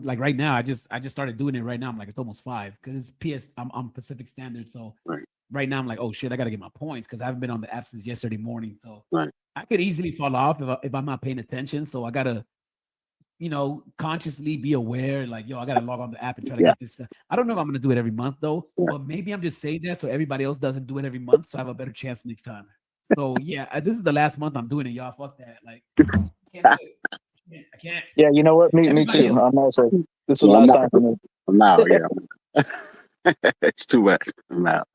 like right now I just started doing it right now. I'm like it's almost 5 because it's I'm Pacific Standard. So Right, right now I'm like, oh shit, I gotta get my points because I haven't been on the app since yesterday morning. So right. I could easily fall off if I'm not paying attention. So I gotta, consciously be aware, like, yo, I gotta log on the app and try to Yeah, get this stuff. I don't know if I'm gonna do it every month though, yeah. but maybe I'm just saying that so everybody else doesn't do it every month, so I have a better chance next time. So yeah, this is the last month I'm doing it, y'all. Fuck that. Like, can't do it. I can't. yeah. You know what? Me Everybody too. else. I'm also. This is the Yeah, last time for me. I'm out. Yeah, it's too much. I'm out.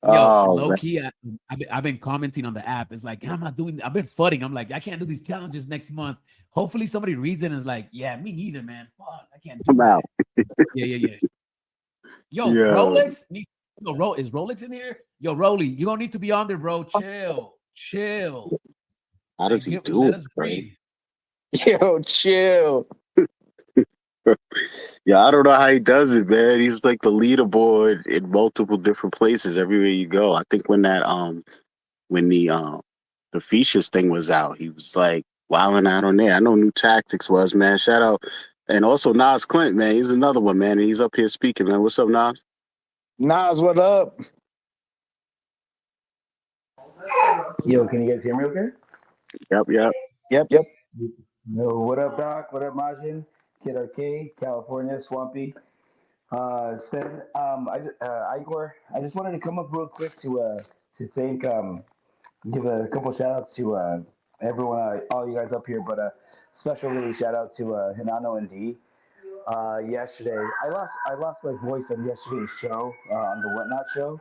Yo, Oh low man, key, I've been commenting on the app. It's like, I'm not doing. I've been fudding. I'm like, I can't do these challenges next month. Hopefully, somebody reads it and is like, yeah, me neither, man. Fuck, I can't do I'm that. out. Yeah. Yo, Yeah. Rolex. Is Rolex in here? Yo, Rolly, you don't need to be on there, bro. Chill. How does Like, he do let it, us bro? breathe. Yo, chill. Yeah, I don't know how he does it, man. He's like the leaderboard in multiple different places everywhere you go. I think when the Features thing was out, he was like wilding out on there. I know New Tactics was, man. Shout out. And also NosClint, man. He's another one, man. And he's up here speaking, man. What's up, Nas? Nas, what up? Yo, can you guys hear me okay? Yep. Yep. No, what up, Doc? What up, Majin? Kid Arcade, California, Swampy. Sven, Igor, I just wanted to come up real quick to thank give a couple shout outs to everyone, all you guys up here, but special really shout out to Hinano and D. Yesterday, I lost my voice on yesterday's show, on the Whatnot show,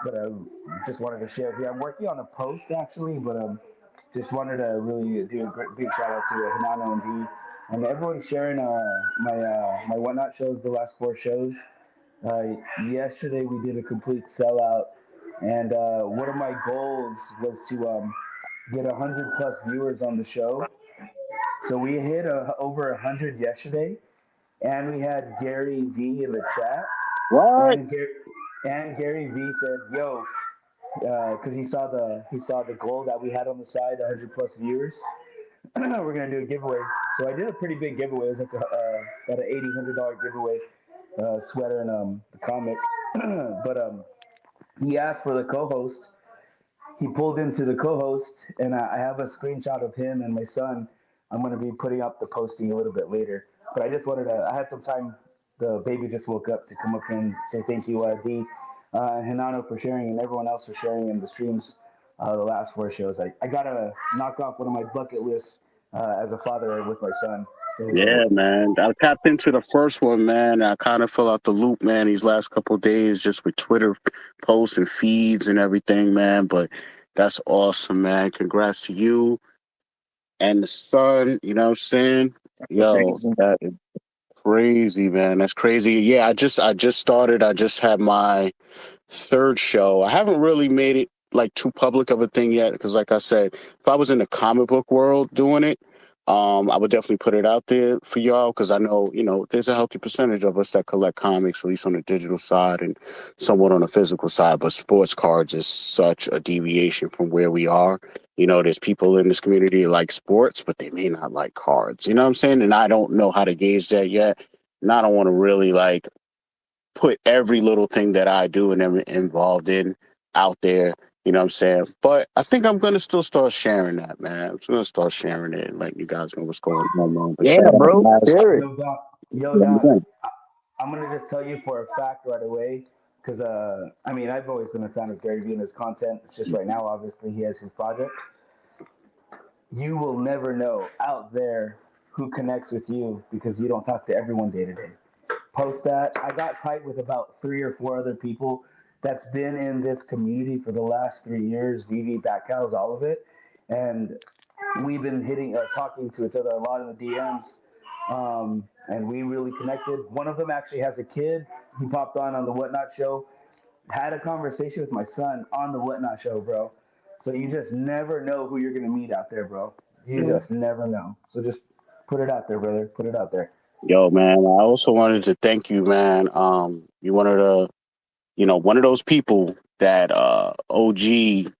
but I just wanted to share. Yeah, I'm working on a post actually, but just wanted to really do a big shout out to Hinano and D, and everyone sharing my Whatnot shows, the last 4 shows. Yesterday we did a complete sellout, and one of my goals was to get 100+ viewers on the show. So we hit over 100 yesterday, and we had Gary V in the chat. What? And Gary V said, "Yo," because he saw the goal that we had on the side, 100+ viewers. We're gonna do a giveaway. So I did a pretty big giveaway. It was like about an $100 giveaway, sweater and the comic. But he asked for the co-host. He pulled into the co-host, and I have a screenshot of him and my son. I'm going to be putting up the posting a little bit later. But I just wanted to, I had some time, the baby just woke up, to come up here and say thank you, D, Hinano for sharing, and everyone else for sharing in the streams the last 4 shows. I got to knock off one of my bucket lists as a father with my son. So, Yeah, man. I tapped into the first one, man. I kind of fell out the loop, man, these last couple of days just with Twitter posts and feeds and everything, man. But that's awesome, man. Congrats to you and the son. You know what I'm saying? Yo, that is crazy, man. That's crazy. Yeah, I just started. I just had my 3rd show. I haven't really made it like too public of a thing yet because, like I said, if I was in the comic book world doing it, I would definitely put it out there for y'all because I know, there's a healthy percentage of us that collect comics, at least on the digital side and somewhat on the physical side. But sports cards is such a deviation from where we are. There's people in this community that like sports, but they may not like cards. You know what I'm saying? And I don't know how to gauge that yet. And I don't want to really put every little thing that I do and am involved in out there. You know what I'm saying? But I think I'm going to still start sharing that, man. I'm just going to start sharing it and letting you guys know what's going on, man. But Yeah, bro. Share it. Yo, Doc, I'm going to just tell you for a fact right away, because, I've always been a fan of Gary Vee and his content. It's just right now, obviously, he has his project. You will never know out there who connects with you because you don't talk to everyone day to day. Post that. I got tight with about 3 or 4 other people that's been in this community for the last 3 years, VeVe, Backhouse, all of it. And we've been talking to each other a lot in the DMs. And we really connected. One of them actually has a kid. He popped on the Whatnot show, had a conversation with my son on the Whatnot show, bro. So you just never know who you're going to meet out there, bro. You just never know. So just put it out there, brother. Put it out there. Yo, man, I also wanted to thank you, man. You one of those people that OG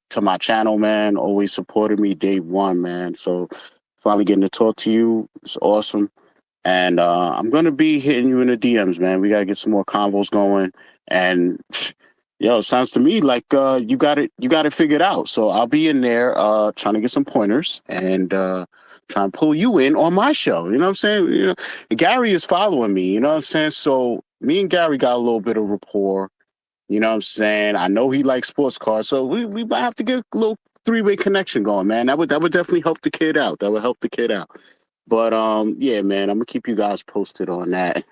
to my channel, man, always supported me day one, man. So finally getting to talk to you is awesome. And I'm going to be hitting you in the DMs, man. We got to get some more combos going. And it sounds to me like you got it figured out. So I'll be in there trying to get some pointers and try and pull you in on my show. You know what I'm saying? Gary is following me. You know what I'm saying? So me and Gary got a little bit of rapport. You know what I'm saying? I know he likes sports cars, so we might have to get a little 3-way connection going, man. That would definitely help the kid out. That would help the kid out. But yeah, man, I'm gonna keep you guys posted on that.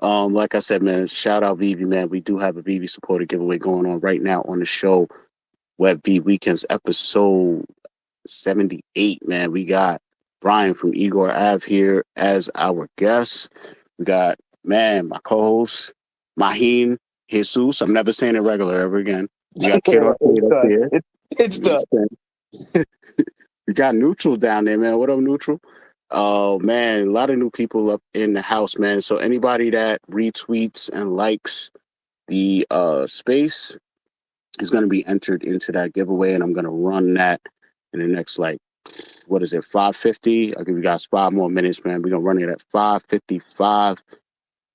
Like I said, man, shout out VeVe, man. We do have a VeVe supporter giveaway going on right now on the show, Web V Weekends episode 78. Man, we got Brian from Igore Ave here as our guest. We got, man, my co-host Majin. Jesus, I'm never saying it regular ever again. We got Kid Arcade up here. It's done. We got Neutral down there, man. What up, Neutral? Oh, man, a lot of new people up in the house, man. So anybody that retweets and likes the space is going to be entered into that giveaway, and I'm going to run that in the next, 5:50? I'll give you guys 5 more minutes, man. We're going to run it at 5:55.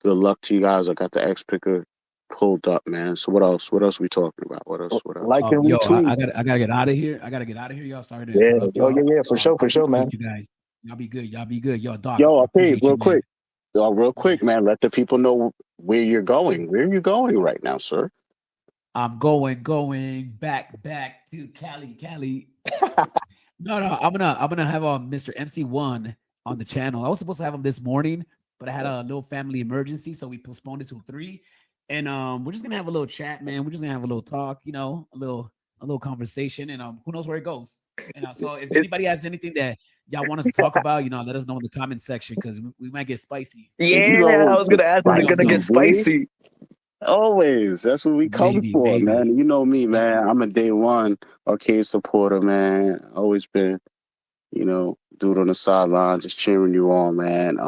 Good luck to you guys. I got the X Picker pulled up, man. So what else we talking about? What else? Like and retweet. I gotta get out of here. Y'all. Sorry to interrupt y'all. Yeah, for sure, man. You guys, y'all be good. Yo, Doc. Okay, real quick, man. Let the people know where you're going. Where are you going right now, sir? I'm going back to Cali. No, I'm gonna have Mr. MC1 on the channel. I was supposed to have him this morning, but I had a little family emergency, so we postponed it to 3. And we're just gonna have a little chat, man. We're just gonna have a little talk, you know, a little conversation, and who knows where it goes. And so if anybody has anything that y'all want us to talk about, you know, let us know in the comment section because we might get spicy. Yeah, I was gonna ask if it's gonna get spicy. Always. That's what we come for, man. You know me, man. I'm a day one arcade supporter, man. Always been, you know, dude on the sideline, just cheering you on, man.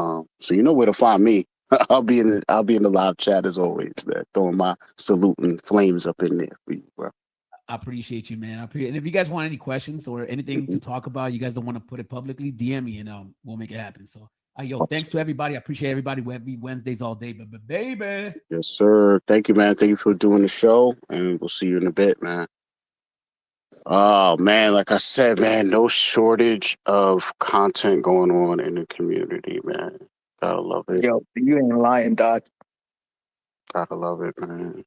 So you know where to find me. I'll be in the live chat as always, man. Throwing my salute and flames up in there for you, bro. I appreciate you, man. And if you guys want any questions or anything to talk about, you guys don't want to put it publicly, DM me and we'll make it happen. So, thanks to everybody. I appreciate everybody. Web V Wednesdays all day, baby. Yes, sir. Thank you, man. Thank you for doing the show, and we'll see you in a bit, man. Oh, man, like I said, man, no shortage of content going on in the community, man. Gotta love it. Yo, you ain't lying, Doc. Gotta love it, man.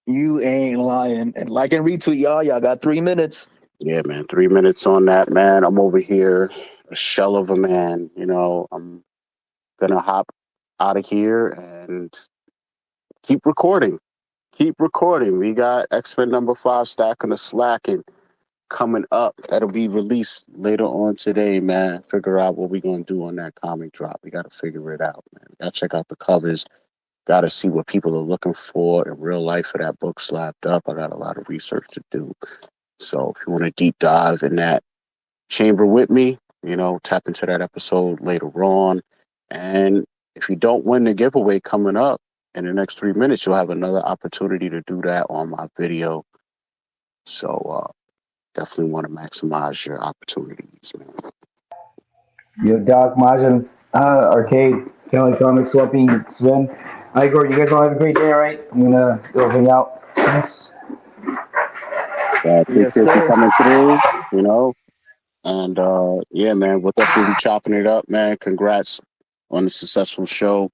You ain't lying. And like and retweet, y'all got 3 minutes. Yeah, man, 3 minutes on that, man. I'm over here, a shell of a man. You know, I'm gonna hop out of here and keep recording. We got X-Men number 5 Stack on the Slack and coming up. That'll be released later on today, man. Figure out what we're gonna do on that comic drop. We gotta figure it out, man. We gotta check out the covers. Gotta see what people are looking for in real life for that book slapped up. I got a lot of research to do. So if you want to deep dive in that chamber with me, you know, tap into that episode later on. And if you don't win the giveaway coming up in the next 3 minutes, you'll have another opportunity to do that on my video. So definitely want to maximize your opportunities, man. Yo, Doc, Majin, Arcade, Kelly, Comics, Sweppy, Sven. Igor, you guys all have a great day, all right? I'm gonna go hang out. Yes. Appreciate you coming through, you know. And yeah, man, we'll definitely be chopping it up, man. Congrats on the successful show.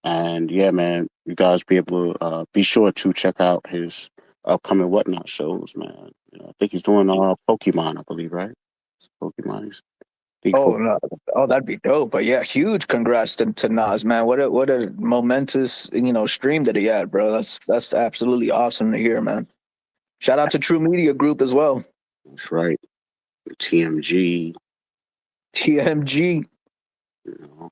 And yeah, man, you guys be able to be sure to check out his upcoming Whatnot shows, man. You know, I think he's doing Pokemon, I believe, right? Pokemon. No. Oh, that'd be dope. But yeah, huge congrats to Nas, man. What a momentous, you know, stream that he had, bro. That's absolutely awesome to hear, man. Shout out to True Media Group as well. That's right. TMG. You know.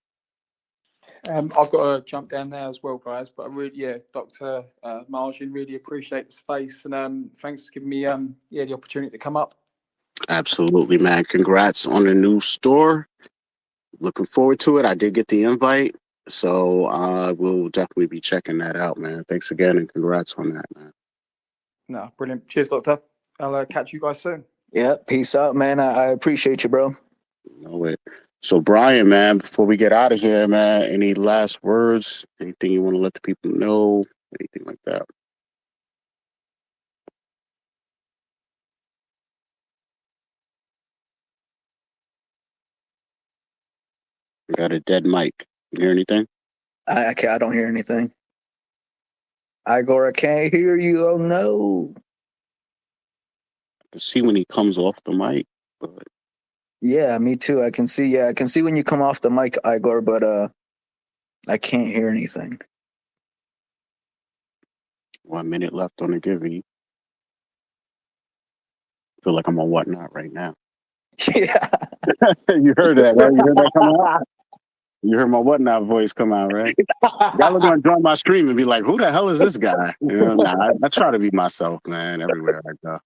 I've got to jump down there as well, guys. But I really, Dr. Majin, really appreciate the space, and thanks for giving me the opportunity to come up. Absolutely, man. Congrats on the new store. Looking forward to it. I did get the invite, so I will definitely be checking that out, man. Thanks again, and congrats on that, man. No, brilliant. Cheers, Doctor. I'll catch you guys soon. Yeah, peace out, man. I appreciate you, bro. No way. So, Brian, man, before we get out of here, man, any last words? Anything you want to let the people know? Anything like that? You got a dead mic. You hear anything? I don't hear anything. Igor, I can't hear you. Oh no. I can see when he comes off the mic, but yeah, me too. I can see. Yeah, I can see when you come off the mic, Igor, but I can't hear anything. 1 minute left on the givey. Feel like I'm on Whatnot right now. Yeah. You heard that, right? You heard that come out? You heard my Whatnot voice come out, right? Y'all are going to join my stream and be like, who the hell is this guy? You know, I try to be myself, man, everywhere I go.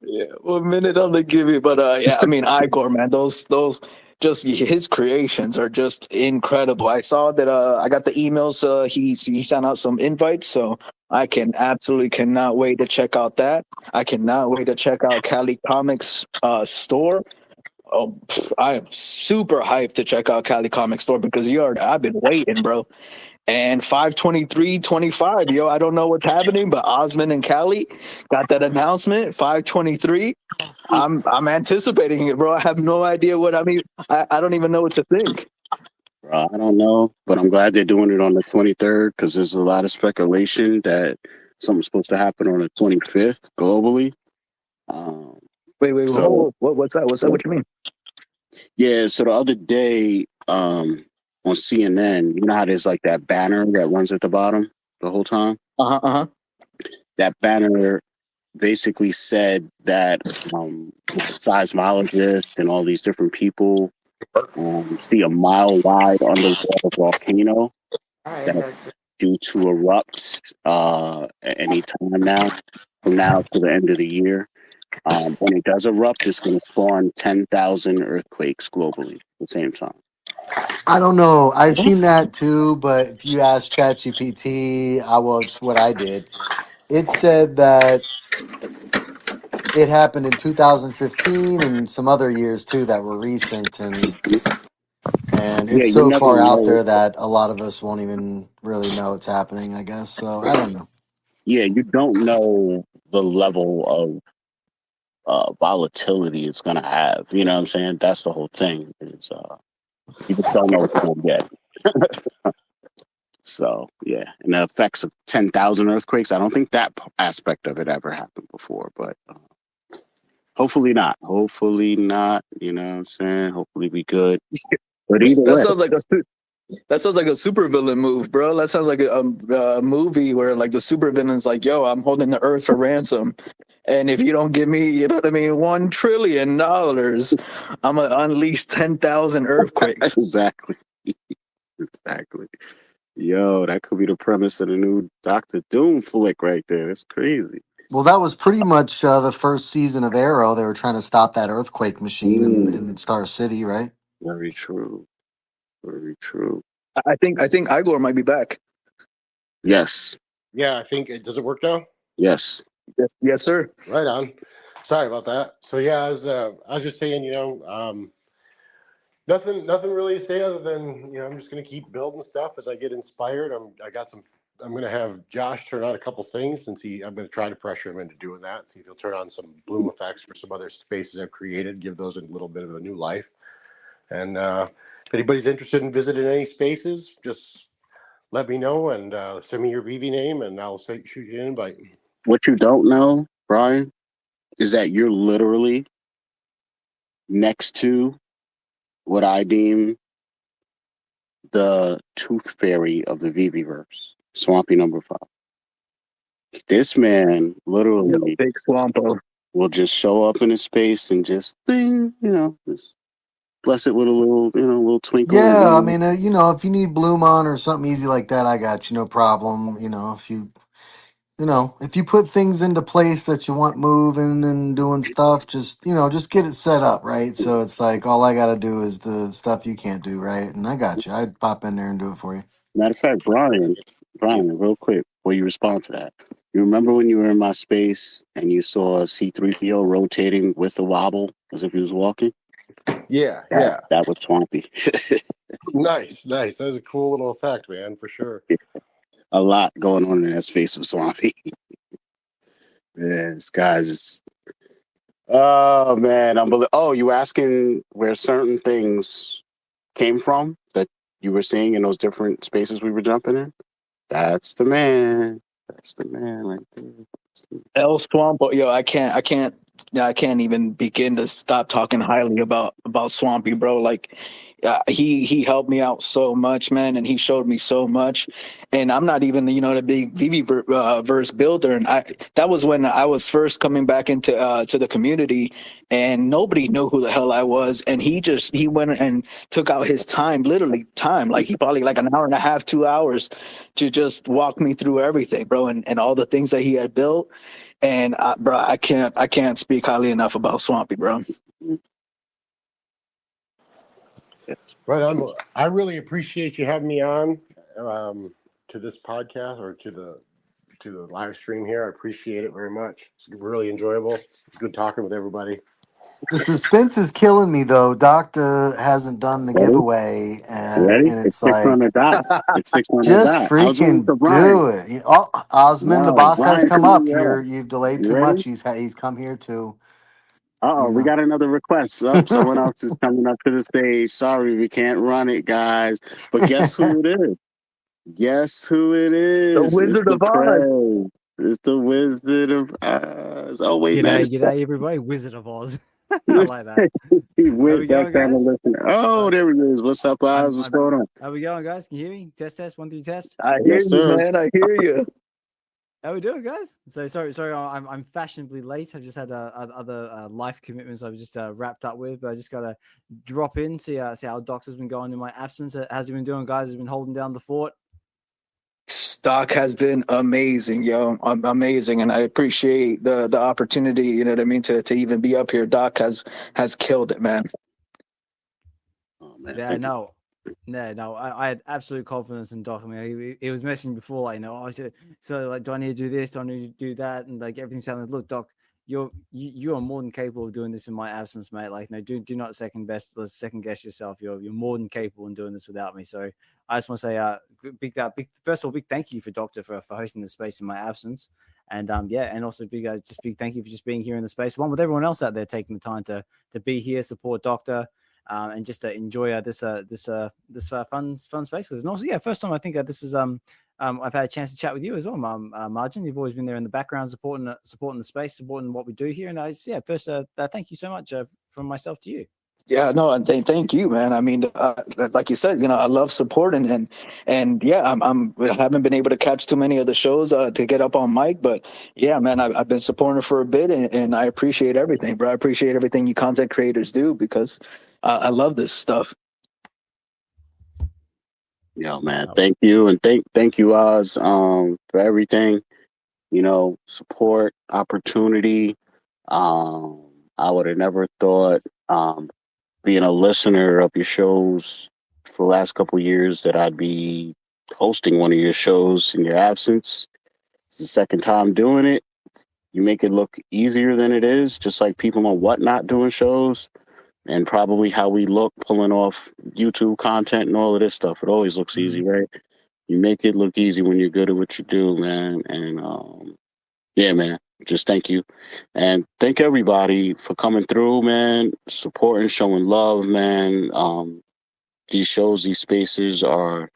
Yeah, 1 minute on the givey, but yeah, I mean, Igor, man, those just his creations are just incredible. I saw that I got the emails. He sent out some invites, so I cannot wait to check out that. I cannot wait to check out Cali Comics store. Oh, I am super hyped to check out Cali Comics store because I've been waiting, bro. And 5/23/25, yo, I don't know what's happening, but Osmond and Cali got that announcement. 5/23. I'm anticipating it, bro. I have no idea what I mean. I don't even know what to think. I don't know, but I'm glad they're doing it on the 23rd because there's a lot of speculation that Something's supposed to happen on the 25th globally. Wait, So hold, what's that? What's that? What you mean? yeah, so the other day on CNN, you know how there's like that banner that runs at the bottom the whole time? That banner basically said that seismologists and all these different people see a mile-wide underwater volcano that's due to erupt any time now, from now to the end of the year. When it does erupt, it's going to spawn 10,000 earthquakes globally at the same time. I don't know. I've seen that too, but if you ask ChatGPT, it's what I did. It said that it happened in 2015 and some other years too that were recent, and Yeah, it's you so never far out know. there that a lot of us won't even really know it's happening, I guess. So I don't know. Yeah, you don't know the level of volatility it's going to have. You know what I'm saying? That's the whole thing. Is you just don't know what you're going to get. So yeah, and the effects of 10,000 earthquakes. I don't think that aspect of it ever happened before, but hopefully not. Hopefully not. You know what I'm saying? Hopefully we good. But either That way, sounds like a supervillain move, bro. That sounds like a movie where like the supervillain's like, "Yo, I'm holding the Earth for ransom, and if you don't give me, you know what I mean, $1 trillion, I'm gonna unleash 10,000 earthquakes." exactly. Exactly. Yo, that could be the premise of the new Doctor Doom flick right there. That's crazy. Well, that was pretty much the first season of Arrow. They were trying to stop that earthquake machine in Star City, right? Very true. Very true. I think Igor might be back. Yes. Yeah, I think it does it work now? Yes. Yes, sir. Right on. Sorry about that. So yeah, I was just saying, nothing really to say other than I'm just gonna keep building stuff as I get inspired. I'm gonna have Josh turn on a couple things since I'm gonna try to pressure him into doing that. See if he'll turn on some bloom effects for some other spaces I've created, give those a little bit of a new life. And if anybody's interested in visiting any spaces, just let me know and send me your VeVe name, and I'll shoot you an invite. What you don't know, Brian, is that you're literally next to what I deem the tooth fairy of the VeVeverse, Swampy number 5. This man literally big Swampo will just show up in his space and just bing, just bless it with a little twinkle. Yeah, I mean, if you need Bloom on or something easy like that, I got you, no problem. If you put things into place that you want moving and doing stuff, just get it set up, right? So it's like all I got to do is the stuff you can't do, right? And I got you. I'd pop in there and do it for you. Matter of fact, Brian, real quick, before you respond to that, you remember when you were in my space and you saw C3PO rotating with the wobble as if he was walking? Yeah. That was Swampy. Nice. That was a cool little effect, man, for sure. A lot going on in that space with Swampy. Yeah, this guy's just... Oh, man. Oh, you asking where certain things came from that you were seeing in those different spaces we were jumping in? That's the man. That's the man right there. El Swampo. Yo, I can't even begin to stop talking highly about Swampy, bro. Like, he helped me out so much, man, and he showed me so much. And I'm not even the big VeVe verse builder, and that was when I was first coming back into to the community, and nobody knew who the hell I was. And he went and took out his time, literally time, like he probably like an hour and a half, 2 hours, to just walk me through everything, bro, and all the things that he had built. And bro, I can't speak highly enough about Swampy, bro. Right on. I really appreciate you having me on to this podcast or to the live stream here. I appreciate it very much. It's really enjoyable. It's good talking with everybody. The suspense is killing me, though. Doctor hasn't done the giveaway, and it's like, It's 600 just dot. I was waiting freaking for Brian. do it. Osmond, the No, boss, has Brian, come up. You've delayed You too ready? much. He's come here to. We got another request. Someone else is coming up to the stage. Sorry, we can't run it, guys. But guess who it is? Guess who it is? The Wizard of Oz. It's the Wizard of Oz. Oh wait, man. G'day, everybody. Wizard of Oz. I like that. He How we went back going, down to guys? listen. Oh, there he is. What's up, Oz? What's going on? How we going, guys? Can you hear me? Test, 1, 2, test. I hear Yes, you, sir. man. I hear you. How we doing, guys? So sorry, I'm fashionably late. I just had other life commitments I've just wrapped up with, but I just gotta drop in, see how Doc's has been going in my absence. How's he been doing, guys? Has been holding down the fort. Stock has been amazing, yo. Amazing, and I appreciate the opportunity. You know what I mean, to even be up here. Doc has killed it, man. Oh man. Yeah, thank you. no. I had absolute confidence in Doc. I mean, he was messaging before, like, so like, do I need to do this? Do I need to do that? And like everything sounded, look, Doc, you are more than capable of doing this in my absence, mate. Like, no, do not second guess yourself. You're more than capable in doing this without me. So I just want to say, big first of all, big thank you for Doctor for hosting the space in my absence, and and also big thank you for just being here in the space along with everyone else out there taking the time to be here, support Doctor. And just to enjoy this fun space with us. And also, first time I think this is I've had a chance to chat with you as well, Majin. You've always been there in the background, supporting the space, supporting what we do here. And first, thank you so much from myself to you. Yeah, no, and thank you, man. I mean, like you said, I love supporting, and I haven't been able to catch too many of the shows to get up on mic, but yeah, man, I've been supporting for a bit, and I appreciate everything, bro. I appreciate everything you content creators do because I love this stuff. Yo, man, thank you, and thank you, Oz, for everything. Support, opportunity. I would have never thought, being a listener of your shows for the last couple of years, that I'd be hosting one of your shows in your absence. It's the second time doing it. You make it look easier than it is, just like people on Whatnot doing shows. And probably how we look pulling off YouTube content and all of this stuff. It always looks easy, right? You make it look easy when you're good at what you do, man. And yeah, man, just thank you. And thank everybody for coming through, man, supporting, showing love, man. These shows, these spaces are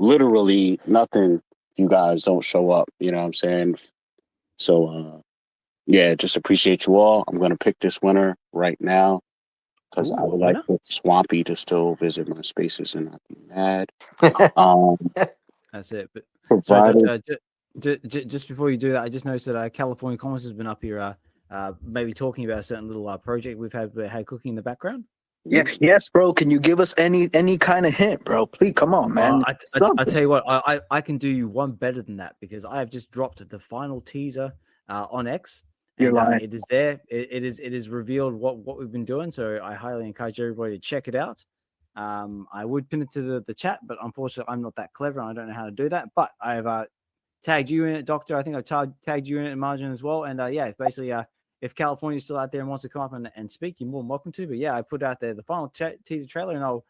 literally nothing if you guys don't show up. You know what I'm saying? So, just appreciate you all. I'm going to pick this winner right now, because I would like for Swampy to still visit my spaces and not be mad. That's it. But sorry, just before you do that, I just noticed that California Comics has been up here, maybe talking about a certain little project we've had cooking in the background. Yeah, yes, bro. Can you give us any kind of hint, bro? Please, come on, man. I tell you what, I can do you one better than that, because I have just dropped the final teaser on X. You're lying. It is there. It is revealed what we've been doing. So I highly encourage everybody to check it out. I would pin it to the chat, but unfortunately I'm not that clever and I don't know how to do that. But I have tagged you in it, Doctor. I think I tagged you in it, Margin, as well. And basically, if California's still out there and wants to come up and speak, you're more than welcome to. But yeah, I put out there the final teaser trailer, and I'll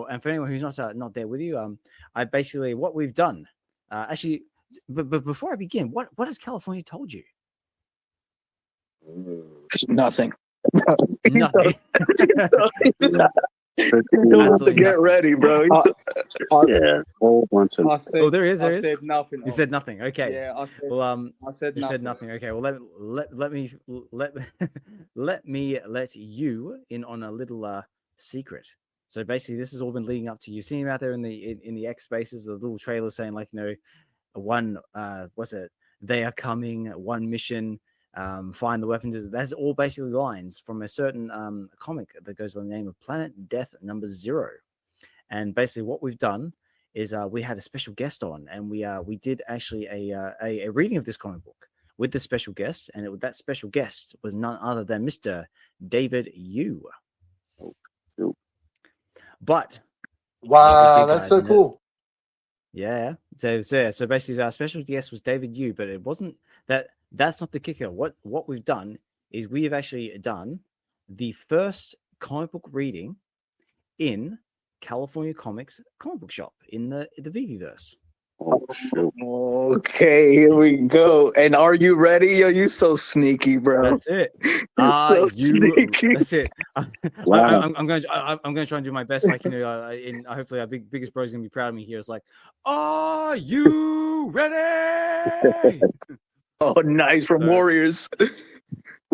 and for anyone who's not there with you, I basically what we've done. Actually, but before I begin, what has California told you? Nothing. Nothing. Get ready, bro. Whole bunch of. There is. I said nothing. You said nothing. Okay. Yeah. I said you nothing. said nothing. Okay. Well, let me let you in on a little secret. So basically, this has all been leading up to you seeing him out there in the X spaces, the little trailer saying one they are coming, one mission. Find the weapons. That's all basically lines from a certain comic that goes by the name of Planet Death Number 0. And basically what we've done is we had a special guest on, and we did actually a reading of this comic book with the special guest, and that special guest was none other than Mr. David Yu. But wow, that's so cool. Yeah. So basically our special guest was David Yu, but it wasn't that. That's not the kicker. What we've done is we have actually done the first comic book reading in California Comics comic book shop in the VeVeverse. Okay, here we go. And are you ready? Yo, you so sneaky, bro. That's it. Sneaky. That's it. Wow. I'm going to try and do my best. Hopefully our biggest bro is going to be proud of me here. It's like, are you ready? Oh, nice from So- Warriors.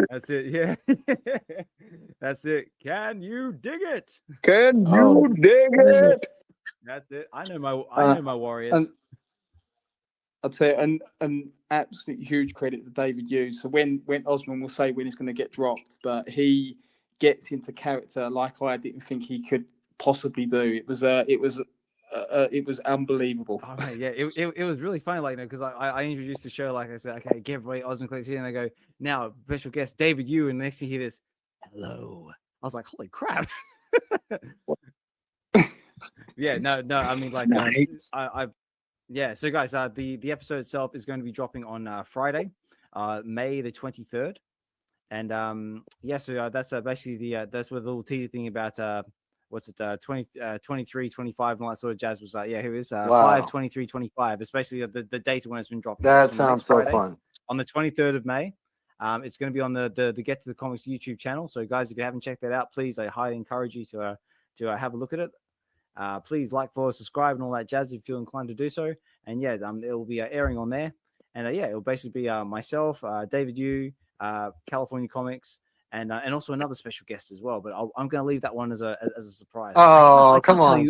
That's it. Yeah. That's it. Can you dig it? Can Oh, you dig it? That's it. I know my Warriors. And I'll tell you, an absolute huge credit to David Hughes. So when Osman will say when he's going to get dropped, but he gets into character like I didn't think he could possibly do. It was unbelievable. Oh, mate, yeah, it was really funny, like, because I introduced the show, like I said, okay, give away NosClint here, and they go, now special guest David Yu, and the next thing you hear this, hello. I was like, holy crap. Yeah, no, I mean, like, nice. yeah. So, guys, the episode itself is going to be dropping on Friday, May the 23rd, and yeah, so that's basically that's what the little teaser thing about what's it 23, 25, and all that sort of jazz was like. Yeah, here it is 5, 23, 25. It's basically the data when it's been dropping. That So sounds next so Friday, fun. on the 23rd of May. It's going to be on the Get to the Comics YouTube channel. So, guys, if you haven't checked that out, please, I highly encourage you to have a look at it. Please like, follow, subscribe, and all that jazz if you feel inclined to do so. And yeah, it will be airing on there. And yeah, it will basically be myself, David Yu, California Comics, and also another special guest as well. But I'm going to leave that one as a surprise. Oh, come on!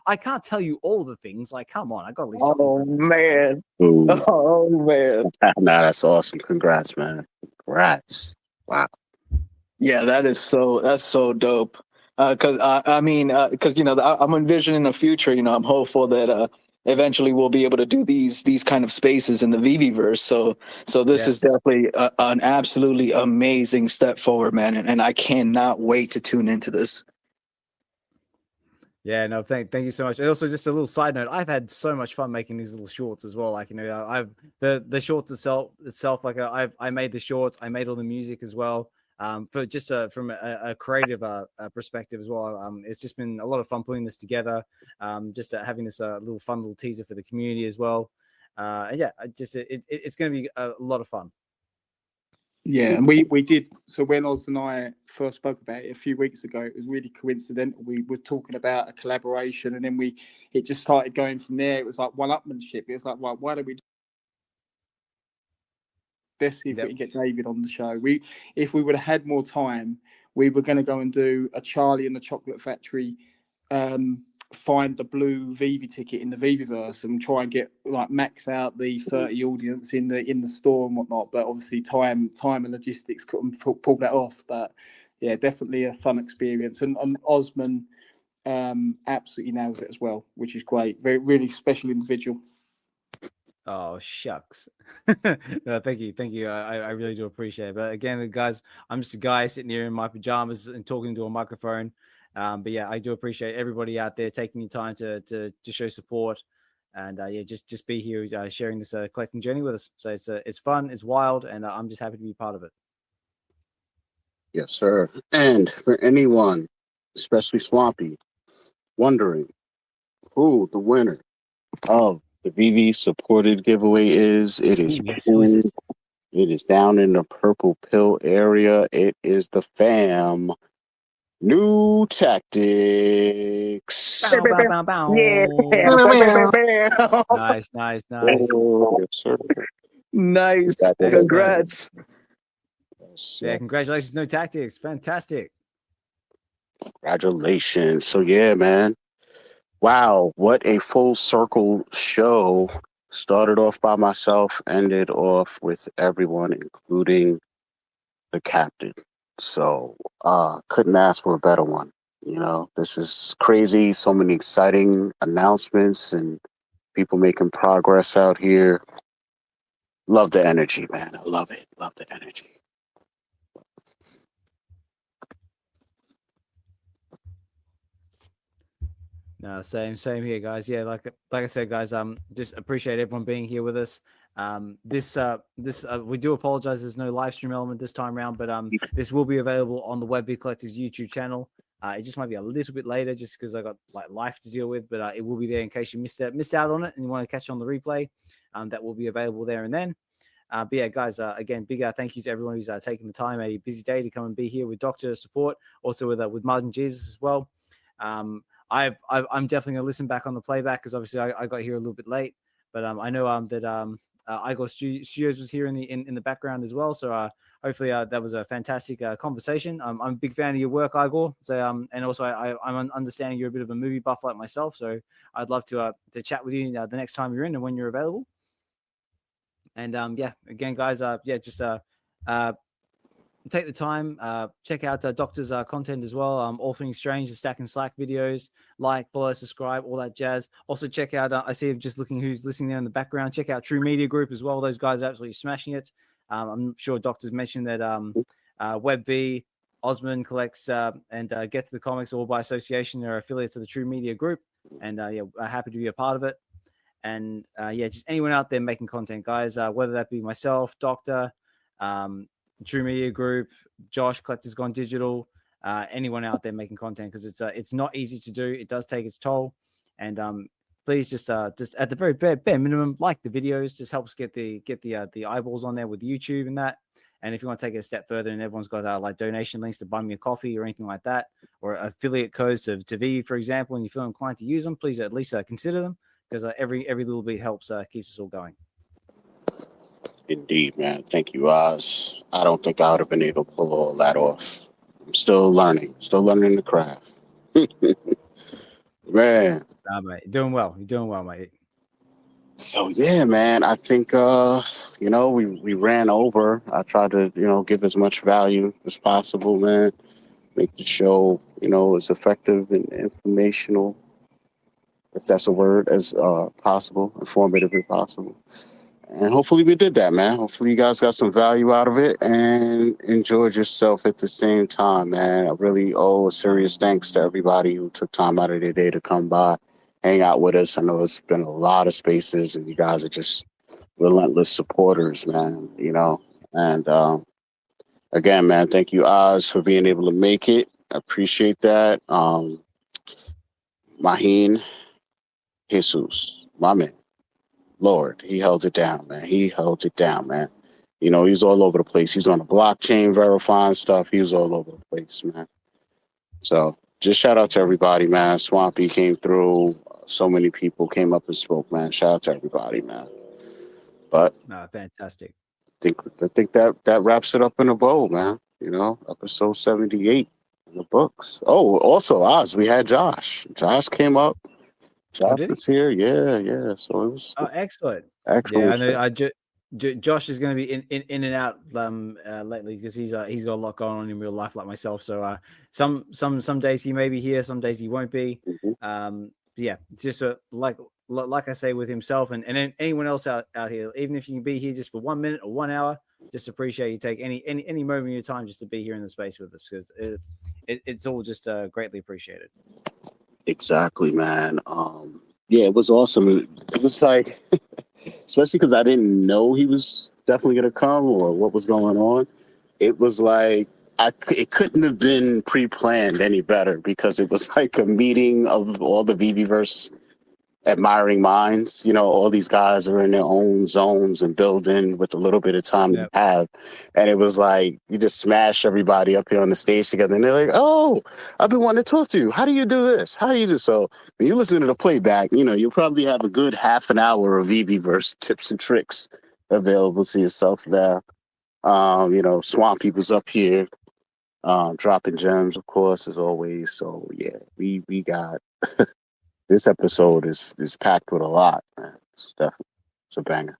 I can't tell you all the things. Like, come on, I got to leave. Oh man! Ooh. Oh man! Nah, that's awesome. Congrats, man. Congrats. Wow. Yeah, that's so dope. Because I'm envisioning a future. I'm hopeful that eventually we'll be able to do these kind of spaces in the VeVeverse. So this is definitely an absolutely amazing step forward, man, and I cannot wait to tune into this. Yeah, no, thank you so much. And also, just a little side note, I've had so much fun making these little shorts as well. Like, I've the shorts itself. Like, I made the shorts, I made all the music as well. For just from a creative perspective as well. It's just been a lot of fun putting this together. Just having this little fun little teaser for the community as well. And yeah, it's going to be a lot of fun. Yeah, and we did. So when Oz and I first spoke about it a few weeks ago, it was really coincidental. We were talking about a collaboration, and then it just started going from there. It was like one-upmanship. It was like, well, why don't we? Let's see if we can get David on the show. If we would have had more time, we were going to go and do a Charlie and the Chocolate Factory, find the blue VeVe ticket in the VeVeverse and try and get max out the 30 audience in the store and whatnot. But obviously time and logistics couldn't pull that off. But yeah, definitely a fun experience. And Osman absolutely nails it as well, which is great. Very really special individual. Oh, shucks. No, thank you. I really do appreciate it. But again, guys, I'm just a guy sitting here in my pajamas and talking to a microphone. But yeah, I do appreciate everybody out there taking the time to show support, and yeah, just be here sharing this collecting journey with us. So it's fun, it's wild, and I'm just happy to be part of it. Yes, sir. And for anyone, especially Swampy, wondering who the winner of the VeVe supported giveaway is, it is it is down in the Purple Pill area. It is the fam. New Tactics. Bow, bow, bow, bow. Yeah. Nice. Oh, yes, sir. Nice. Congrats. Yeah, congratulations, No Tactics. Fantastic. Congratulations. So yeah, man. Wow, what a full circle show. Started off by myself, ended off with everyone, including the captain. So couldn't ask for a better one. This is crazy. So many exciting announcements and people making progress out here. Love the energy, man. I love it. Love the energy. No, same here, guys. Yeah, like I said, guys, just appreciate everyone being here with us. This we do apologize. There's no live stream element this time around, but this will be available on the Web V Collective's YouTube channel. It just might be a little bit later, just because I got life to deal with, but it will be there in case you missed out on it and you want to catch on the replay. That will be available there and then. But yeah, guys, again, big thank you to everyone who's taking the time, a busy day, to come and be here with Doctor support, also with Martin Jesus as well. I'm definitely gonna listen back on the playback because obviously I got here a little bit late, but I know that Igore Studios was here in the background as well. So hopefully that was a fantastic conversation. I'm a big fan of your work, Igore. So and also I'm understanding you're a bit of a movie buff like myself. So I'd love to chat with you the next time you're in and when you're available. And again, guys, just take the time, check out Doctor's content as well. All Things Strange, the Stack and Slack videos, like, follow, subscribe, all that jazz. Also check out, I see him just looking who's listening there in the background. Check out True Media Group as well. Those guys are absolutely smashing it. I'm sure Doctor's mentioned that Web V, Osman Collects, and Get to the Comics, all by association, they're affiliates of the True Media Group. And happy to be a part of it. And just anyone out there making content, guys, whether that be myself, Doctor, True Media Group, Josh, Collectors Gone Digital, anyone out there making content, because it's not easy to do. It does take its toll, and please just at the very bare minimum, like the videos. Just helps get the eyeballs on there with YouTube and that. And if you want to take it a step further, and everyone's got like donation links to buy me a coffee or anything like that, or affiliate codes to VeVe, for example, and you feel inclined to use them, please at least consider them, because every little bit helps, keeps us all going. Indeed, man. Thank you, Oz. I don't think I would have been able to pull all that off. I'm still learning the craft. Man. Nah, mate. You're doing well, mate. So, yeah, man, I think, we ran over. I tried to, give as much value as possible, man. Make the show, as effective and informational, if that's a word, as possible, informative as possible. And hopefully we did that, man. Hopefully you guys got some value out of it and enjoyed yourself at the same time, man. I really owe a serious thanks to everybody who took time out of their day to come by, hang out with us. I know it's been a lot of spaces, and you guys are just relentless supporters, man, And again, man, thank you, Oz, for being able to make it. I appreciate that. Majin, Jesus, my man. Lord, he held it down, man. He's all over the place. He's on the blockchain verifying stuff. He's all over the place, man. So just shout out to everybody, man. Swampy came through. So many people came up and spoke, man. Shout out to everybody, man. But fantastic. I think that wraps it up in a bow, man. Episode 78 in the books. Oh, also, Oz, we had Josh. Josh came up. Josh was here, yeah. So it was excellent. Excellent. Yeah, I know. Josh is going to be in and out lately, because he's got a lot going on in real life, like myself. So some days he may be here, some days he won't be. Mm-hmm. It's just like I say with himself and anyone else out here. Even if you can be here just for 1 minute or 1 hour, just appreciate you take any moment of your time just to be here in the space with us, because it's all just greatly appreciated. Exactly, man. It was awesome. It was like, especially because I didn't know he was definitely going to come or what was going on. It was like, it couldn't have been pre-planned any better, because it was like a meeting of all the VeVeverse admiring minds. All these guys are in their own zones and building with a little bit of time you have. And it was like, you just smash everybody up here on the stage together. And they're like, oh, I've been wanting to talk to you. How do you do this? How do you do so? When you listen to the playback, you'll probably have a good half an hour of VeVeverse tips and tricks available to yourself there. Swampy was up here, dropping gems, of course, as always. So, yeah, we got... This episode is packed with a lot, man. It's a banger.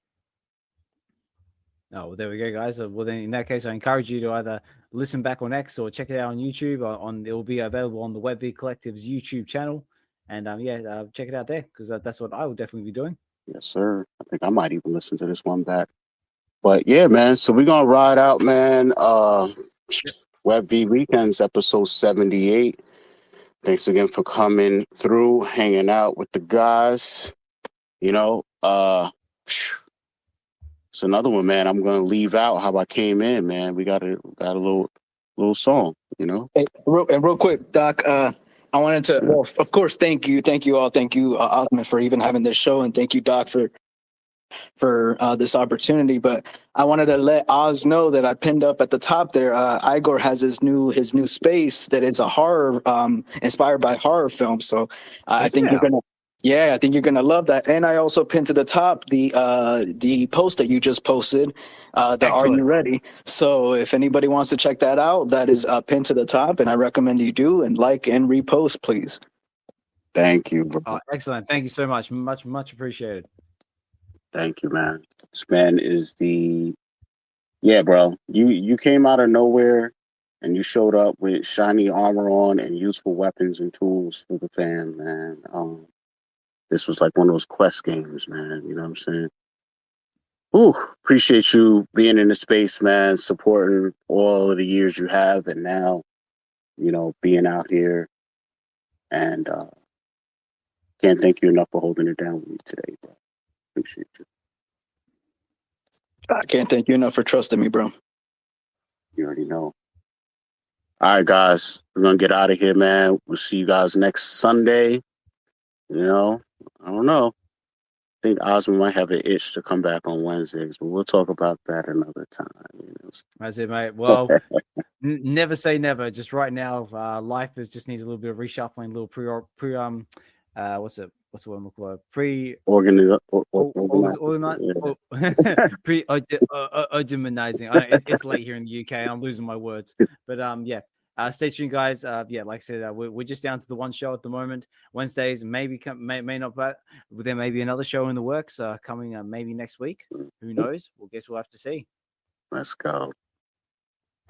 Oh, well, there we go, guys. Well, then in that case, I encourage you to either listen back on X or check it out on YouTube. It will be available on the Web V Collective's YouTube channel, and check it out there, because that's what I will definitely be doing. Yes, sir. I think I might even listen to this one back. But yeah, man. So we're gonna ride out, man. Web V Weekends, episode 78. Thanks again for coming through, hanging out with the guys. It's another one, man. I'm gonna leave out how I came in, man. We got a little song, Hey, real quick, Doc. I wanted to, well, of course, thank you all, thank you, Osman, for even having this show, and thank you, Doc, for this opportunity. But I wanted to let Oz know that I pinned up at the top there. Igore has his new space that is a horror, inspired by horror films. So I think you're gonna, Yeah, I think you're gonna love that. And I also pinned to the top the post that you just posted. The Are You Ready? So if anybody wants to check that out, that is pinned to the top, and I recommend you do and like and repost, please. Thank you, bro. Oh, excellent. Thank you so much. Much appreciated. Thank you, man. Sven is yeah, bro. You came out of nowhere and you showed up with shiny armor on and useful weapons and tools for the fam, man. This was like one of those quest games, man. You know what I'm saying? Ooh, appreciate you being in the space, man, supporting all of the years you have, and now, you know, being out here. And can't thank you enough for holding it down with me today, bro. Appreciate you. I can't thank you enough for trusting me, bro. You already know. All right, guys, we're gonna get out of here, man. We'll see you guys next Sunday. You know, I don't know. I think Osmond might have an itch to come back on Wednesdays, but we'll talk about that another time. You know? That's it, mate. Well, never say never. Just right now, life just needs a little bit of reshuffling, a little what's the one I'm looking for? Pre-organizing. It's late here in the UK. I'm losing my words, but yeah. Stay tuned, guys. Yeah, like I said, we're just down to the one show at the moment. Wednesdays may not, but there may be another show in the works coming maybe next week. Who knows? We'll have to see. Let's go.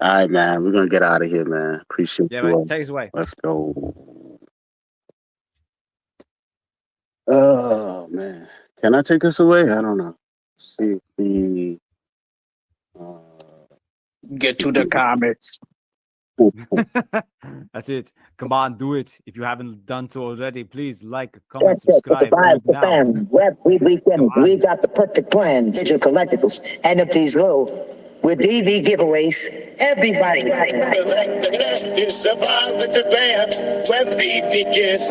All right, man. We're gonna get out of here, man. Appreciate you. Yeah, man. Take us away. Let's go. Oh man, can I take us away? I don't know. See if we get to the comments. That's it. Come on, do it. If you haven't done so already, please like, comment, subscribe. Web V Weekend. We got the perfect plan. Digital collectibles, NFTs low, with VeVe giveaways. Everybody. It's about with the band. Web V begins.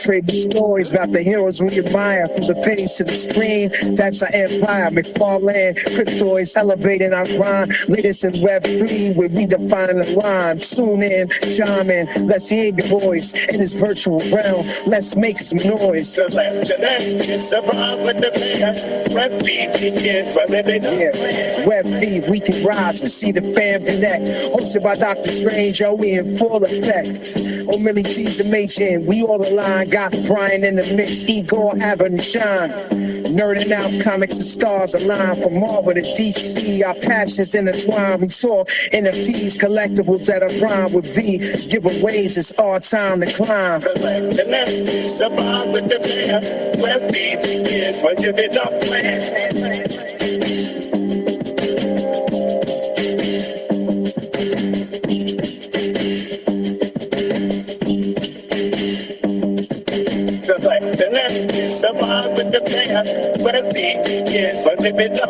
Trade stories about the heroes we admire, from the page to the screen. That's our empire. McFarlane, cryptoids elevating our grind. Latest in Web 3, where we define the rhyme. Tune in, chime in. Let's hear your voice in this virtual realm. Let's make some noise. It's about with the band. Web V begins. Web V, we can rise and see the fam connect. Hosted by Dokta Strange, we in full effect. Millie T's and Majin, we all aligned. Got Brian in the mix, Igore Ave and shine. Nerding out, comics and stars align. From Marvel to DC, our passions intertwined. We saw NFTs, collectibles that are rhyme with V. Giveaways, it's our time to climb. It's about with the band. Web V begins. Give it up, man. Someone with the band, what a thing, yes, I live it up,